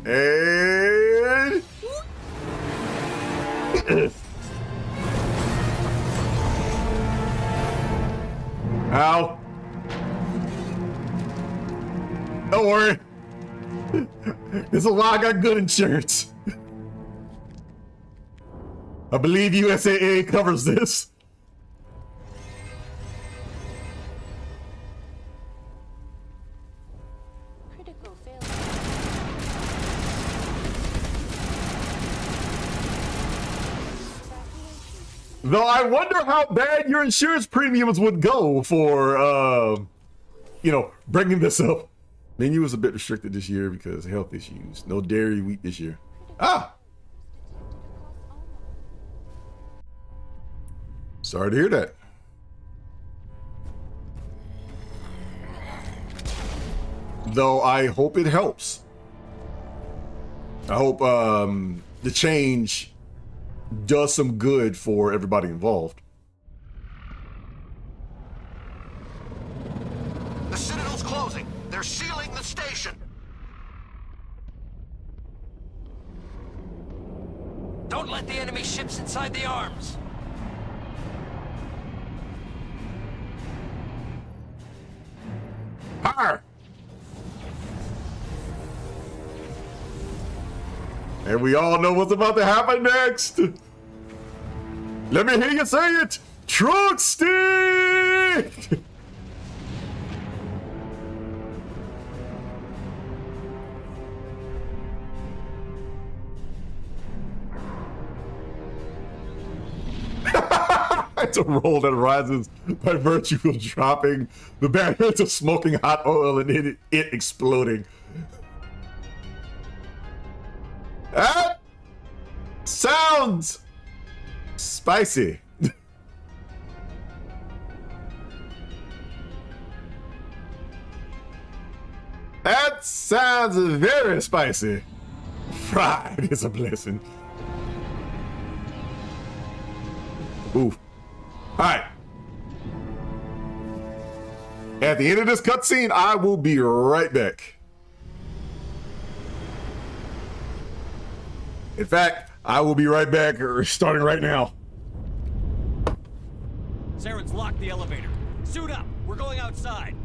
And ow. Don't worry. This is why I got good insurance. I believe USAA covers this. critical failure. Though I wonder how bad your insurance premiums would go for, you know, bringing this up. Menu was a bit restricted this year because of health issues. No dairy wheat this year. Ah! Sorry to hear that. Though I hope it helps. I hope the change does some good for everybody involved. The Citadel's closing. They're sealing the station. Don't let the enemy ships inside the arms. Fire! And we all know what's about to happen next. Let me hear you say it. Truck stick! It's a roll that rises by virtue of dropping the barrier to smoking hot oil and it exploding. That sounds spicy. That sounds very spicy. Fried is a blessing. Ooh. Alright. At the end of this cutscene, I will be right back. In fact, I will be right back, starting right now. Saren's locked the elevator. Suit up. We're going outside.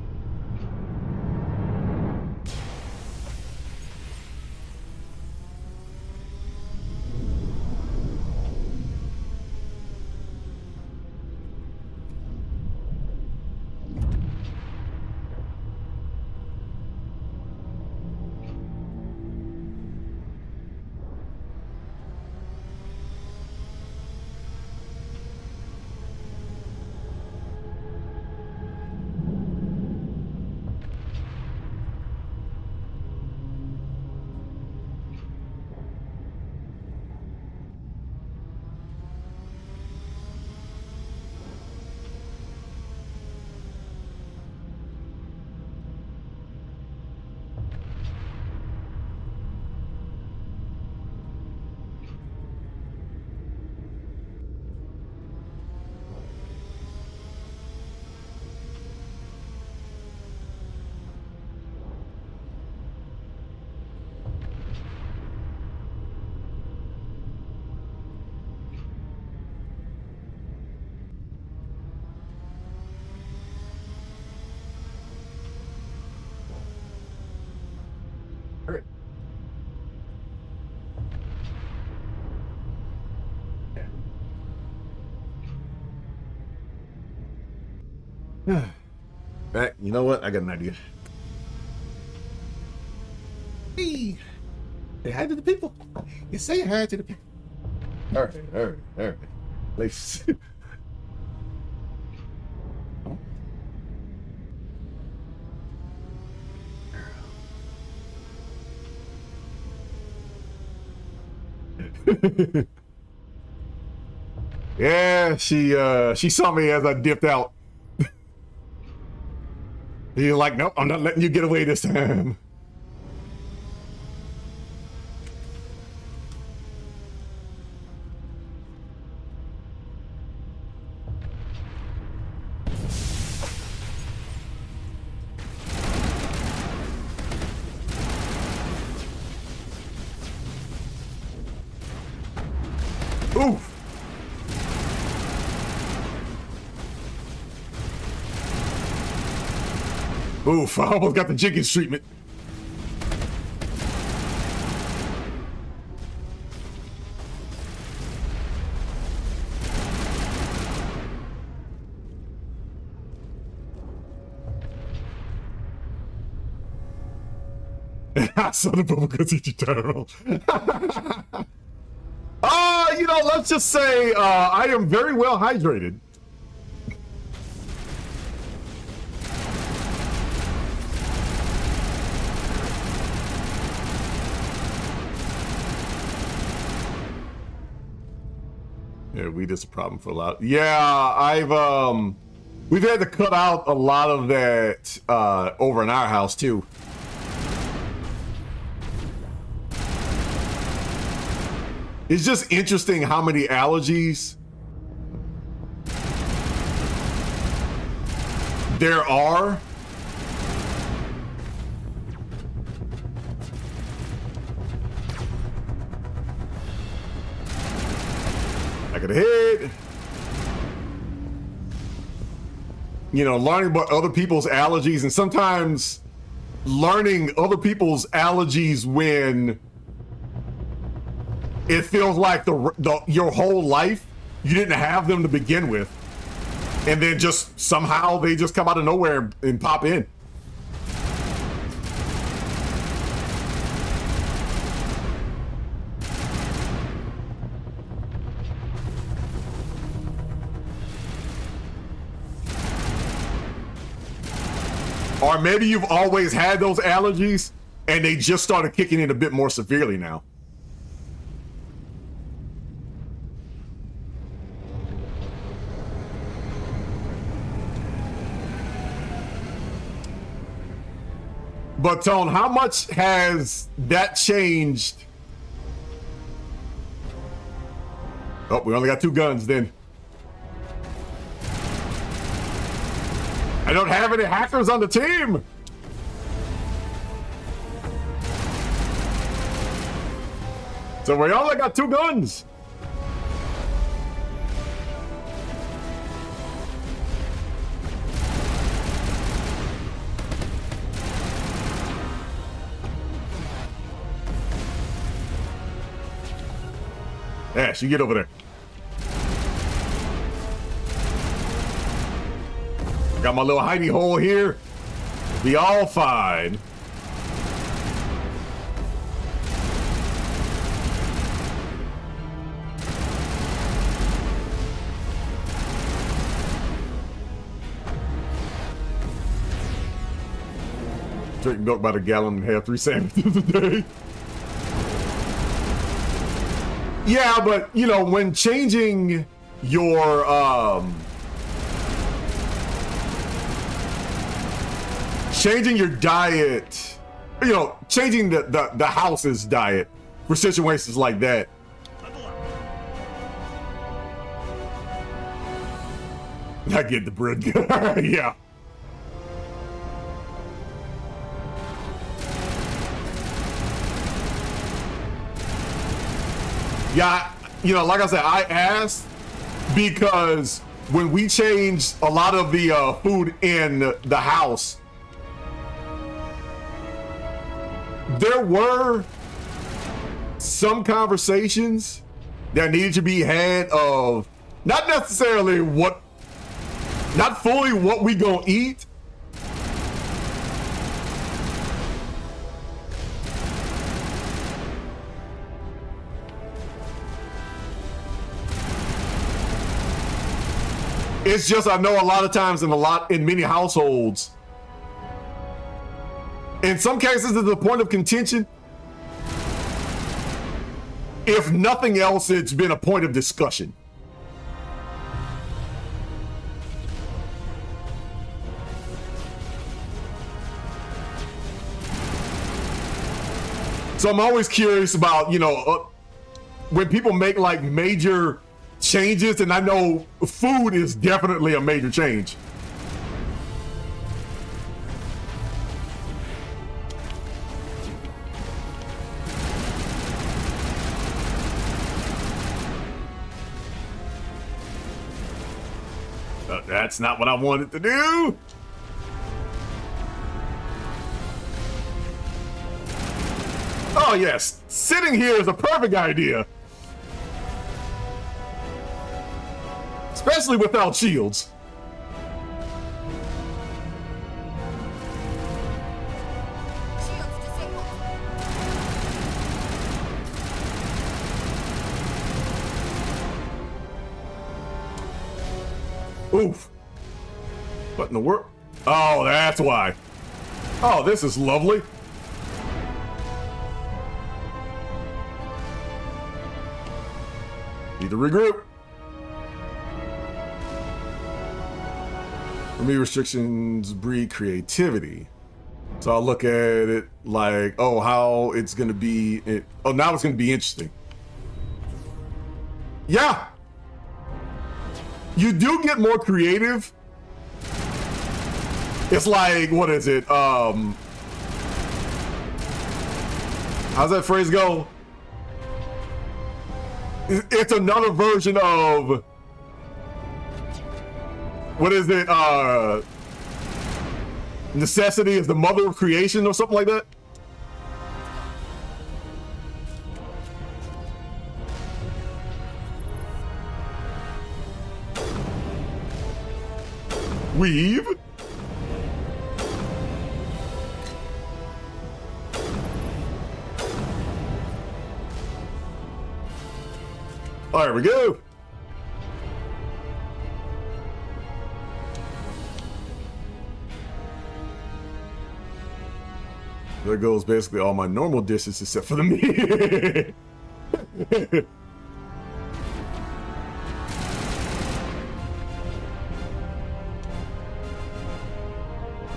Back, you know what? I got an idea. Hey, say hi to the people. You say hi to the people. All right. Let's. Yeah, she saw me as I dipped out. He's like, nope, I'm not letting you get away this time. Oof. Oof, I almost got the Jenkins treatment. Son of a because you turtle. You know, let's just say I am very well hydrated. Yeah, weed is a problem for a lot. Yeah, we've had to cut out a lot of that over in our house too. It's just interesting how many allergies there are. Back of the head. You know, learning about other people's allergies, and sometimes learning other people's allergies when it feels like your whole life you didn't have them to begin with, and then just somehow they just come out of nowhere and pop in. Or maybe you've always had those allergies and they just started kicking in a bit more severely now. But Tone, how much has that changed? Oh, we only got 2 guns then. I don't have any hackers on the team. So we only got 2 guns. Ash, you get over there. Got my little hidey hole here. Be all fine. Drink milk by the gallon and have 3 sandwiches a day. Yeah, but you know, when changing your diet, you know, changing the house's diet for situations like that. I get the bread. Yeah. Yeah, you know, like I said, I asked because when we changed a lot of the food in the house, there were some conversations that needed to be had of not necessarily what Not fully what we gonna eat. It's just I know a lot of times in many households, in some cases it's a point of contention. If nothing else, it's been a point of discussion. So I'm always curious about, you know, when people make like major changes, and I know food is definitely a major change. That's not what I wanted to do. Oh yes, sitting here is a perfect idea. Especially without shields. Oof. What in the world? Oh, that's why. Oh, this is lovely. Need to regroup. Remove restrictions, breed creativity. So I'll look at it like, oh, how it's gonna be. Oh, now it's gonna be interesting. Yeah. You do get more creative. It's like, what is it? How's that phrase go? It's another version of, what is it? Necessity is the mother of creation or something like that. Weave. There we go. There goes basically all my normal dishes except for the meat.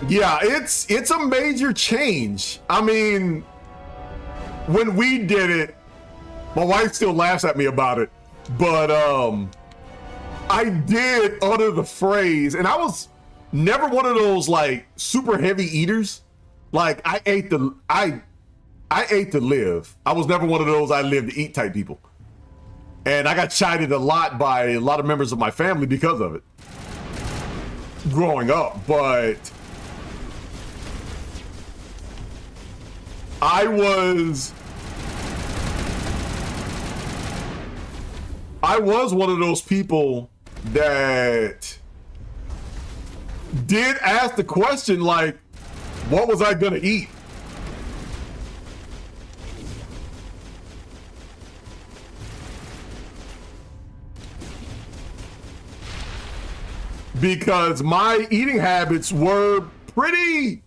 Yeah, it's a major change. I mean, when we did it, my wife still laughs at me about it, but I did utter the phrase, and I was never one of those like super heavy eaters. Like I ate to live. I was never one of those I live to eat type people. And I got chided a lot by a lot of members of my family because of it growing up, but I was one of those people that did ask the question, like, what was I gonna eat? Because my eating habits were pretty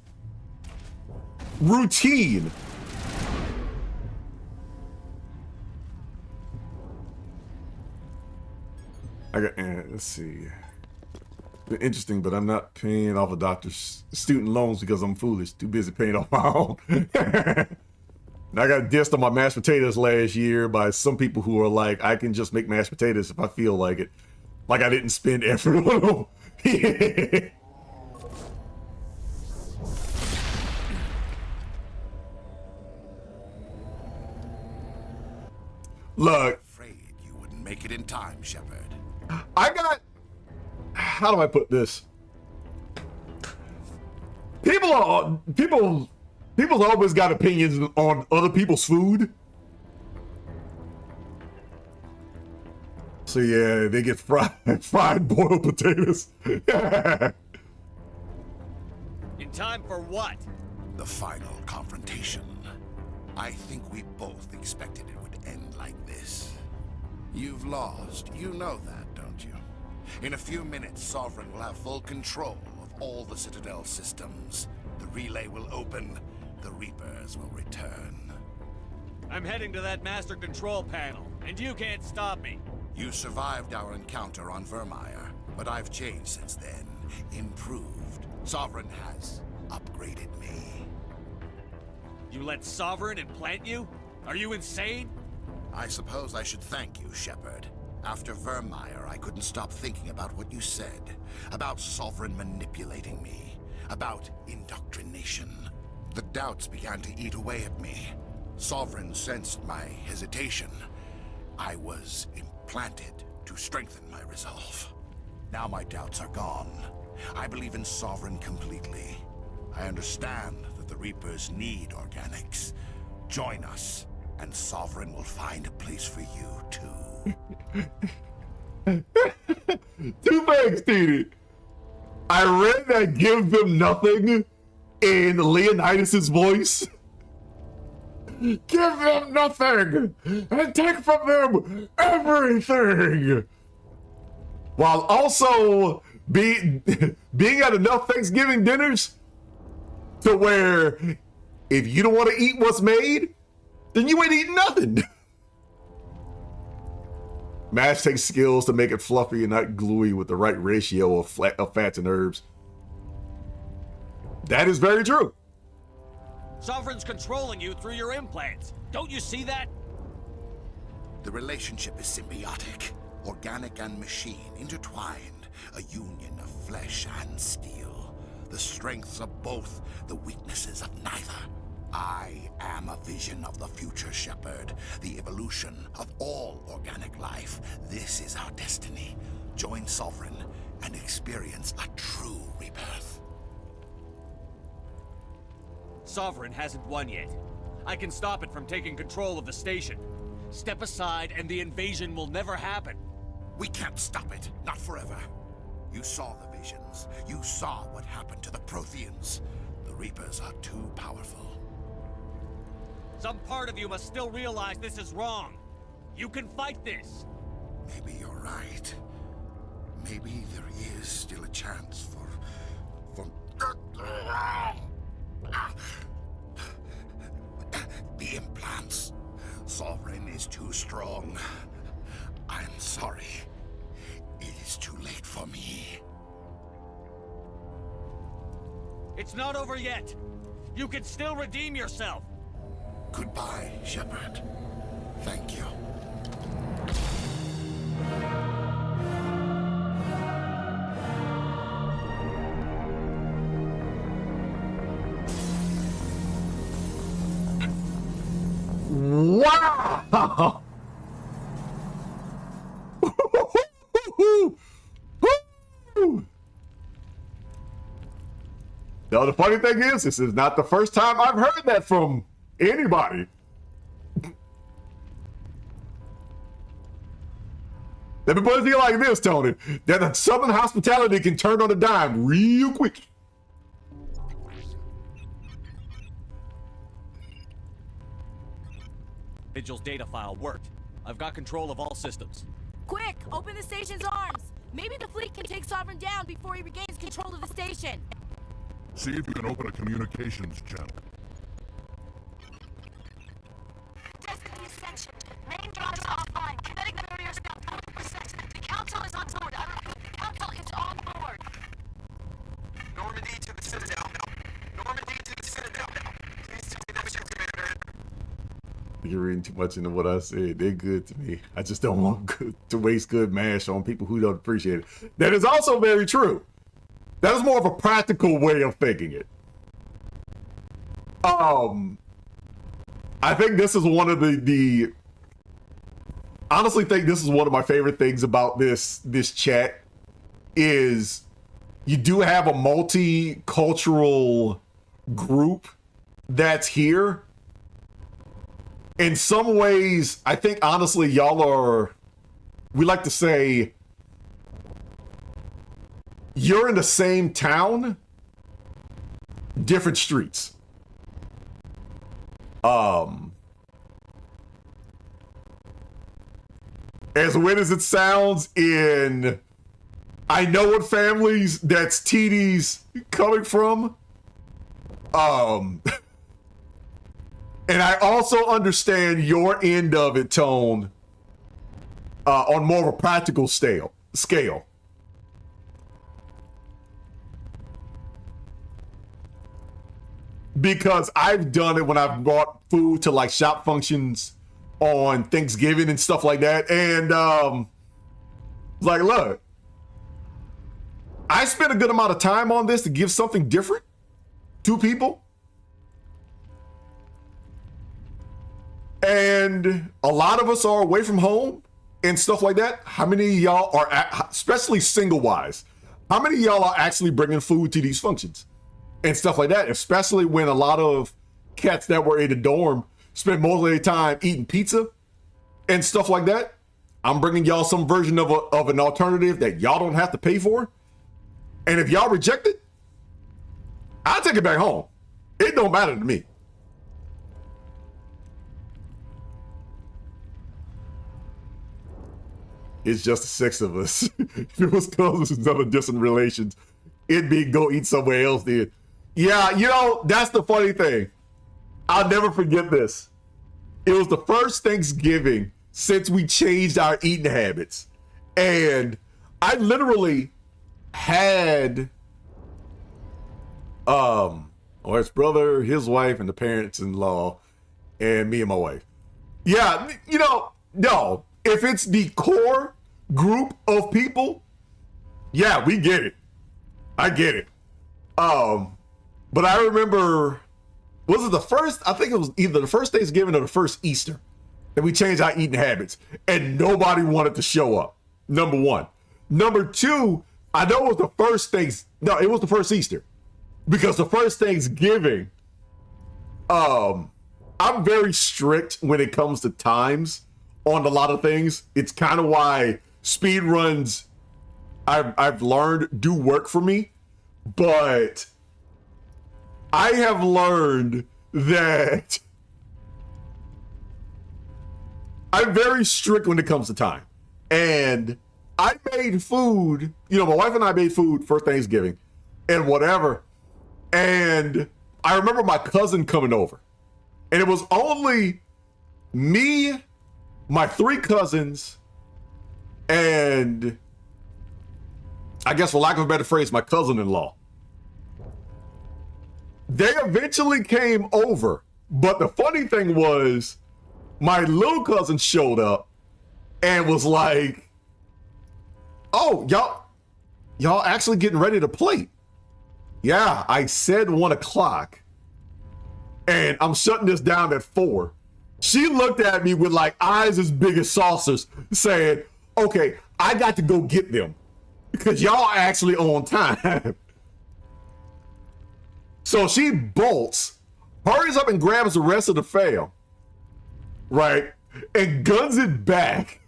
routine. I got, let's see. Interesting, but I'm not paying off a doctor's student loans because I'm foolish. Too busy paying off my own. I got dissed on my mashed potatoes last year by some people who are like, I can just make mashed potatoes if I feel like it. Like I didn't spend effort on them. Look. Afraid you wouldn't make it in time, Shepard. I got, how do I put this? People's always got opinions on other people's food. So yeah, they get fried boiled potatoes. In time for what? The final confrontation. I think we both expected it would end like this. You've lost. You know that, don't you? In a few minutes, Sovereign will have full control of all the Citadel systems. The relay will open. The Reapers will return. I'm heading to that master control panel, and you can't stop me. You survived our encounter on Virmire, but I've changed since then. Improved. Sovereign has upgraded me. You let Sovereign implant you? Are you insane? I suppose I should thank you, Shepard. After Virmire, I couldn't stop thinking about what you said. About Sovereign manipulating me. About indoctrination. The doubts began to eat away at me. Sovereign sensed my hesitation. I was implanted to strengthen my resolve. Now my doubts are gone. I believe in Sovereign completely. I understand that the Reapers need organics. Join us, and Sovereign will find a place for you, too. Two things, Titi. I read that give them nothing in Leonidas's voice. Give them nothing and take from them everything. While also being at enough Thanksgiving dinners to where if you don't want to eat what's made, then you ain't eating nothing. Mash takes skills to make it fluffy and not gluey with the right ratio of fats and herbs. That is very true. Sovereign's controlling you through your implants. Don't you see that? The relationship is symbiotic, organic and machine, intertwined, a union of flesh and steel. The strengths of both, the weaknesses of neither. I am a vision of the future, Shepard, the evolution of all organic life. This is our destiny. Join Sovereign and experience a true rebirth. Sovereign hasn't won yet. I can stop it from taking control of the station. Step aside and the invasion will never happen. We can't stop it, not forever. You saw the visions. You saw what happened to the Protheans. The Reapers are too powerful. Some part of you must still realize this is wrong. You can fight this. Maybe you're right. Maybe there is still a chance for... The implants. Sovereign is too strong. I'm sorry. It is too late for me. It's not over yet. You can still redeem yourself. Goodbye, Shepard. Thank you. Wow! Now, the funny thing is, this is not the first time I've heard that from anybody. Let me put it to you like this, Tony. That the Southern hospitality can turn on a dime real quick. Vigil's data file worked. I've got control of all systems. Quick, open the station's arms. Maybe the fleet can take Sovereign down before he regains control of the station. See if you can open a communications channel. Destiny Ascension. Main drives offline. Kinetic barriers down 40%. The Council is on board. I repeat, the Council is on board. Normandy to the Citadel now. Normandy to the Citadel now. Please take the mission, Commander. You're reading too much into what I said. They're good to me. I just don't want to waste good mash on people who don't appreciate it. That is also very true. That is more of a practical way of thinking it. I think this is one of the honestly think this is one of my favorite things about this chat is you do have a multicultural group that's here. In some ways, I think honestly y'all are we like to say, you're in the same town, different streets. As weird as it sounds, in I know what families that's TD's coming from. And I also understand your end of it, Tone, on more of a practical scale. Because I've done it when I've brought food to like shop functions on Thanksgiving and stuff like that. And like, look, I spent a good amount of time on this to give something different to people. And a lot of us are away from home and stuff like that. How many of y'all are, especially single-wise, how many of y'all are actually bringing food to these functions and stuff like that? Especially when a lot of cats that were in the dorm spend most of their time eating pizza and stuff like that. I'm bringing y'all some version of an alternative that y'all don't have to pay for. And if y'all reject it, I'll take it back home. It don't matter to me. It's just the six of us. If it was cousins and other distant relations, it'd be go eat somewhere else then. Yeah, you know, that's the funny thing. I'll never forget this. It was the first Thanksgiving since we changed our eating habits. And I literally had his brother, his wife, and the parents-in-law, and me and my wife. Yeah, you know, no. If it's the core group of people, yeah, we get it. I get it. But I remember, was it the first? I think it was either the first Thanksgiving or the first Easter that we changed our eating habits, and nobody wanted to show up. Number one. Number two, I know it was the first it was the first Easter, because the first Thanksgiving, I'm very strict when it comes to times on a lot of things. It's kind of why speed runs, I've learned, do work for me. But I have learned that I'm very strict when it comes to time. And I made food, you know, my wife and I made food for Thanksgiving and whatever. And I remember my cousin coming over. And it was only me, my three cousins, and I guess, for lack of a better phrase, my cousin-in-law. They eventually came over, but the funny thing was, my little cousin showed up and was like, "Oh, y'all actually getting ready to play?" Yeah, I said 1 o'clock, and I'm shutting this down at 4. She looked at me with like eyes as big as saucers, saying, "Okay, I got to go get them because y'all are actually on time." So she bolts, hurries up and grabs the rest of the fam, right? And guns it back.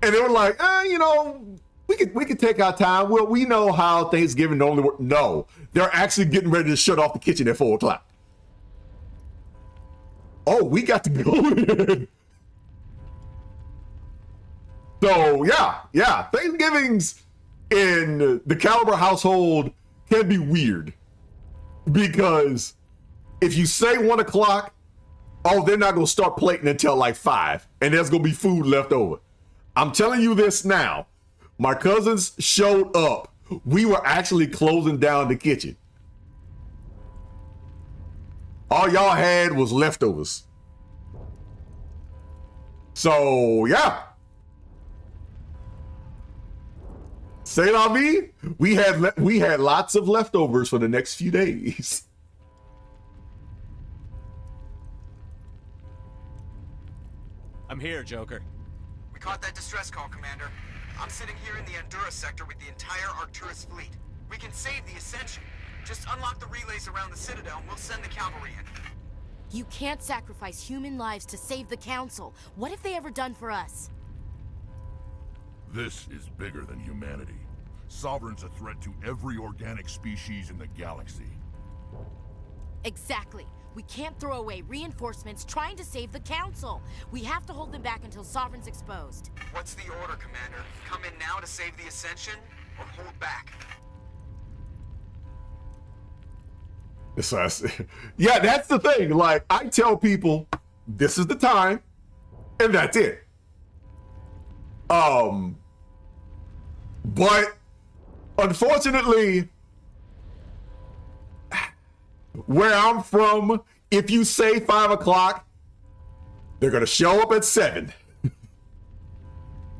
And they were like, you know, we could take our time. Well, we know how Thanksgiving normally works. No, they're actually getting ready to shut off the kitchen at 4 o'clock. Oh, we got to go in. So yeah, Thanksgivings in the Caliber household can be weird, because if you say 1 o'clock, oh, they're not gonna start plating until like 5, and there's gonna be food left over. I'm telling you this now. My cousins showed up. We were actually closing down the kitchen. All y'all had was leftovers. So yeah. C'est la vie. We had lots of leftovers for the next few days. I'm here, Joker. We caught that distress call, Commander. I'm sitting here in the Honduras sector with the entire Arcturus fleet. We can save the Ascension. Just unlock the relays around the Citadel and we'll send the cavalry in. You can't sacrifice human lives to save the Council. What have they ever done for us? This is bigger than humanity. Sovereign's a threat to every organic species in the galaxy. Exactly. We can't throw away reinforcements trying to save the Council. We have to hold them back until Sovereign's exposed. What's the order, Commander? Come in now to save the Ascension, or hold back? Yeah, that's the thing. Like, I tell people, this is the time, and that's it. But unfortunately, where I'm from, if you say 5 o'clock, they're gonna show up at 7.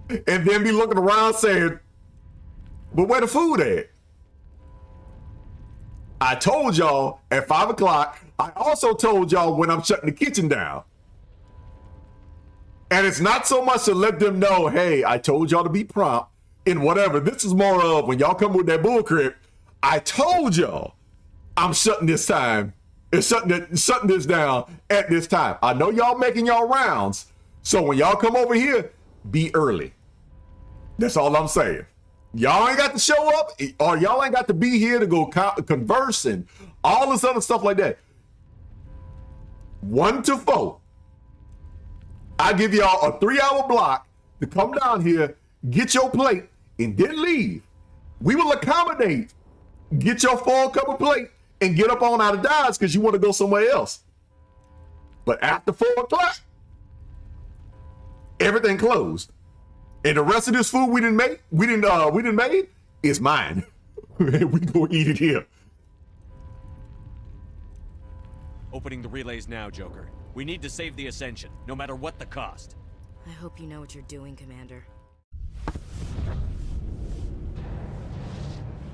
And then be looking around saying, but where the food at? I told y'all at 5 o'clock. I also told y'all when I'm shutting the kitchen down. And it's not so much to let them know, hey, I told y'all to be prompt in whatever. This is more of when y'all come with that bullcrap, I told y'all I'm shutting this time and shutting this down at this time. I know y'all making y'all rounds. So when y'all come over here, be early. That's all I'm saying. Y'all ain't got to show up, or y'all ain't got to be here to go converse and all this other stuff like that. 1 to 4. I give y'all a 3-hour block to come down here, get your plate, and then leave. We will accommodate. Get your full cup of plate and get up on out of Dodge because you want to go somewhere else. But after 4 o'clock, everything closed. And the rest of this food we didn't make is mine. We go eat it here. Opening the relays now, Joker. We need to save the Ascension, no matter what the cost. I hope you know what you're doing, Commander.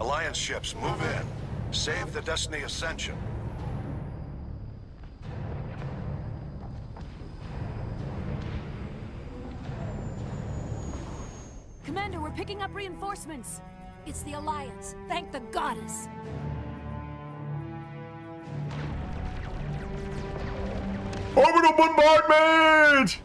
Alliance ships, move in. Save the Destiny Ascension. Commander, we're picking up reinforcements. It's the Alliance. Thank the goddess. Orbital bombardment!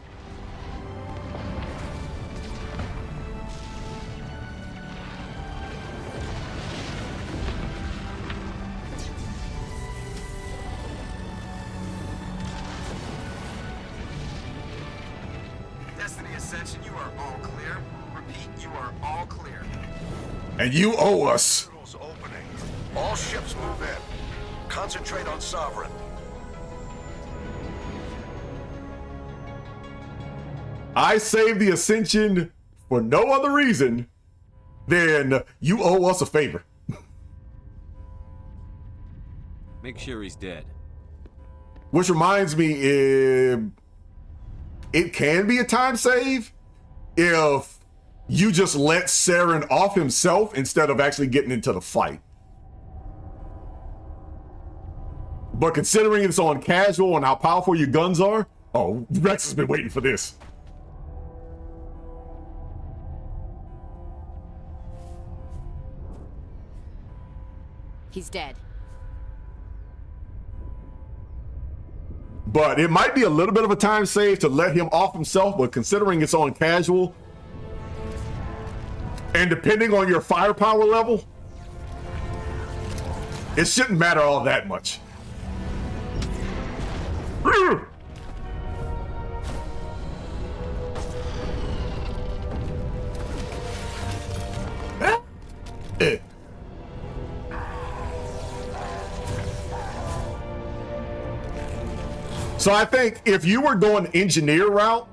Destiny Ascension, you are all clear. Repeat, you are all clear. And you owe us. Portal's opening. All ships move in. Concentrate on Sovereign. I saved the Ascension for no other reason than you owe us a favor. Make sure he's dead. Which reminds me, it can be a time save if you just let Saren off himself instead of actually getting into the fight. But considering it's on casual and how powerful your guns are, oh, Rex has been waiting for this. He's dead. But it might be a little bit of a time save to let him off himself, but considering it's on casual, and depending on your firepower level, it shouldn't matter all that much. So I think if you were going engineer route,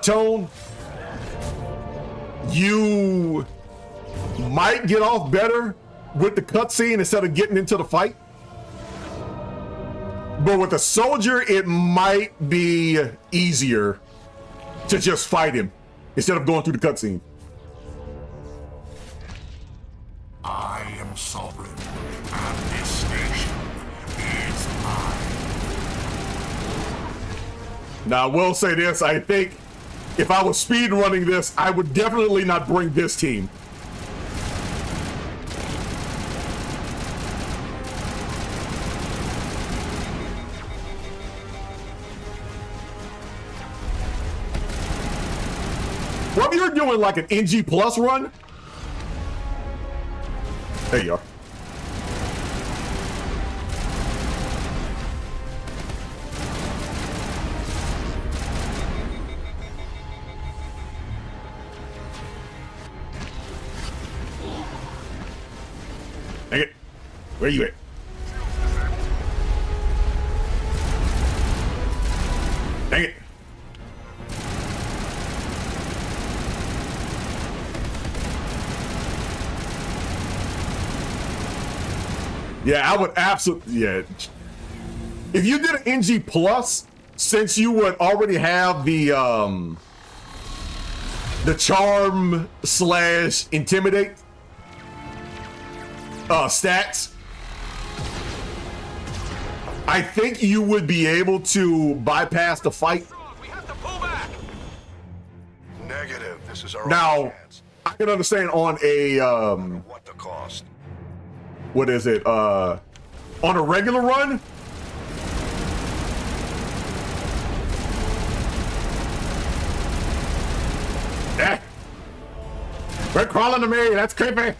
Tone, you might get off better with the cutscene instead of getting into the fight. But with a soldier, it might be easier to just fight him instead of going through the cutscene. I am sovereign, and this station is mine. Now, I will say this, I think if I was speed running this, I would definitely not bring this team. What if you're doing like an NG plus run? There you are. Dang it. Where you at? Dang it. Yeah, I would absolutely, yeah. If you did an NG plus, since you would already have the charm / intimidate stats, I think you would be able to bypass the fight. Negative. This is our Now, I can understand on a what the cost. What is it? On a regular run? Eh. We're crawling to me. That's creepy.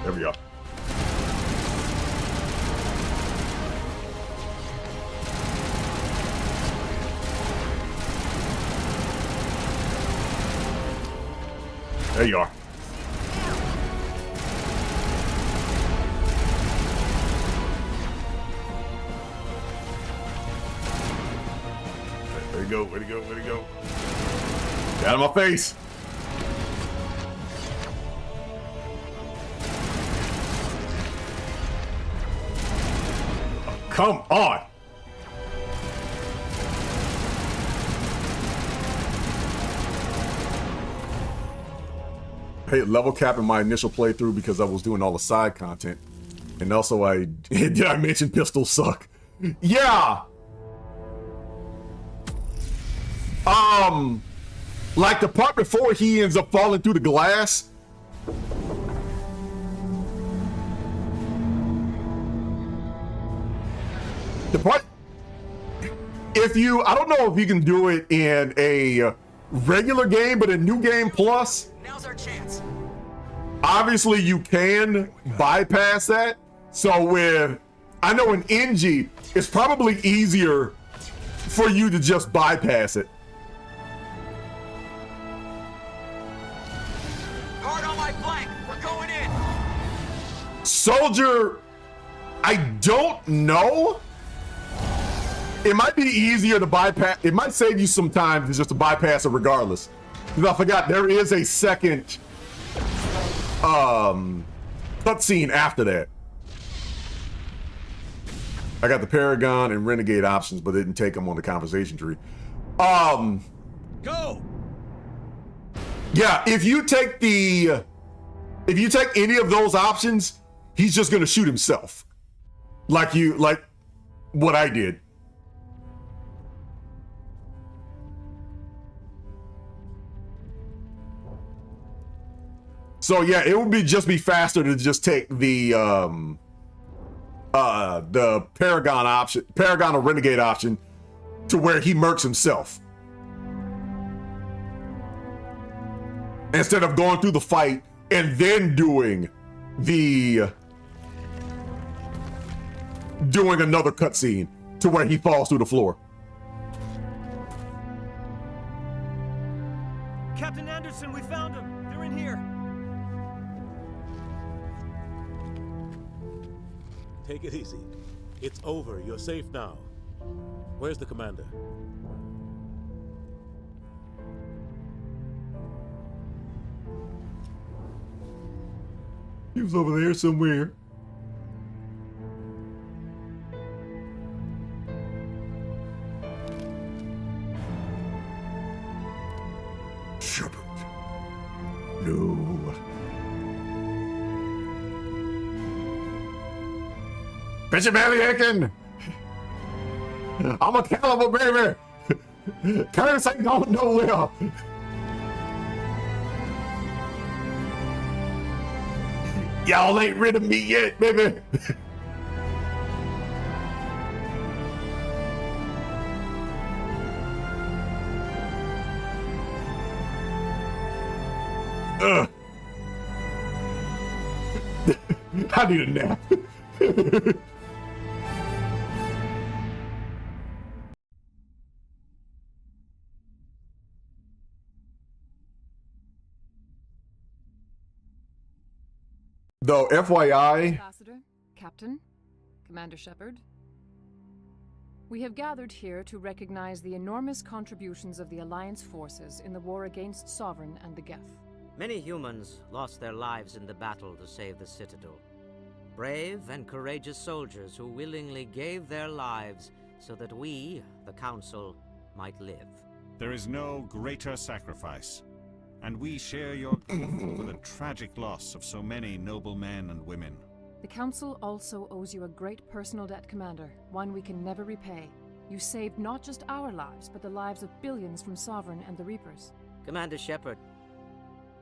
There we go. There you are. Where'd he go? Where'd he go? Where'd he go? Get out of my face. Come on. Hey, level capping my initial playthrough because I was doing all the side content. And also did I mention pistols suck? Yeah. Like the part before he ends up falling through the glass. The part, I don't know if you can do it in a regular game, but a new game plus, Now's our chance. obviously you can bypass that. So I know in NG, it's probably easier for you to just bypass it. Guard on my flank. We're going in. Soldier, I don't know. It might be easier to bypass. It might save you some time just to bypass it regardless. Because I forgot there is a second cutscene after that. I got the Paragon and Renegade options, but didn't take them on the conversation tree. Go. Yeah, if you take any of those options, he's just gonna shoot himself. Like what I did. So yeah, it would just be faster to just take the Paragon option, Paragon or Renegade option, to where he murks himself. Instead of going through the fight and then doing another cutscene to where he falls through the floor. Captain Anderson, we found them. They're in here. Take it easy. It's over. You're safe now. Where's the commander? He was over there somewhere. Shepard. No. Bishop Eliakin! I'm a caliber, baby. Curse ain't going nowhere. Y'all ain't rid of me yet, baby. I need a nap. Though, FYI... Ambassador, Captain, Commander Shepard, we have gathered here to recognize the enormous contributions of the Alliance forces in the war against Sovereign and the Geth. Many humans lost their lives in the battle to save the Citadel. Brave and courageous soldiers who willingly gave their lives so that we, the Council, might live. There is no greater sacrifice, and we share your grief for the tragic loss of so many noble men and women. The Council also owes you a great personal debt, Commander, one we can never repay. You saved not just our lives, but the lives of billions from Sovereign and the Reapers. Commander Shepard,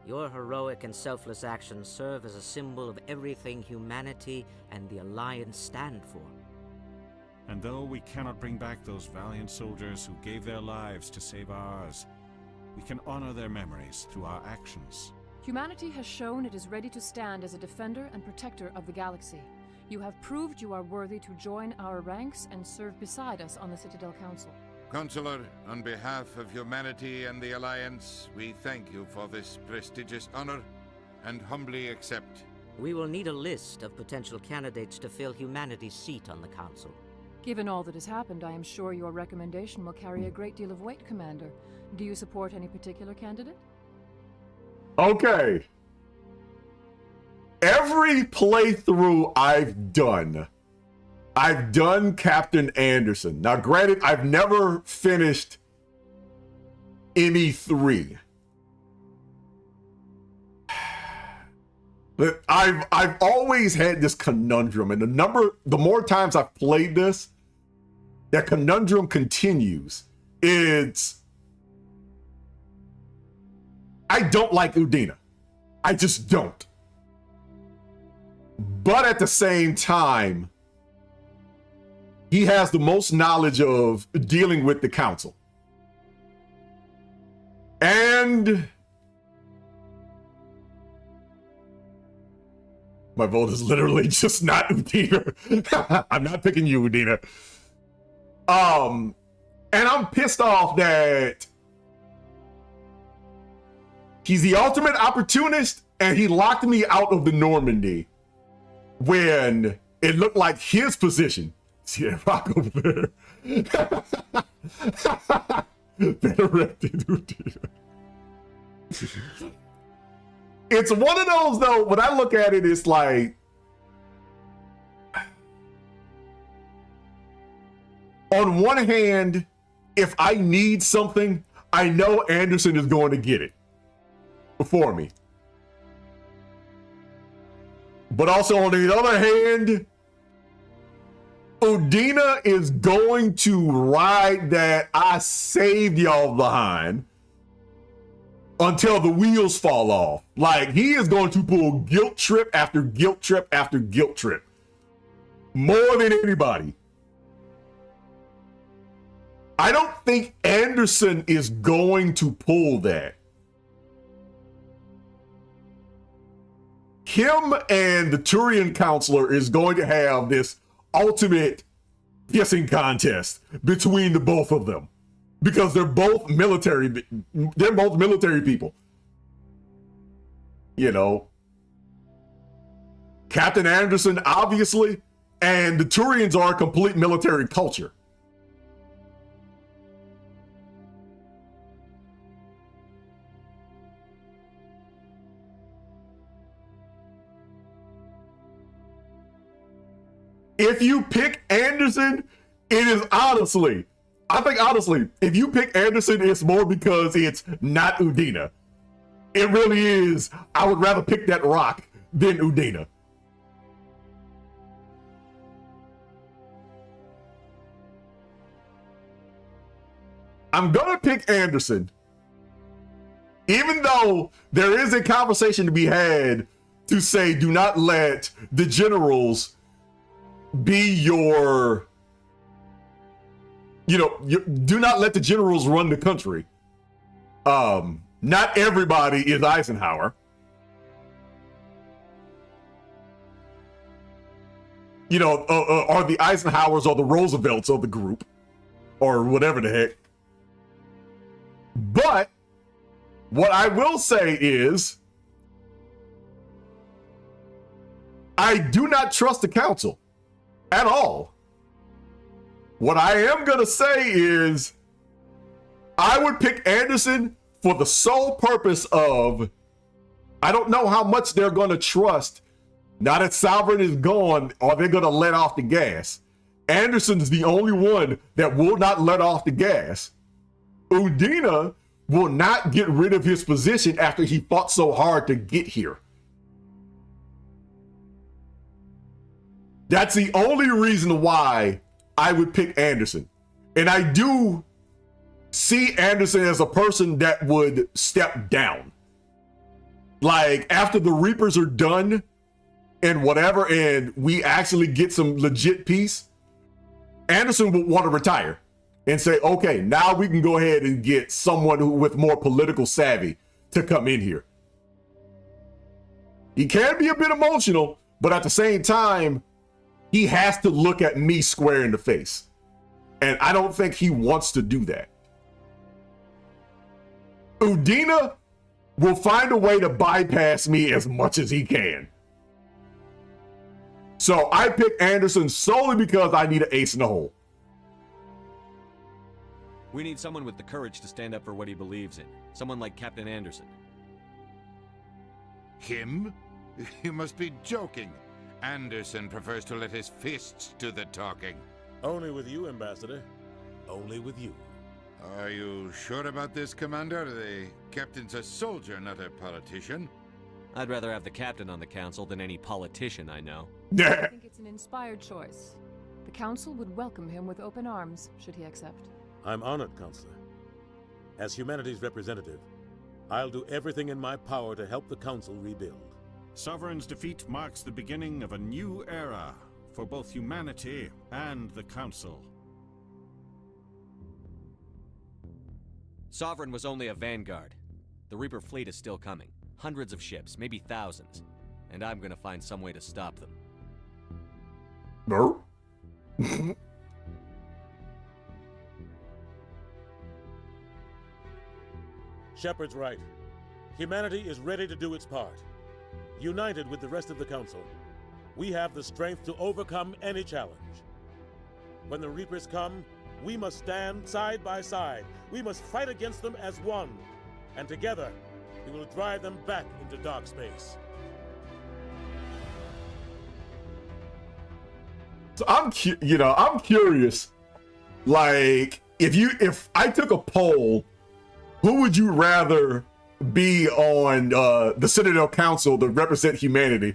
your heroic and selfless actions serve as a symbol of everything humanity and the Alliance stand for. And though we cannot bring back those valiant soldiers who gave their lives to save ours, we can honor their memories through our actions. Humanity has shown it is ready to stand as a defender and protector of the galaxy. You have proved you are worthy to join our ranks and serve beside us on the Citadel Council. Consular, on behalf of humanity and the Alliance, we thank you for this prestigious honor and humbly accept. We will need a list of potential candidates to fill humanity's seat on the Council. Given all that has happened, I am sure your recommendation will carry a great deal of weight, Commander. Do you support any particular candidate? Okay. Every playthrough I've done Captain Anderson. Now, granted, I've never finished any 3. But I've always had this conundrum, and the more times I've played this, that conundrum continues. I don't like Udina. I just don't. But at the same time, he has the most knowledge of dealing with the Council. And my vote is literally just not Udina. I'm not picking you, Udina. And I'm pissed off that he's the ultimate opportunist, and he locked me out of the Normandy when it looked like his position. See that rock over there? Better erected Udina. It's one of those, though, when I look at it, it's like, on one hand, if I need something, I know Anderson is going to get it for me. But also, on the other hand, Udina is going to ride that I saved y'all behind until the wheels fall off. Like, he is going to pull guilt trip after guilt trip after guilt trip. More than anybody. I don't think Anderson is going to pull that. Him and the Turian counselor is going to have this ultimate pissing contest between the both of them, because they're both military people. You know, Captain Anderson, obviously, and the Turians are a complete military culture. If you pick Anderson, it is honestly, if you pick Anderson, it's more because it's not Udina. It really is. I would rather pick that rock than Udina. I'm gonna pick Anderson, even though there is a conversation to be had to say, do not let the generals be your, do not let the generals run the country. Not everybody is Eisenhower. Or the Eisenhowers or the Roosevelts of the group, or whatever the heck. But what I will say is, I do not trust the council at all. What I am going to say is, I would pick Anderson for the sole purpose of, I don't know how much they're going to trust. Now that Sovereign is gone, are they going to let off the gas? Anderson's the only one that will not let off the gas. Udina will not get rid of his position after he fought so hard to get here. That's the only reason why I would pick Anderson. And I do see Anderson as a person that would step down. Like, after the Reapers are done and whatever, and we actually get some legit peace, Anderson would want to retire and say, okay, now we can go ahead and get someone who with more political savvy to come in here. He can be a bit emotional, but at the same time, he has to look at me square in the face. And I don't think he wants to do that. Udina will find a way to bypass me as much as he can. So I pick Anderson solely because I need an ace in the hole. We need someone with the courage to stand up for what he believes in. Someone like Captain Anderson. Him? You must be joking. Anderson prefers to let his fists do the talking. Only with you, Ambassador. Only with you. Are you sure about this, Commander? The captain's a soldier, not a politician. I'd rather have the captain on the council than any politician I know. I think it's an inspired choice. The council would welcome him with open arms, should he accept. I'm honored, Counselor. As humanity's representative, I'll do everything in my power to help the council rebuild. Sovereign's defeat marks the beginning of a new era for both humanity and the council. Sovereign was only a vanguard. The Reaper fleet is still coming. Hundreds of ships, maybe thousands. And I'm gonna find some way to stop them. No. Shepard's right. Humanity is ready to do its part. United with the rest of the Council, we have the strength to overcome any challenge. When the Reapers come, we must stand side by side. We must fight against them as one. And together, we will drive them back into dark space. So I'm curious. Like, if I took a poll, who would you rather be on the Citadel Council to represent humanity?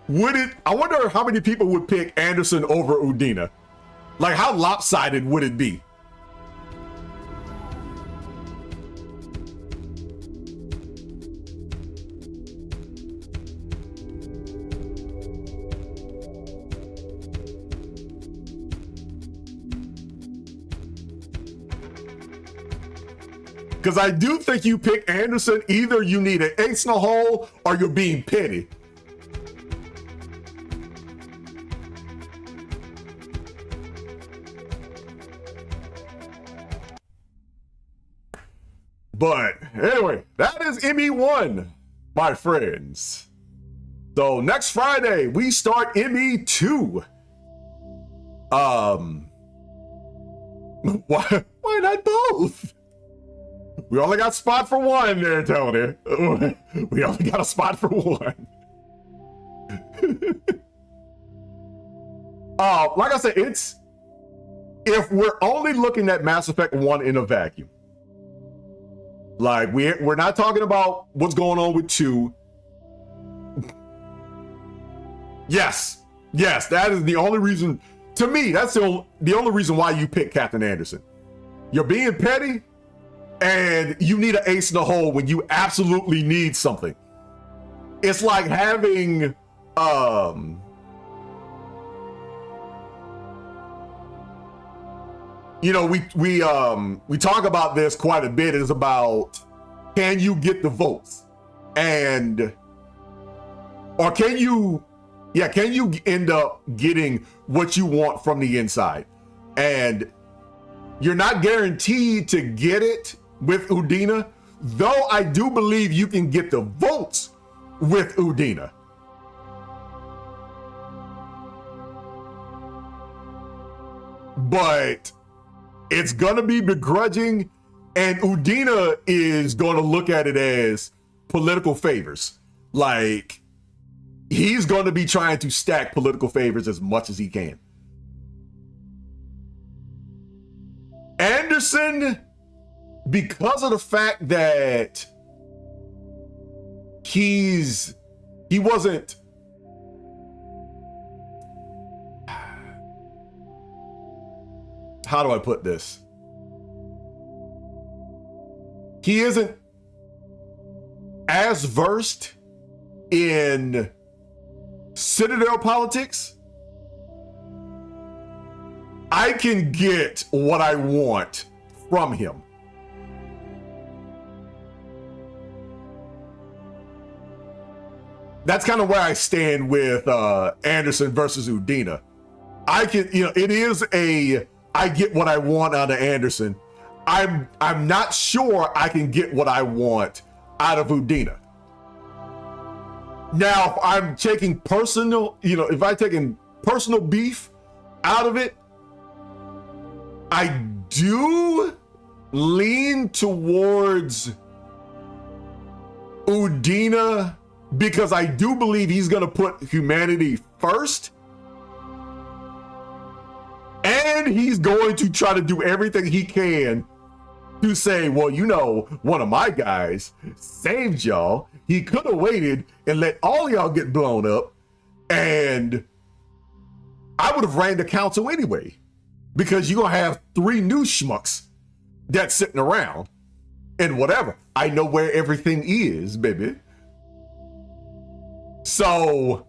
I wonder how many people would pick Anderson over Udina. Like, how lopsided would it be? Because I do think you pick Anderson, either you need an ace in the hole or you're being petty. But anyway, that is ME1, my friends. So next Friday, we start ME2. Why not both? We only got spot for one there, Tony. We only got a spot for one. Like I said, if we're only looking at Mass Effect 1 in a vacuum, like we're not talking about what's going on with 2. Yes, that is the only reason. To me, that's the only reason why you pick Captain Anderson. You're being petty. and you need an ace in the hole when you absolutely need something. It's like having you know, we talk about this quite a bit. It's about, can you get the votes, and or can you end up getting what you want from the inside? And you're not guaranteed to get it with Udina, though I do believe you can get the votes with Udina. But it's gonna be begrudging, and Udina is gonna look at it as political favors. Like, he's gonna be trying to stack political favors as much as he can. Anderson, because of the fact that he wasn't, how do I put this? He isn't as versed in Citadel politics. I can get what I want from him. That's kind of where I stand with Anderson versus Udina. I can, you know, it is a, I get what I want out of Anderson. I'm not sure I can get what I want out of Udina. Now, if I'm taking personal, you know, if I'm taking personal beef out of it, I do lean towards Udina, because I do believe he's going to put humanity first. And he's going to try to do everything he can to say, well, you know, one of my guys saved y'all. He could have waited and let all y'all get blown up, and I would have ran the council anyway, because you're going to have 3 new schmucks that's sitting around and whatever. I know where everything is, baby. So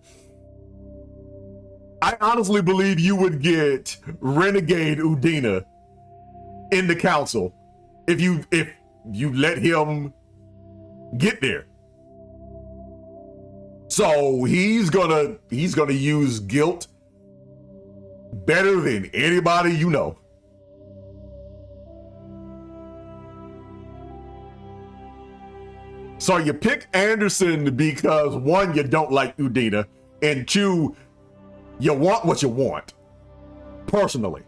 I honestly believe you would get Renegade Udina in the council if you let him get there. So he's gonna use guilt better than anybody you know. So you pick Anderson because 1, you don't like Udina, and 2, you want what you want. Personally,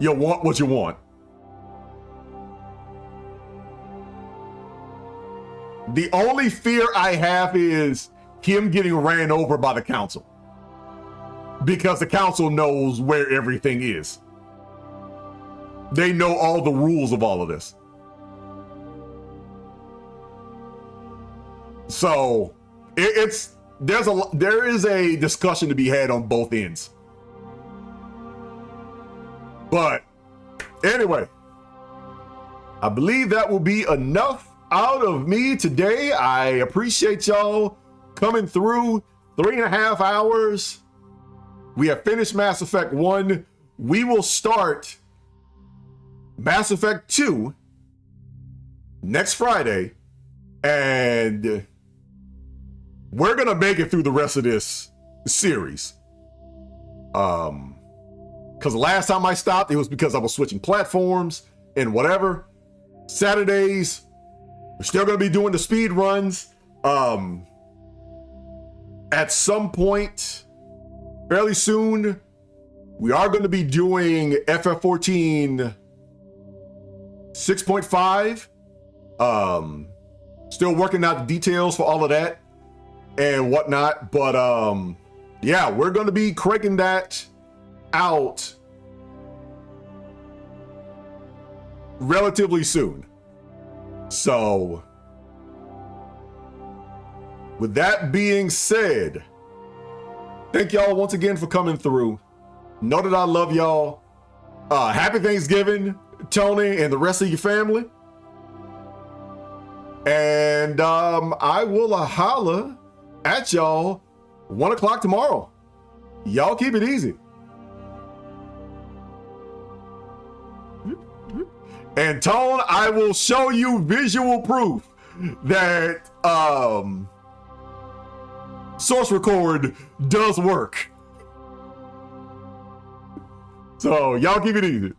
you want what you want. The only fear I have is him getting ran over by the council, because the council knows where everything is. They know all the rules of all of this. So there is a discussion to be had on both ends. But anyway, I believe that will be enough out of me today. I appreciate y'all coming through. 3.5 hours. We have finished Mass Effect 1. We will start Mass Effect 2 next Friday, and we're gonna make it through the rest of this series. Because the last time I stopped, it was because I was switching platforms and whatever. Saturdays, we're still gonna be doing the speed runs. At some point, fairly soon, we are going to be doing FF14 6.5. Still working out the details for all of that and whatnot. But yeah, we're going to be cranking that out relatively soon. So with that being said, thank y'all once again for coming through. Know that I love y'all. Happy Thanksgiving, Tony and the rest of your family. And I will holla at y'all 1 o'clock tomorrow. Y'all keep it easy. And Tone, I will show you visual proof that source record does work. So y'all keep it easy.